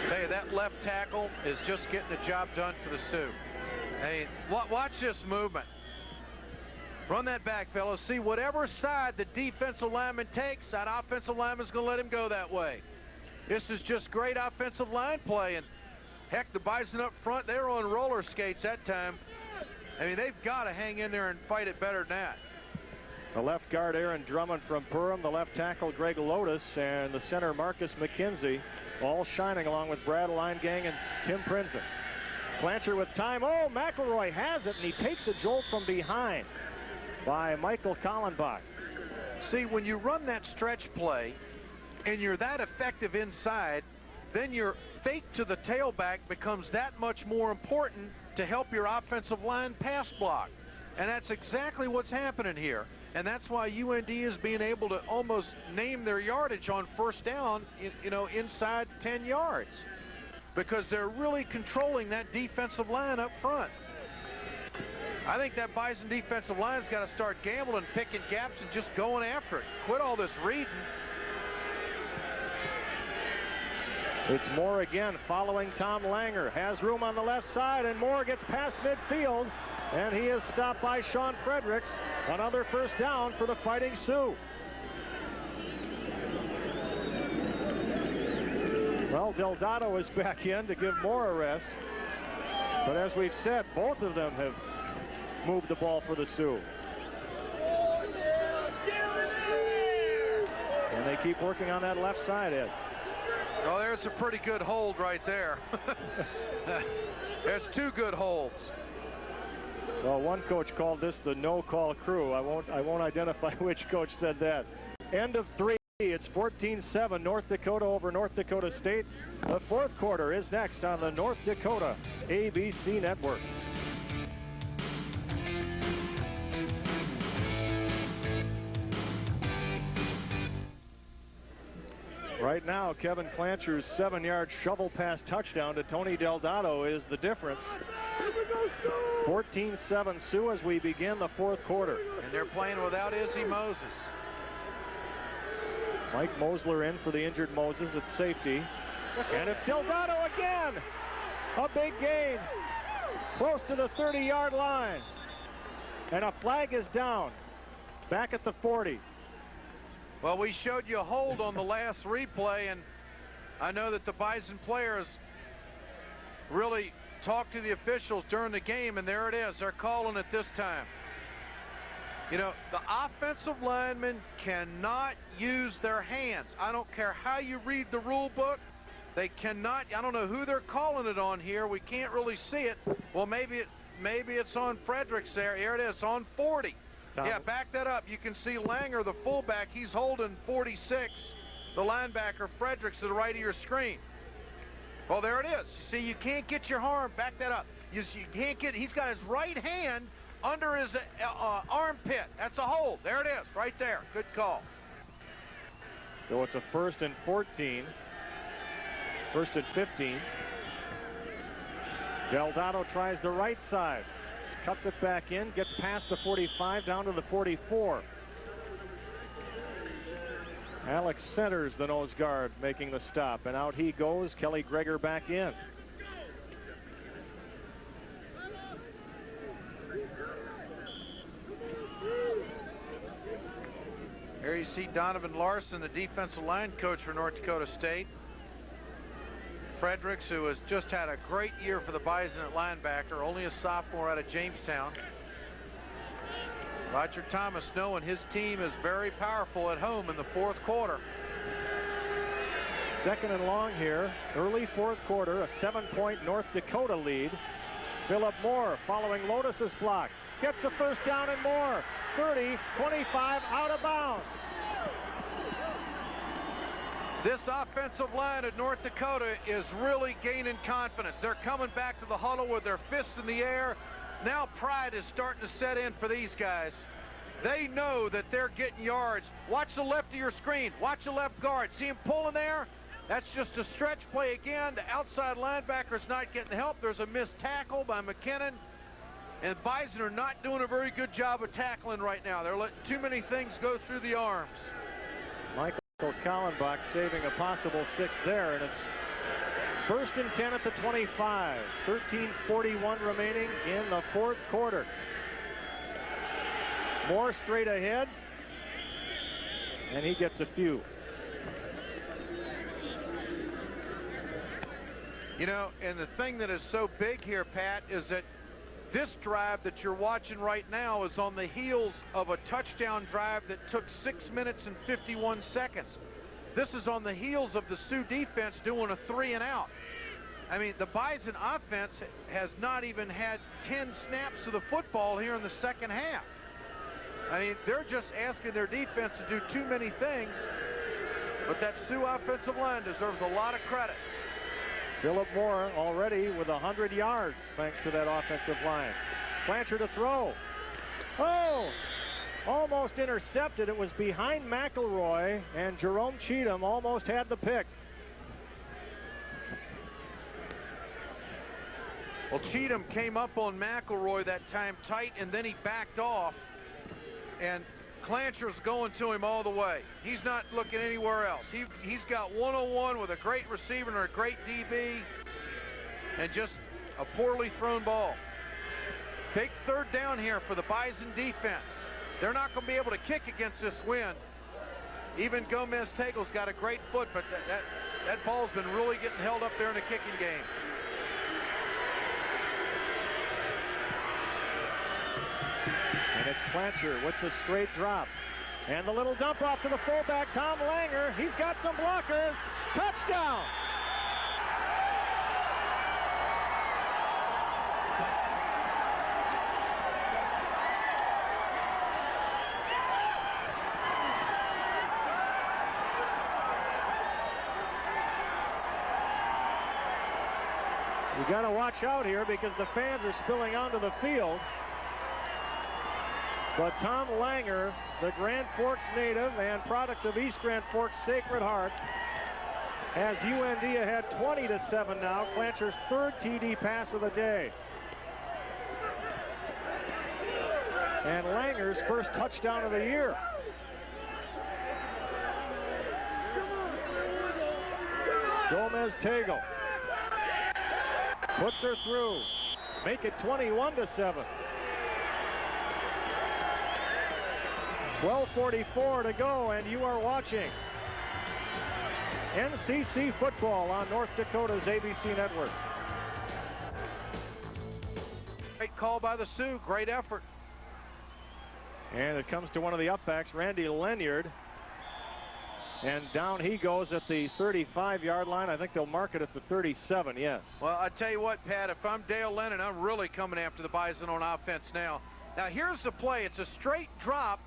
Tell you, that left tackle is just getting the job done for the Sioux. Hey, watch this movement. Run that back, fellas. See, whatever side the defensive lineman takes, that offensive lineman's going to let him go that way. This is just great offensive line play. And heck, the Bison up front, they were on roller skates that time. I mean, they've got to hang in there and fight it better than that. The left guard Aaron Drummond from Perham, the left tackle Greg Lotus, and the center Marcus McKenzie, all shining along with Brad Leingang and Tim Prinzen. Clancher with time. Oh, McElroy has it, and he takes a jolt from behind by Michael Kallenbach. See, when you run that stretch play and you're that effective inside, then your fake to the tailback becomes that much more important to help your offensive line pass block. And that's exactly what's happening here. And that's why UND is being able to almost name their yardage on first down, inside 10 yards. Because they're really controlling that defensive line up front. I think that Bison defensive line's got to start gambling, picking gaps, and just going after it. Quit all this reading. It's Moore again following Tom Langer. Has room on the left side, and Moore gets past midfield, and he is stopped by Sean Fredericks. Another first down for the Fighting Sioux. Well, Delgado is back in to give Moore a rest. But as we've said, both of them have moved the ball for the Sioux. And they keep working on that left side, Ed. Well, there's a pretty good hold right there. There's two good holds. Well, one coach called this the no-call crew. I won't identify which coach said that. End of 3. It's 14-7, North Dakota over North Dakota State. The fourth quarter is next on the North Dakota ABC Network. Right now, Kevin Clancher's 7-yard shovel pass touchdown to Tony Delgado is the difference. 14-7 Sioux as we begin the fourth quarter. And they're playing without Izzy Moses. Mike Mosler in for the injured Moses at safety. And it's Delgado again. A big gain. Close to the 30-yard line. And a flag is down. Back at the 40. Well, we showed you a hold on the last replay, and I know that the Bison players really talked to the officials during the game, and there it is. They're calling it this time. You know, the offensive linemen cannot use their hands. I don't care how you read the rule book. They cannot. I don't know who they're calling it on here. We can't really see it. Well, maybe it's on Fredericks there. Here it is, on 40. Tom. Yeah, back that up. You can see Langer, the fullback, he's holding 46. The linebacker, Fredericks, to the right of your screen. Well, there it is. You see, you can't get your arm. Back that up. You can't get. He's got his right hand under his armpit. That's a hold. There it is, right there. Good call. So it's a 1st and 14. 1st and 15. Delgado tries the right side. Cuts it back in, gets past the 45, down to the 44. Alex Centers, the nose guard, making the stop, and out he goes. Kelly Greger back in. Here you see Donovan Larson, the defensive line coach for North Dakota State. Fredericks, who has just had a great year for the Bison at linebacker, only a sophomore out of Jamestown. Roger Thomas knowing his team is very powerful at home in the fourth quarter. 2nd and long here, early fourth quarter, a 7-point North Dakota lead. Philip Moore following Lotus's block. Gets the first down and more. 30, 25, out of bounds. This offensive line at North Dakota is really gaining confidence. They're coming back to the huddle with their fists in the air. Now pride is starting to set in for these guys. They know that they're getting yards. Watch the left of your screen. Watch the left guard. See him pulling there? That's just a stretch play again. The outside linebacker's not getting help. There's a missed tackle by McKinnon. And Bison are not doing a very good job of tackling right now. They're letting too many things go through the arms. Michael Kallenbach saving a possible 6 there, and it's 1st and 10 at the 25. 13:41 remaining in the fourth quarter. Moore straight ahead, and he gets a few. You know, and the thing that is so big here, Pat, is that This drive that you're watching right now is on the heels of a touchdown drive that took 6 minutes and 51 seconds. This is on the heels of the Sioux defense doing a 3-and-out. I mean, the Bison offense has not even had 10 snaps of the football here in the second half. I mean, they're just asking their defense to do too many things, but that Sioux offensive line deserves a lot of credit. Philip Moore already with 100 yards thanks to that offensive line. Clancher to throw. Oh! Almost intercepted. It was behind McElroy, and Jerome Cheatham almost had the pick. Well, Cheatham came up on McElroy that time tight, and then he backed off, and Clancher's going to him all the way. He's not looking anywhere else. He's got one-on-one with a great receiver and a great DB, and just a poorly thrown ball. Big third down here for the Bison defense. They're not going to be able to kick against this wind. Even Gomez-Tagel's got a great foot, but that ball's been really getting held up there in the kicking game. And it's Clancher with the straight drop. And the little dump off to the fullback, Tom Langer. He's got some blockers. Touchdown! You got to watch out here because the fans are spilling onto the field. But Tom Langer, the Grand Forks native and product of East Grand Forks Sacred Heart, has UND ahead 20-7 now. Clancher's third TD pass of the day. And Langer's first touchdown of the year. Gomez-Tagle puts her through. Make it 21-7. 12:44 to go, and you are watching NCC football on North Dakota's ABC network. Great call by the Sioux. Great effort. And it comes to one of the upbacks, Randy Lenyard. And down he goes at the 35-yard line. I think they'll mark it at the 37, yes. Well, I tell you what, Pat, if I'm Dale Lennon, I'm really coming after the Bison on offense now. Now, here's the play. It's a straight drop.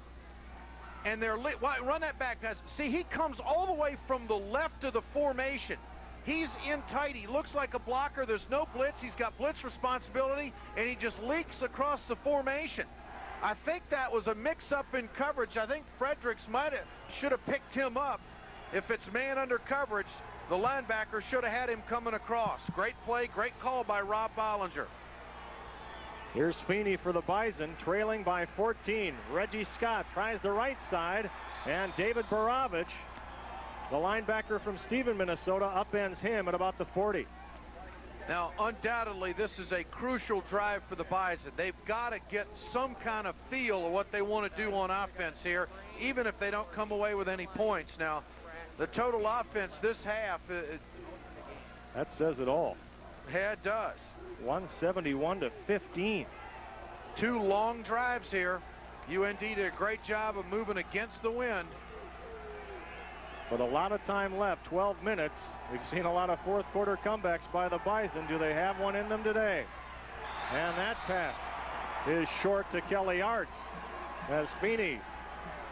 And they're run that back pass. See, he comes all the way from the left of the formation. He's in tight. He looks like a blocker. There's no blitz. He's got blitz responsibility, and he just leaks across the formation. I think that was a mix-up in coverage. I think Fredericks should have picked him up. If it's man under coverage, the linebacker should have had him coming across. Great play, great call by Rob Bollinger. Here's Feeney for the Bison, trailing by 14. Reggie Scott tries the right side, and David Borovich, the linebacker from Stephen, Minnesota, upends him at about the 40. Now, undoubtedly, this is a crucial drive for the Bison. They've got to get some kind of feel of what they want to do on offense here, even if they don't come away with any points. Now, the total offense this half... that says it all. Yeah, it does. 171-15. Two long drives here. UND did a great job of moving against the wind. But a lot of time left, 12 minutes. We've seen a lot of fourth quarter comebacks by the Bison. Do they have one in them today? And that pass is short to Kelly Arts as Feeney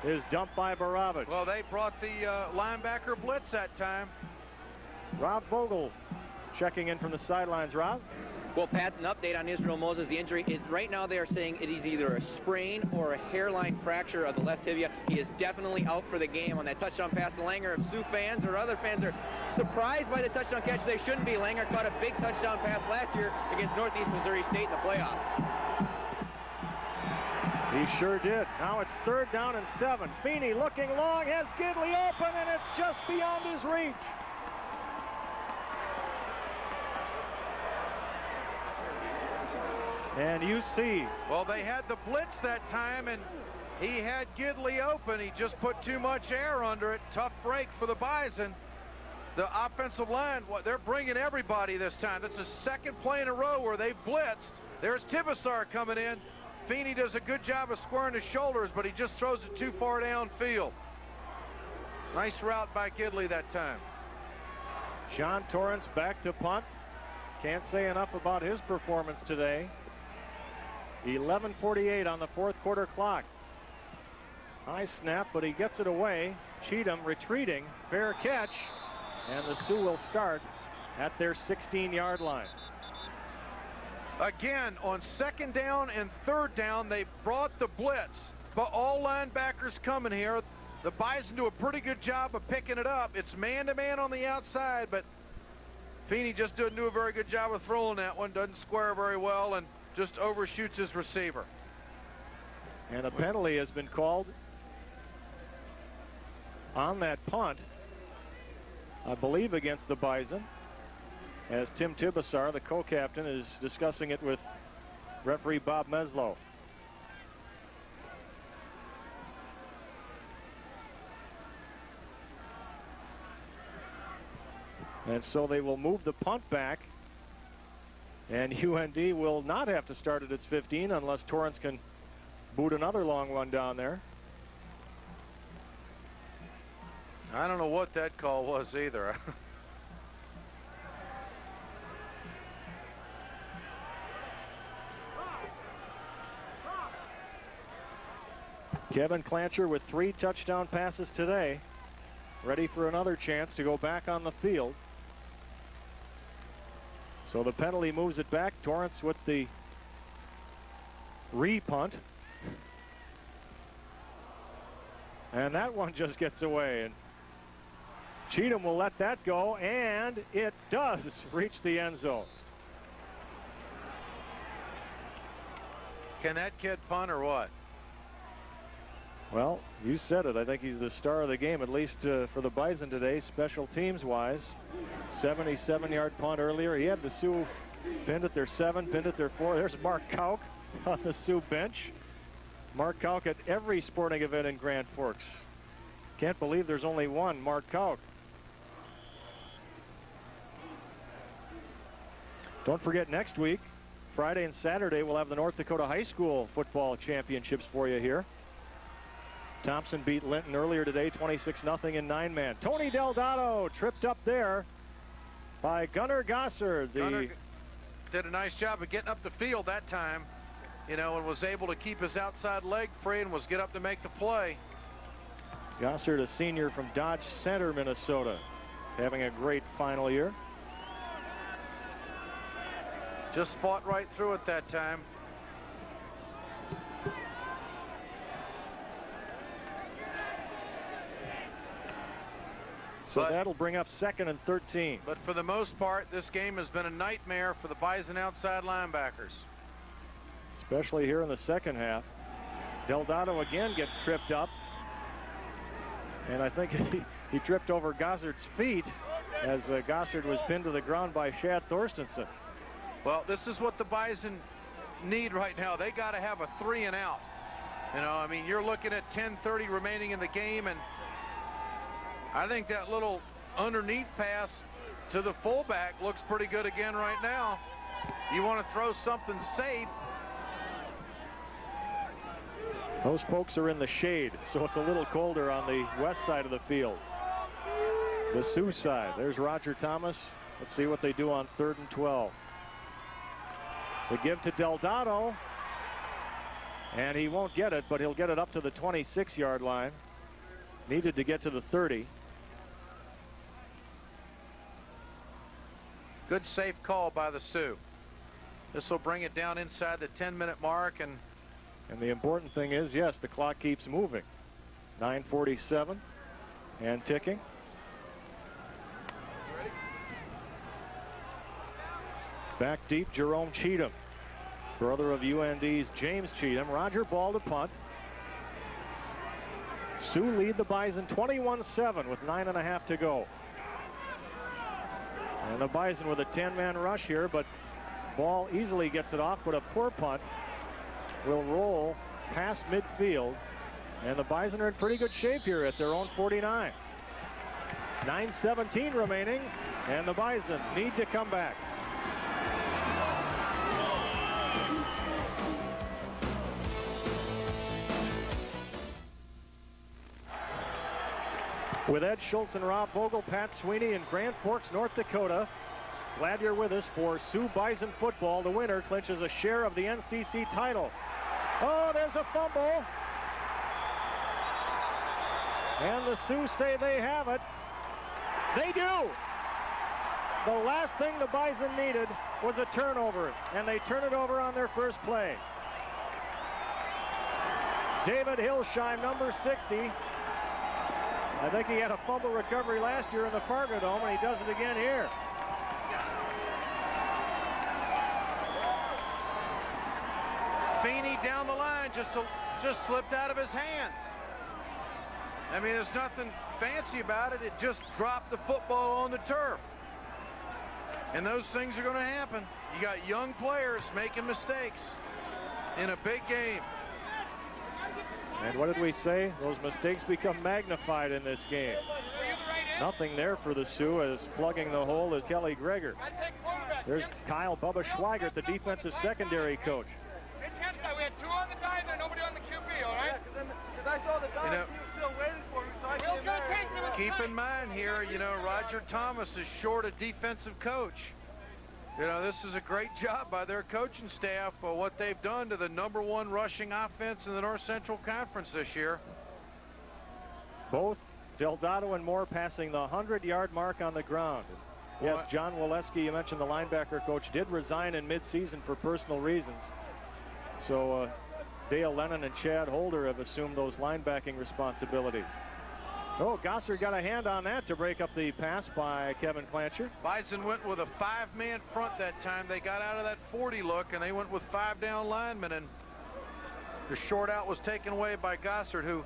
is dumped by Borovich. Well, they brought the linebacker blitz that time. Rob Vogel checking in from the sidelines. Rob? Well, Pat, an update on Israel Moses. The injury is right now they are saying it is either a sprain or a hairline fracture of the left tibia. He is definitely out for the game on that touchdown pass to Langer. If Sioux fans or other fans are surprised by the touchdown catch, they shouldn't be. Langer caught a big touchdown pass last year against Northeast Missouri State in the playoffs. He sure did. Now it's 3rd down and 7. Feeney looking long, has Gidley open, and it's just beyond his reach. And you see. Well, they had the blitz that time, and he had Gidley open. He just put too much air under it. Tough break for the Bison. The offensive line, they're bringing everybody this time. That's the second play in a row where they've blitzed, There's Tibesar coming in. Feeney does a good job of squaring his shoulders, but he just throws it too far downfield. Nice route by Gidley that time. Sean Torrance back to punt. Can't say enough about his performance today. 11:48 on the fourth quarter clock. High snap, but he gets it away. Cheatham retreating, fair catch, and the Sioux will start at their 16-yard line. Again, on second down and third down, they brought the blitz, but all linebackers coming here. The Bison do a pretty good job of picking it up. It's man-to-man on the outside, but Feeney just doesn't do a very good job of throwing that one. Doesn't square very well and just overshoots his receiver. And a penalty has been called on that punt, I believe against the Bison, as Tim Tibesar, the co-captain, is discussing it with referee Bob Meslow. And so they will move the punt back, and UND will not have to start at its 15 unless Torrance can boot another long one down there. I don't know what that call was either. Kevin Clancher with 3 touchdown passes today, ready for another chance to go back on the field. So the penalty moves it back. Torrance with the re-punt. And that one just gets away. And Cheatham will let that go, and it does reach the end zone. Can that kid punt or what? Well, you said it. I think he's the star of the game, at least for the Bison today, special teams-wise. 77-yard punt earlier. He had the Sioux pinned at their 7, pinned at their 4. There's Mark Kauk on the Sioux bench. Mark Kauk at every sporting event in Grand Forks. Can't believe there's only one Mark Kauk. Don't forget, next week, Friday and Saturday, we'll have the North Dakota High School football championships for you here. Thompson beat Linton earlier today, 26-0 in 9-man. Tony Delgado tripped up there by Gunnar Gossard. Gunnar did a nice job of getting up the field that time, you know, and was able to keep his outside leg free and was get up to make the play. Gossard, a senior from Dodge Center, Minnesota, having a great final year. Just fought right through it that time. So that'll bring up 2nd and 13. But for the most part, this game has been a nightmare for the Bison outside linebackers. Especially here in the second half. Delgado again gets tripped up. And I think he tripped over Gossard's feet as Gossard was pinned to the ground by Shad Thorstensen. Well, this is what the Bison need right now. They got to have a 3 and out. You know, I mean, you're looking at 10:30 remaining in the game, and I think that little underneath pass to the fullback looks pretty good again right now. You want to throw something safe. Those folks are in the shade, so it's a little colder on the west side of the field. The Sioux side. There's Roger Thomas. Let's see what they do on 3rd and 12. They give to Delgado, and he won't get it, but he'll get it up to the 26-yard line. Needed to get to the 30. Good safe call by the Sioux. This will bring it down inside the 10-minute mark. And the important thing is, yes, the clock keeps moving. 9:47 and ticking. Back deep, Jerome Cheatham, brother of UND's James Cheatham. Roger ball to punt. Sioux lead the Bison 21-7 with 9.5 to go. And the Bison with a 10-man rush here, but ball easily gets it off, but a poor punt will roll past midfield, and the Bison are in pretty good shape here at their own 49. 9:17 remaining, and the Bison need to come back. With Ed Schultz and Rob Vogel, Pat Sweeney in Grand Forks, North Dakota. Glad you're with us for Sioux Bison football. The winner clinches a share of the NCC title. Oh, there's a fumble. And the Sioux say they have it. They do. The last thing the Bison needed was a turnover, and they turn it over on their first play. David Hillsheim, number 60. I think he had a fumble recovery last year in the Fargo Dome, and he does it again here. Feeney down the line just slipped out of his hands. I mean, there's nothing fancy about it. It just dropped the football on the turf. And those things are going to happen. You got young players making mistakes in a big game. And what did we say? Those mistakes become magnified in this game. Nothing there for the Sioux, as plugging the hole is Kelly Greger. There's Kyle Bubba Schweigert, the defensive secondary coach. We had 2 on the dive and nobody on the QB, all right? Because I saw the dive, he was still waiting for me, so I came there. Keep in mind here, you know, Roger Thomas is short a defensive coach. You know, this is a great job by their coaching staff for what they've done to the #1 rushing offense in the North Central Conference this year. Both Delgado and Moore passing the 100-yard mark on the ground. Yes, John Waleski, you mentioned the linebacker coach, did resign in mid-season for personal reasons. So Dale Lennon and Chad Holder have assumed those linebacking responsibilities. Oh, Gossard got a hand on that to break up the pass by Kevin Clancher. Bison went with a 5-man front that time. They got out of that 40 look, and they went with 5 down linemen, and the short out was taken away by Gossard, who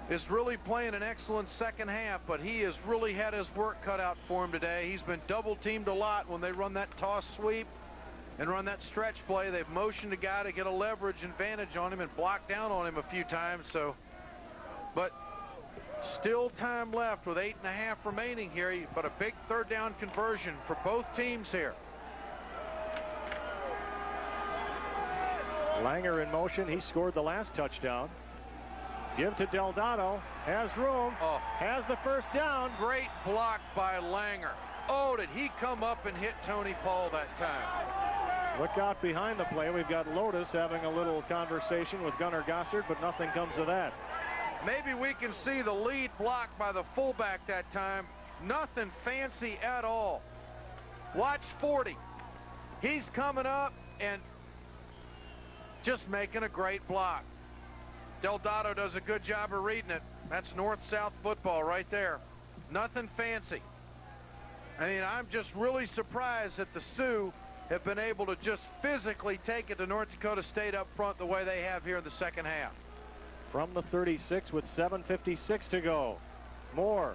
is really playing an excellent second half, but he has really had his work cut out for him today. He's been double-teamed a lot when they run that toss sweep and run that stretch play. They've motioned a guy to get a leverage advantage on him and block down on him a few times. So, but still time left with 8.5 remaining here, but a big 3rd down conversion for both teams here. Langer in motion. He scored the last touchdown. Give to Delgado. Has room. Has the first down. Great block by Langer. Oh, did he come up and hit Tony Paul that time? Look out behind the play. We've got Lotus having a little conversation with Gunnar Gossard, but nothing comes of that. Maybe we can see the lead block by the fullback that time. Nothing fancy at all. Watch 40. He's coming up and just making a great block. Delgado does a good job of reading it. That's north-south football right there. Nothing fancy. I mean, I'm just really surprised that the Sioux have been able to just physically take it to North Dakota State up front the way they have here in the second half. From the 36 with 7:56 to go. Moore.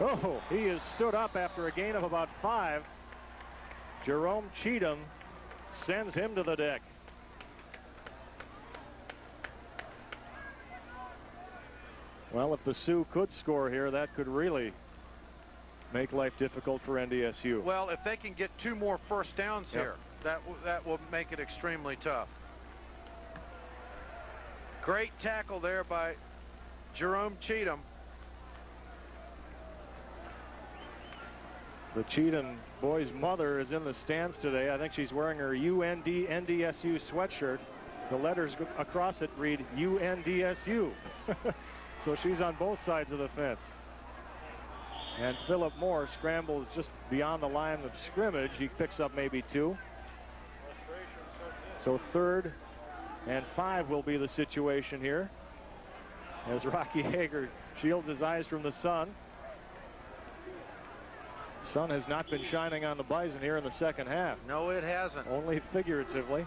Oh, he is stood up after a gain of about 5. Jerome Cheatham sends him to the deck. Well, if the Sioux could score here, that could really make life difficult for NDSU. Well, if they can get 2 more first downs here, that will make it extremely tough. Great tackle there by Jerome Cheatham. The Cheatham boy's mother is in the stands today. I think she's wearing her UND NDSU sweatshirt. The letters across it read UNDSU. So she's on both sides of the fence. And Philip Moore scrambles just beyond the line of scrimmage. He picks up maybe 2. So 3rd and 5 will be the situation here, as Rocky Hager shields his eyes from the sun. Sun has not been shining on the Bison here in the second half. No, it hasn't. Only figuratively.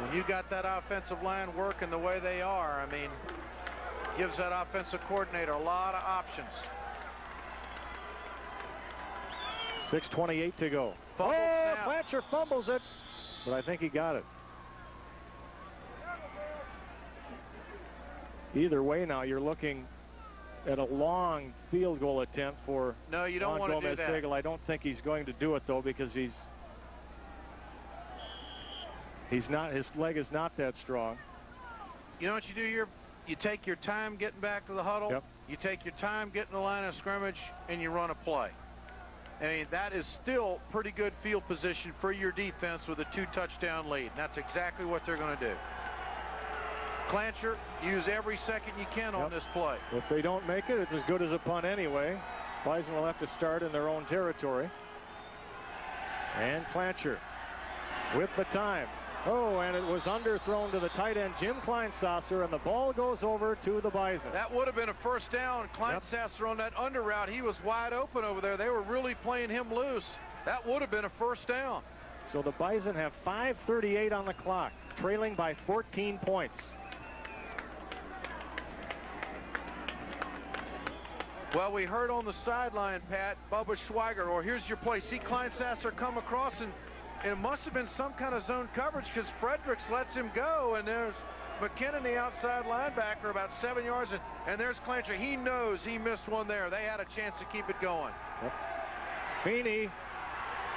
When you got that offensive line working the way they are, I mean, gives that offensive coordinator a lot of options. 6:28 to go. Fumble snap. Clancher fumbles it, but I think he got it. Either way now, you're looking at a long field goal attempt for No, you don't want to do that. I don't think he's going to do it, though, because he's His leg is not that strong. You know what you do here? You take your time getting back to the huddle. Yep. You take your time getting the line of scrimmage, and you run a play. I mean, that is still pretty good field position for your defense with a 2-touchdown lead. And that's exactly what they're going to do. Clancher, use every second you can on this play. If they don't make it, it's as good as a punt anyway. Bison will have to start in their own territory. And Clancher with the time. Oh, and it was underthrown to the tight end, Jim Kleinsasser, and the ball goes over to the Bison. That would have been a first down. Kleinsasser on that under route, he was wide open over there. They were really playing him loose. That would have been a first down. So the Bison have 5:38 on the clock, trailing by 14 points. Well, we heard on the sideline, Pat, Bubba Schweiger, or here's your play. See Kleinsasser come across, and it must have been some kind of zone coverage because Fredericks lets him go, and there's McKinnon, the outside linebacker, about 7 yards, and there's Clancher. He knows he missed one there. They had a chance to keep it going. Feeney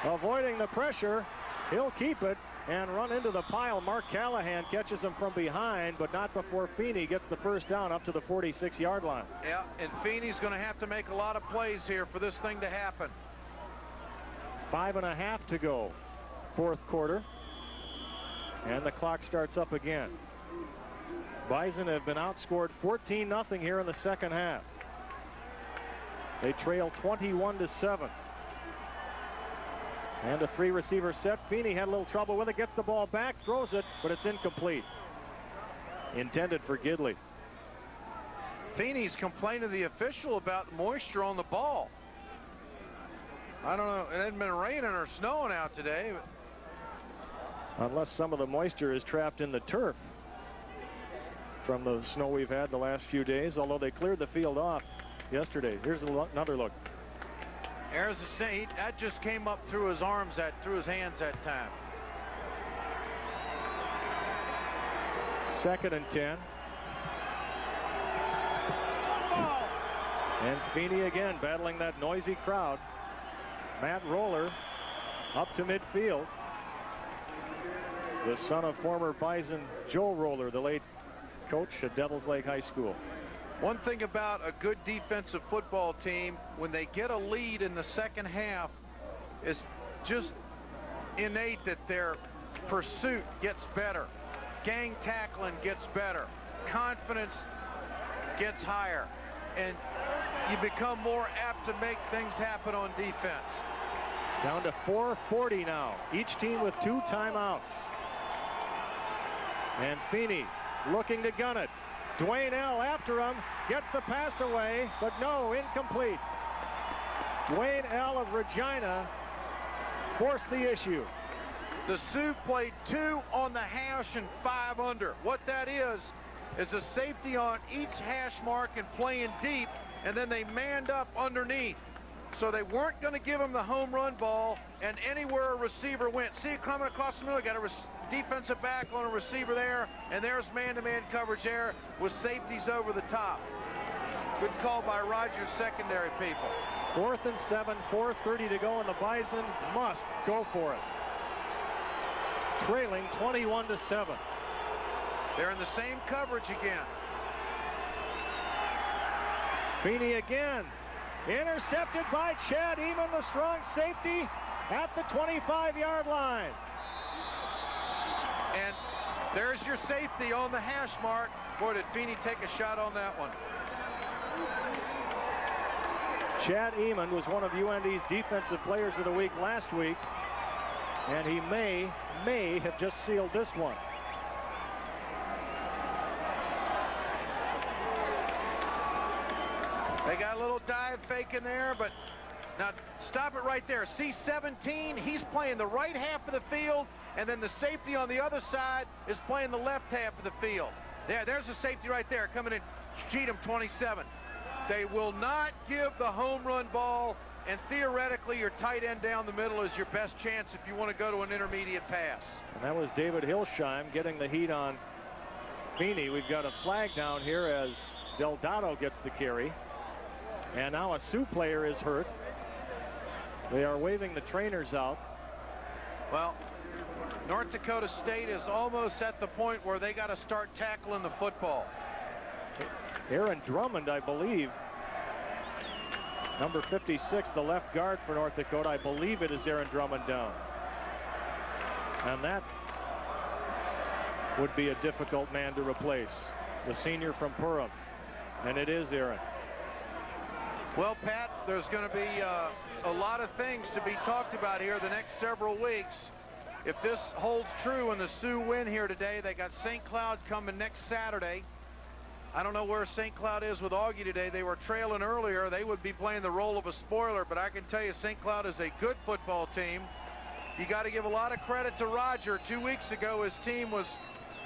avoiding the pressure. He'll keep it and run into the pile. Mark Callahan catches him from behind, but not before Feeney gets the first down up to the 46-yard line. Yeah, and Feeney's going to have to make a lot of plays here for this thing to happen. 5.5 to go, fourth quarter, and the clock starts up again. Bison have been outscored 14-0 here in the second half. They trail 21-7. And a 3-receiver set. Feeney had a little trouble with it, gets the ball back, throws it, but it's incomplete. Intended for Gidley. Feeney's complained to the official about moisture on the ball. I don't know, it hadn't been raining or snowing out today. Unless some of the moisture is trapped in the turf from the snow we've had the last few days, although they cleared the field off yesterday. Here's another look. There's that just came up through his arms, through his hands that time. 2nd and 10. And Feeney again battling that noisy crowd. Matt Roller up to midfield. The son of former Bison Joe Roller, the late coach at Devils Lake High School. One thing about a good defensive football team, when they get a lead in the second half, is just innate that their pursuit gets better. Gang tackling gets better. Confidence gets higher. And you become more apt to make things happen on defense. Down to 4:40 now. Each team with 2 timeouts. And Feeney looking to gun it. Dwayne L. after him, gets the pass away, but no, incomplete. Dwayne L. of Regina forced the issue. The Sioux played 2 on the hash and 5 under. What that is a safety on each hash mark and playing deep, and then they manned up underneath. So they weren't going to give him the home run ball, and anywhere a receiver went. See it coming across the middle, got a defensive back on a receiver there, and there's man-to-man coverage there with safeties over the top. Good call by Rogers' secondary people. 4th and 7, 4:30 to go, and the Bison must go for it. Trailing 21-7. They're in the same coverage again. Feeney again. Intercepted by Chad Eamon, the strong safety, at the 25-yard line. And there's your safety on the hash mark. Boy, did Feeney take a shot on that one. Chad Eamon was one of UND's Defensive Players of the Week last week, and he may have just sealed this one. They got a little dive fake in there, but now stop it right there. See 17, he's playing the right half of the field, and then the safety on the other side is playing the left half of the field. There's the safety right there coming in. Cheatham 27. They will not give the home run ball, and theoretically your tight end down the middle is your best chance if you want to go to an intermediate pass. And that was David Hilsheim getting the heat on Feeney. We've got a flag down here as Delgado gets the carry. And now a Sioux player is hurt. They are waving the trainers out. Well, North Dakota State is almost at the point where they got to start tackling the football. Aaron Drummond, I believe, number 56, the left guard for North Dakota. I believe it is Aaron Drummond down. And that would be a difficult man to replace. The senior from Purim. And it is Aaron. Well, Pat, there's going to be a lot of things to be talked about here the next several weeks. If this holds true and the Sioux win here today, they got St. Cloud coming next Saturday. I don't know where St. Cloud is with Augie today. They were trailing earlier. They would be playing the role of a spoiler, but I can tell you St. Cloud is a good football team. You got to give a lot of credit to Roger. 2 weeks ago, his team was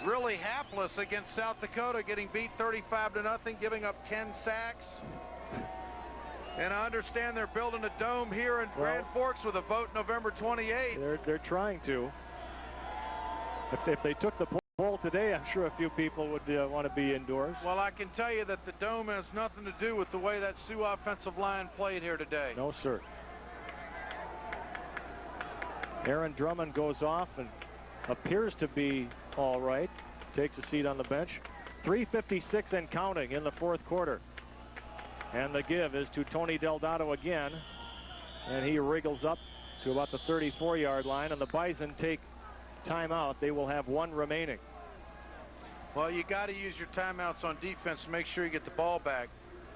really hapless against South Dakota, getting beat 35-0, giving up 10 sacks. And I understand they're building a dome here in Grand Forks with a vote November 28th. They're trying to. If they took the poll today, I'm sure a few people would want to be indoors. Well, I can tell you that the dome has nothing to do with the way that Sioux offensive line played here today. No, sir. Aaron Drummond goes off and appears to be all right. Takes a seat on the bench. 3:56 and counting in the fourth quarter. And the give is to Tony Delgado again. And he wriggles up to about the 34-yard line. And the Bison take timeout. They will have one remaining. Well, you got to use your timeouts on defense to make sure you get the ball back.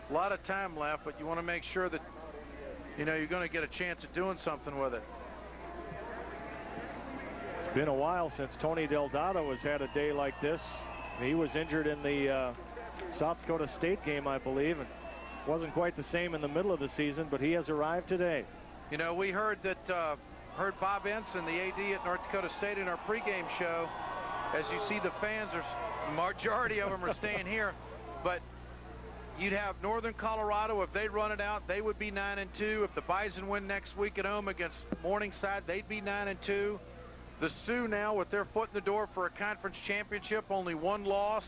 A lot of time left, but you want to make sure that, you know, you're going to get a chance of doing something with it. It's been a while since Tony Delgado has had a day like this. He was injured in the South Dakota State game, I believe, and wasn't quite the same in the middle of the season, but he has arrived today. You know, we heard that heard Bob Ensign, the AD at North Dakota State, in our pregame show. As you see, the fans are, majority of them are staying here, but you'd have Northern Colorado. If they run it out, they would be 9-2. If the Bison win next week at home against Morningside, they'd be 9-2. The Sioux now, with their foot in the door for a conference championship, only one loss,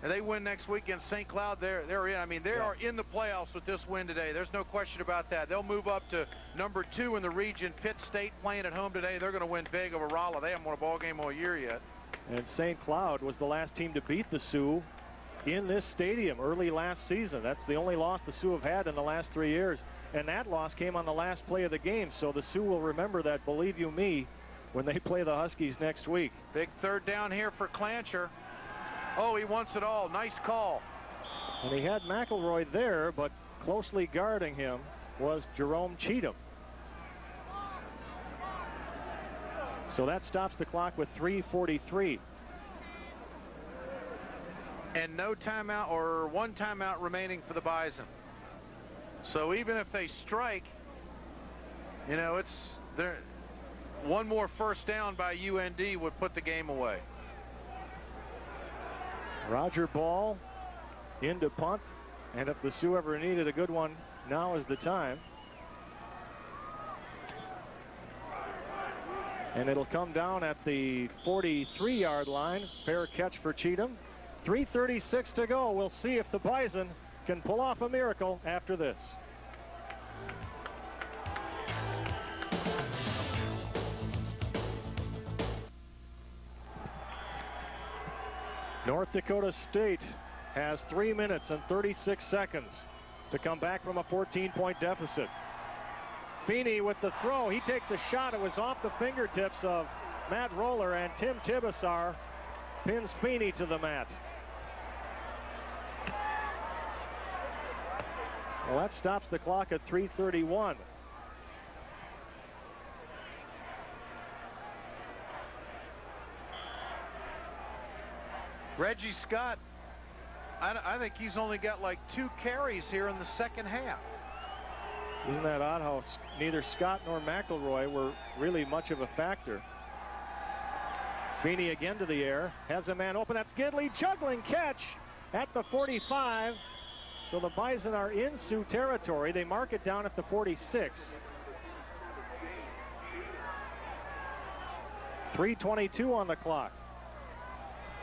and they win next week against St. Cloud, they're in. I mean, they are in the playoffs with this win today. There's no question about that. They'll move up to number 2 in the region. Pitt State playing at home today. They're going to win big over Rolla. They haven't won a ball game all year yet. And St. Cloud was the last team to beat the Sioux in this stadium early last season. That's the only loss the Sioux have had in the last 3 years. And that loss came on the last play of the game. So the Sioux will remember that, believe you me, when they play the Huskies next week. Big third down here for Clancher. Oh, he wants it all. Nice call. And he had McElroy there, but closely guarding him was Jerome Cheatham. So that stops the clock with 3:43. And no timeout, or one timeout remaining for the Bison. So even if they strike, you know, it's there. One more first down by UND would put the game away. Roger Ball into punt, and if the Sioux ever needed a good one, now is the time. And it'll come down at the 43-yard line. Fair catch for Cheatham. 3:36 to go. We'll see if the Bison can pull off a miracle after this. North Dakota State has 3 minutes and 36 seconds to come back from a 14-point deficit. Feeney with the throw. He takes a shot. It was off the fingertips of Matt Roller, and Tim Tibesar pins Feeney to the mat. Well, that stops the clock at 3:31. Reggie Scott, I think he's only got like 2 carries here in the second half. Isn't that odd how neither Scott nor McElroy were really much of a factor? Feeney again to the air, has a man open. That's Gidley, juggling catch at the 45. So the Bison are in Sioux territory. They mark it down at the 46. 3:22 on the clock.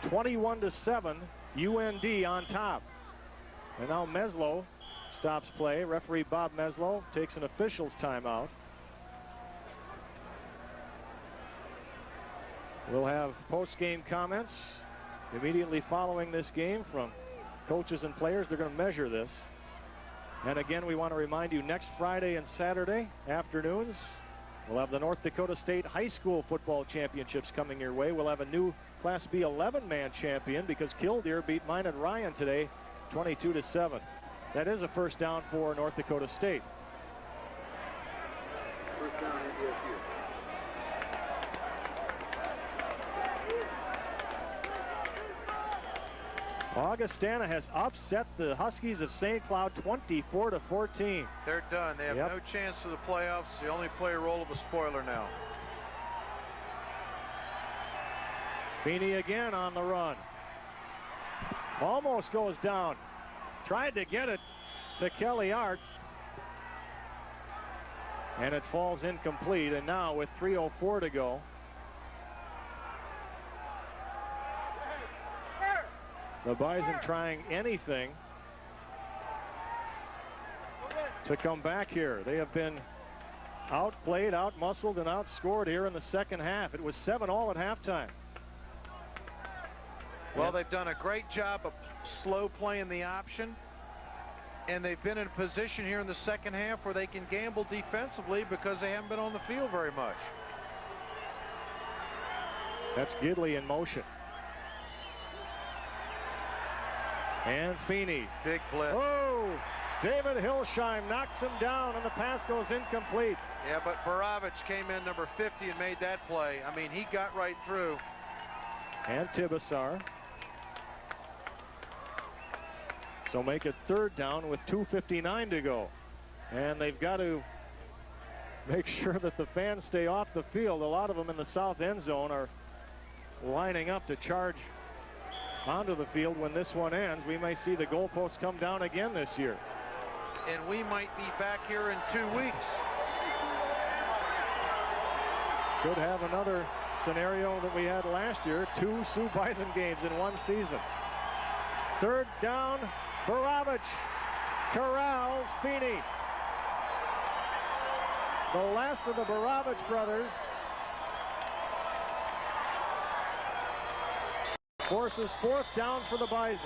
21-7, UND on top. And now Meslow stops play. Referee Bob Meslow takes an official's timeout. We'll have post-game comments immediately following this game from coaches and players. They're going to measure this. And again, we want to remind you, next Friday and Saturday afternoons, we'll have the North Dakota State High School Football Championships coming your way. We'll have a new Class B 11-man champion because Killdeer beat Minot Ryan today 22-7. That is a first down for North Dakota State. First down, NDSU. Augustana has upset the Huskies of St. Cloud 24-14. They're done. They have no chance for the playoffs. They only play a role of a spoiler now. Feeney again on the run. Almost goes down. Tried to get it to Kelly Arts. And it falls incomplete. And now with 3:04 to go, the Bison trying anything to come back here. They have been outplayed, outmuscled, and outscored here in the second half. It was 7-all at halftime. Well, they've done a great job of slow playing the option, and they've been in a position here in the second half where they can gamble defensively because they haven't been on the field very much. That's Gidley in motion. And Feeney. Big blitz. Oh, David Hilsheim knocks him down, and the pass goes incomplete. Yeah, but Baravich came in, number 50, and made that play. I mean, he got right through. And Tibasar. So make it third down with 2:59 to go. And they've got to make sure that the fans stay off the field. A lot of them in the south end zone are lining up to charge onto the field when this one ends. We may see the goalposts come down again this year. And we might be back here in 2 weeks. Could have another scenario that we had last year. 2 Sioux Bison games in one season. Third down, Baravich corrals Feeney. The last of the Baravich brothers forces fourth down for the Bison.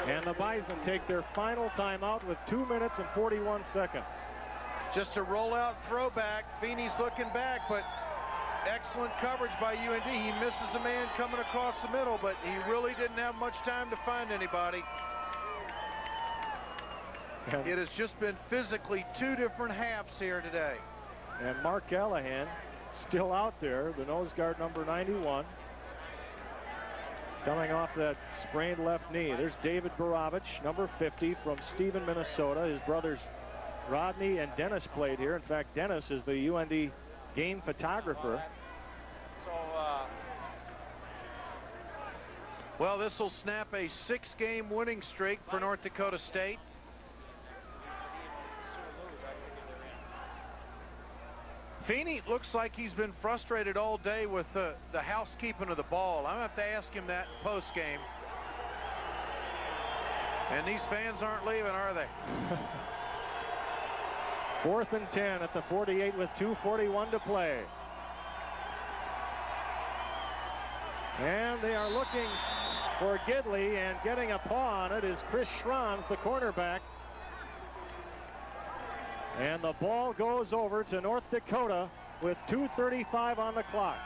And the Bison take their final timeout with 2 minutes and 41 seconds. Just a rollout throwback. Feeney's looking back, but excellent coverage by UND. He misses a man coming across the middle, but he really didn't have much time to find anybody. It has just been physically 2 different halves here today. And Mark Callahan still out there, the nose guard number 91, coming off that sprained left knee. There's David Baravich, number 50, from Stephen, Minnesota. His brothers Rodney and Dennis played here. In fact, Dennis is the UND game photographer. Well, this will snap a 6-game winning streak for North Dakota State. Feeney looks like he's been frustrated all day with the housekeeping of the ball. I'm going to have to ask him that post game. And these fans aren't leaving, are they? 4th and 10 at the 48 with 2:41 to play. And they are looking for Gidley, and getting a paw on it is Chris Schranz, the cornerback. And the ball goes over to North Dakota with 2:35 on the clock.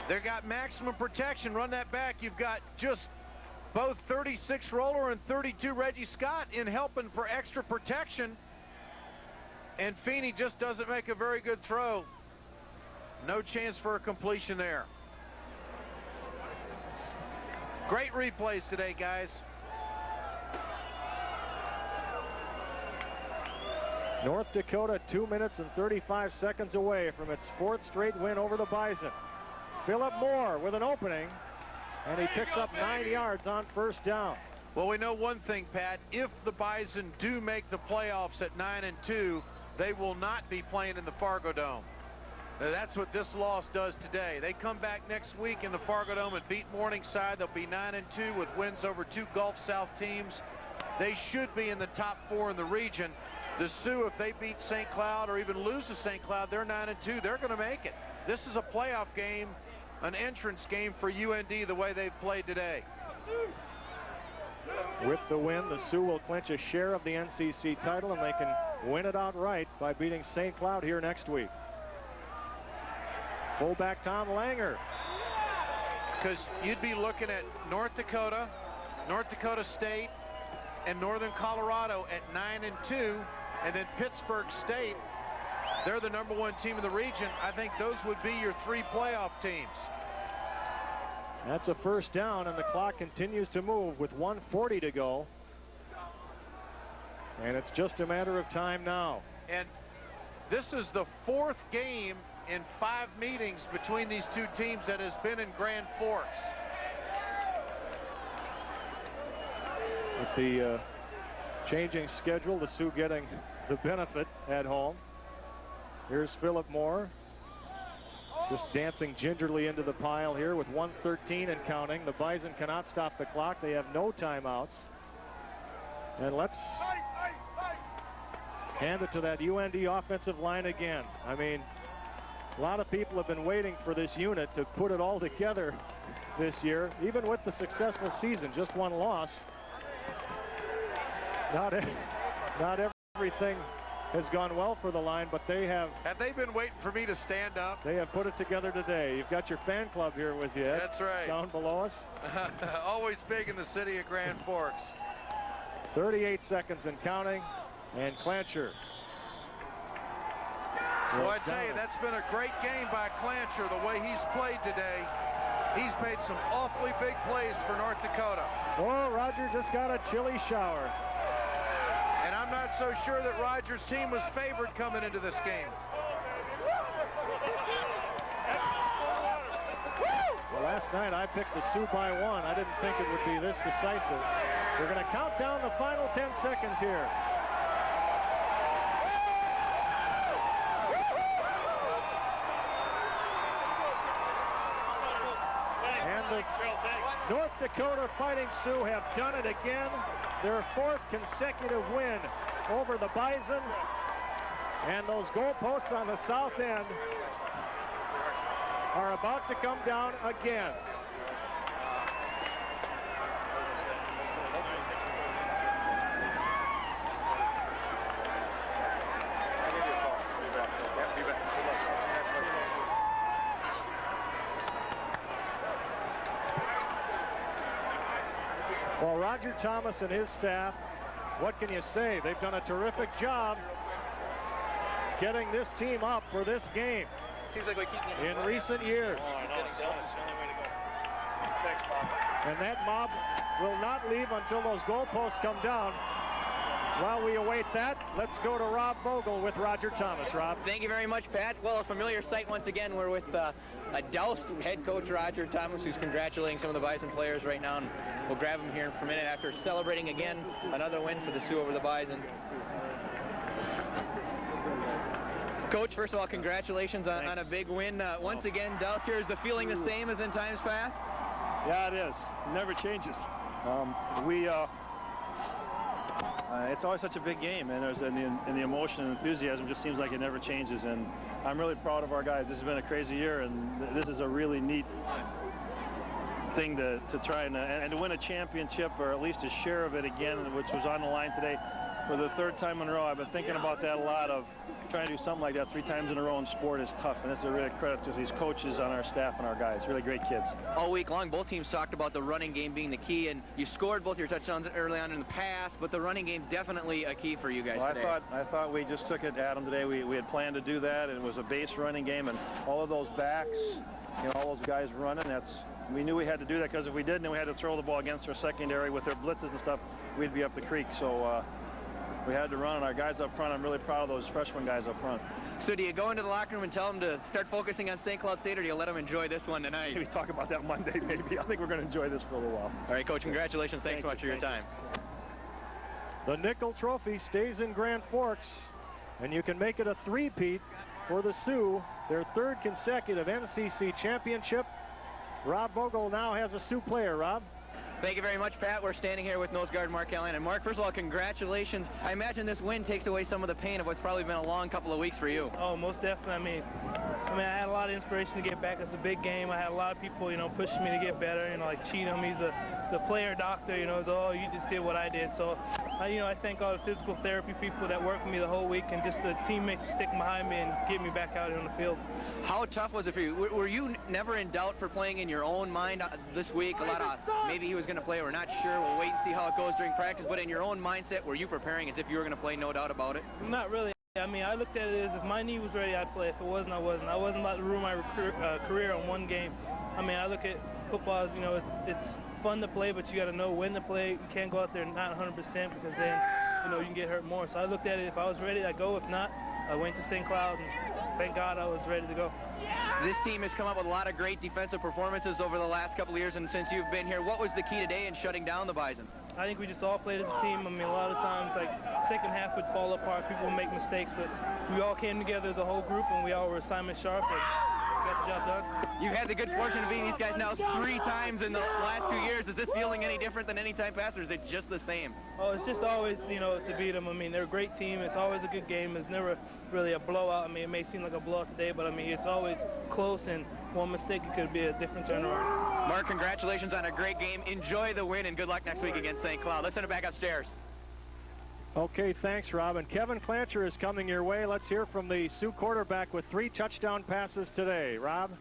They've got maximum protection. Run that back. You've got just both 36 Roller and 32 Reggie Scott in helping for extra protection. And Feeney just doesn't make a very good throw. No chance for a completion there. Great replays today, guys. North Dakota 2 minutes and 35 seconds away from its 4th straight win over the Bison. Philip Moore with an opening, and he picks up 9 yards on first down. Well, we know one thing, Pat. If the Bison do make the playoffs at 9-2, they will not be playing in the Fargo Dome. Now, that's what this loss does today. They come back next week in the Fargo Dome and beat Morningside. They'll be 9-2 with wins over 2 Gulf South teams. they should be in the top 4 in the region. The Sioux, if they beat St. Cloud or even lose to St. Cloud, they're 9-2. They're going to make it. This is a playoff game, an entrance game for UND the way they've played today. With the win, the Sioux will clinch a share of the NCC title, and they can win it outright by beating St. Cloud here next week. Fullback Tom Langer. Because you'd be looking at North Dakota, North Dakota State, and Northern Colorado at 9-2, and then Pittsburgh State, they're the #1 team in the region. I think those would be your 3 playoff teams. That's a first down, and the clock continues to move with 1:40 to go. And it's just a matter of time now. And this is the 4th game in 5 meetings between these 2 teams that has been in Grand Forks. With the changing schedule, the Sioux getting the benefit at home. Here's Philip Moore, just dancing gingerly into the pile here with 1:13 and counting. The Bison cannot stop the clock. They have no timeouts. And let's hand it to that UND offensive line again. I mean, a lot of people have been waiting for this unit to put it all together this year, even with the successful season, just 1 loss. Not everything has gone well for the line, but they have. Have they been waiting for me to stand up? They have put it together today. You've got your fan club here with you, Ed. That's right. Down below us. Always big in the city of Grand Forks. 38 seconds and counting, and Clancher. Well, I tell you, that's been a great game by Clancher, the way he's played today. He's made some awfully big plays for North Dakota. Oh, Roger just got a chilly shower. And I'm not so sure that Roger's team was favored coming into this game. Well, last night I picked the Sioux by 1. I didn't think it would be this decisive. We're going to count down the final 10 seconds here. And the North Dakota Fighting Sioux have done it again. Their 4th consecutive win over the Bison. And those goalposts on the south end are about to come down again. Well, Roger Thomas and his staff, what can you say? They've done a terrific job getting this team up for this game. Seems like we keep getting in recent years. Oh, I know. It's the only way to go. Thanks, Bob. And that mob will not leave until those goalposts come down. While we await that, let's go to Rob Vogel with Roger Thomas. Rob. Thank you very much, Pat. Well, a familiar sight once again. We're with a doused head coach Roger Thomas, who's congratulating some of the Bison players right now. And we'll grab him here for a minute after celebrating again another win for the Sioux over the Bison. Coach, first of all, congratulations on a big win. Once again, doused here. Is the feeling the same as in times past? Yeah, it is. It never changes. It's always such a big game, and the emotion and enthusiasm just seems like it never changes. And I'm really proud of our guys. This has been a crazy year, and this is a really neat thing to try and to win a championship, or at least a share of it again, which was on the line today for the 3rd time in a row. I've been thinking about that a lot, of trying to do something like that 3 times in a row in sport is tough, and this is a real credit to these coaches on our staff and our guys. Really great kids. All week long, both teams talked about the running game being the key, and you scored both your touchdowns early on in the pass, but the running game definitely a key for you guys today. I thought we just took it at them today. We had planned to do that, and it was a base running game, and all of those backs, all those guys running, we knew we had to do that, because if we didn't, then we had to throw the ball against our secondary with their blitzes and stuff, we'd be up the creek. So we had to run, and our guys up front, I'm really proud of those freshman guys up front. So do you go into the locker room and tell them to start focusing on St. Cloud State, or do you let them enjoy this one tonight? Maybe talk about that Monday, maybe. I think we're going to enjoy this for a little while. All right, Coach, congratulations. Thanks so much for your time. The Nickel Trophy stays in Grand Forks, and you can make it a 3-peat for the Sioux, their 3rd consecutive NCC championship. Rob Vogel now has a Sioux player. Rob. Thank you very much, Pat. We're standing here with nose guard Mark Callahan. And Mark, first of all, congratulations. I imagine this win takes away some of the pain of what's probably been a long couple of weeks for you. Oh, most definitely. I mean, I had a lot of inspiration to get back. It's a big game. I had a lot of people, pushing me to get better. Like Cheatham, he's the player doctor. Oh, you just did what I did. So, I thank all the physical therapy people that worked with me the whole week, and just the teammates sticking behind me and get me back out on the field. How tough was it for you? Were you never in doubt for playing in your own mind this week? A lot of maybe he was going to play. We're not sure. We'll wait and see how it goes during practice. But in your own mindset, were you preparing as if you were going to play? No doubt about it. Not really. I mean, I looked at it as if my knee was ready, I'd play. If it wasn't, I wasn't. I wasn't about to ruin my career on one game. I mean, I look at football as, it's fun to play, but you got to know when to play. You can't go out there not 100% because then, you can get hurt more. So I looked at it, if I was ready, I'd go. If not, I went to St. Cloud, and thank God I was ready to go. This team has come up with a lot of great defensive performances over the last couple of years, and since you've been here, what was the key today in shutting down the Bison? I think we just all played as a team. I mean, a lot of times, second half would fall apart, people would make mistakes, but we all came together as a whole group, and we all were assignment sharp, and got the job done. You've had the good fortune of beating these guys now 3 times in the last 2 years. Is this feeling any different than any time past, or is it just the same? Oh, it's just always, to beat them. I mean, they're a great team. It's always a good game. It's never really a blowout. I mean, it may seem like a blowout today, but, I mean, it's always close, and one mistake, it could be a different turnaround. Mark, congratulations on a great game. Enjoy the win, and good luck next week against St. Cloud. Let's send it back upstairs. Okay, thanks, Rob. And Kevin Clancher is coming your way. Let's hear from the Sioux quarterback with 3 touchdown passes today. Rob?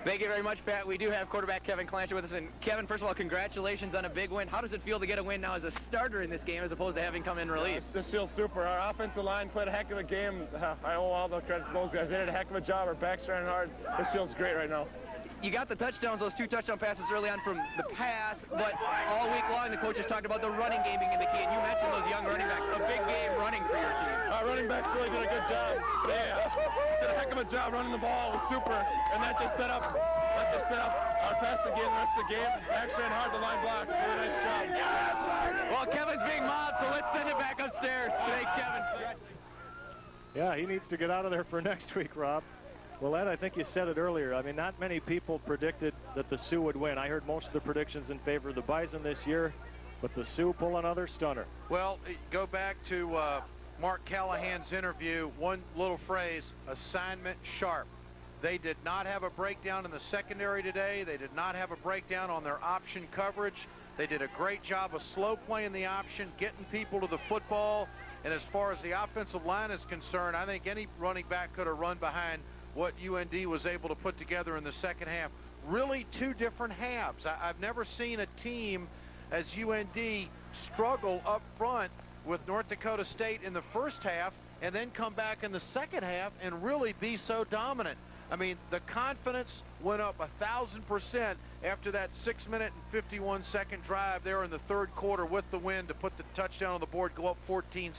Thank you very much, Pat. We do have quarterback Kevin Clancher with us. And Kevin, first of all, congratulations on a big win. How does it feel to get a win now as a starter in this game as opposed to having come in relief? This feels super. Our offensive line played a heck of a game. I owe all the credit to those guys. They did a heck of a job. Our backs ran hard. This feels great right now. You got the touchdowns, those 2 touchdown passes early on from the pass, but all week long the coaches talked about the running game being the key, and you mentioned those young running backs. A big game running for your team. Our running backs really did a good job. They did a heck of a job running the ball. It was super, and that just set up our passing game the rest of the game. Backs ran hard, the line blocked. Really nice job. Well, Kevin's being mobbed, so let's send it back upstairs. Thanks, Kevin. Yeah, he needs to get out of there for next week, Rob. Well, Ed, I think you said it earlier. I mean, not many people predicted that the Sioux would win. I heard most of the predictions in favor of the Bison this year, but the Sioux pull another stunner. Well, go back to Mark Callahan's interview. One little phrase, assignment sharp. They did not have a breakdown in the secondary today. They did not have a breakdown on their option coverage. They did a great job of slow playing the option, getting people to the football. And as far as the offensive line is concerned, I think any running back could have run behind what UND was able to put together in the second half. Really 2 different halves. I've never seen a team as UND struggle up front with North Dakota State in the first half and then come back in the second half and really be so dominant. I mean, the confidence went up 1,000% after that 6-minute and 51-second drive there in the third quarter with the win to put the touchdown on the board, go up 14-7.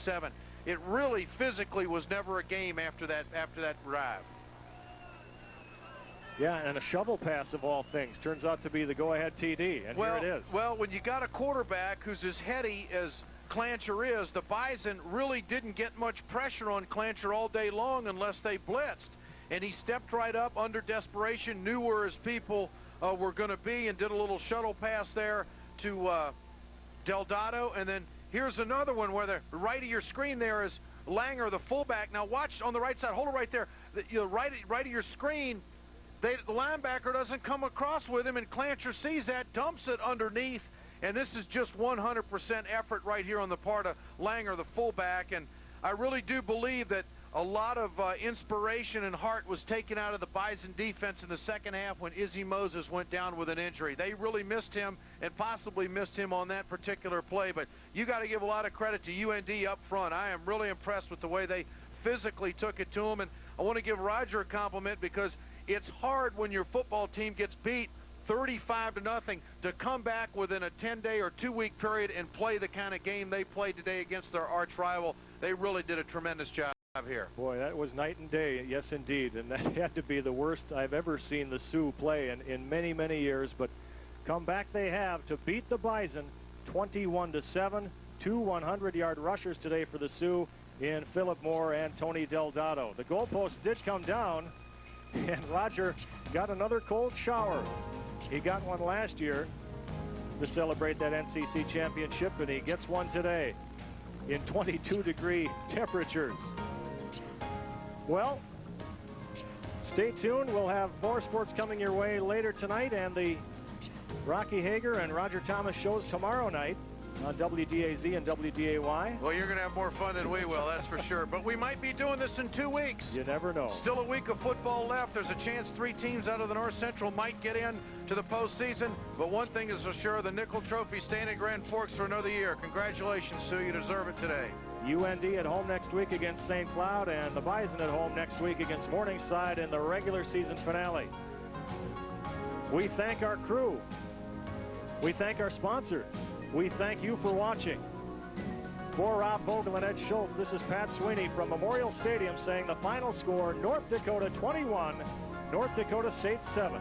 It really physically was never a game after that drive. Yeah, and a shovel pass of all things turns out to be the go-ahead TD, and here it is. Well, when you got a quarterback who's as heady as Clancher is, the Bison really didn't get much pressure on Clancher all day long unless they blitzed. And he stepped right up under desperation, knew where his people were going to be, and did a little shuttle pass there to Delgado. And then here's another one where the right of your screen there is Langer, the fullback. Now watch on the right side. Hold it right there. The right of your screen, the linebacker doesn't come across with him, and Clancher sees that, dumps it underneath, and this is just 100% effort right here on the part of Langer, the fullback. And I really do believe that a lot of inspiration and heart was taken out of the Bison defense in the second half when Izzy Moses went down with an injury. They really missed him and possibly missed him on that particular play, but you got to give a lot of credit to UND up front. I am really impressed with the way they physically took it to him, and I want to give Roger a compliment because it's hard when your football team gets beat 35-0 to come back within a 10-day or 2-week period and play the kind of game they played today against their arch rival. They really did a tremendous job here. Boy, that was night and day, yes indeed, and that had to be the worst I've ever seen the Sioux play in many, many years, but come back they have to beat the Bison 21-7. 2 100-yard rushers today for the Sioux in Philip Moore and Tony Delgado. The goalpost did come down, and Roger got another cold shower. He got one last year to celebrate that NCC championship, and he gets one today in 22-degree temperatures. Well, stay tuned. We'll have more sports coming your way later tonight, and the Rocky Hager and Roger Thomas shows tomorrow night on WDAZ and WDAY. Well, you're going to have more fun than we will, that's for sure. But we might be doing this in 2 weeks. You never know. Still a week of football left. There's a chance 3 teams out of the North Central might get in to the postseason. But one thing is for sure, the Nickel Trophy staying at Grand Forks for another year. Congratulations, Sioux. You deserve it today. UND at home next week against St. Cloud, and the Bison at home next week against Morningside in the regular season finale. We thank our crew. We thank our sponsor. We thank you for watching. For Rob Vogel and Ed Schultz, this is Pat Sweeney from Memorial Stadium saying the final score, North Dakota 21, North Dakota State 7.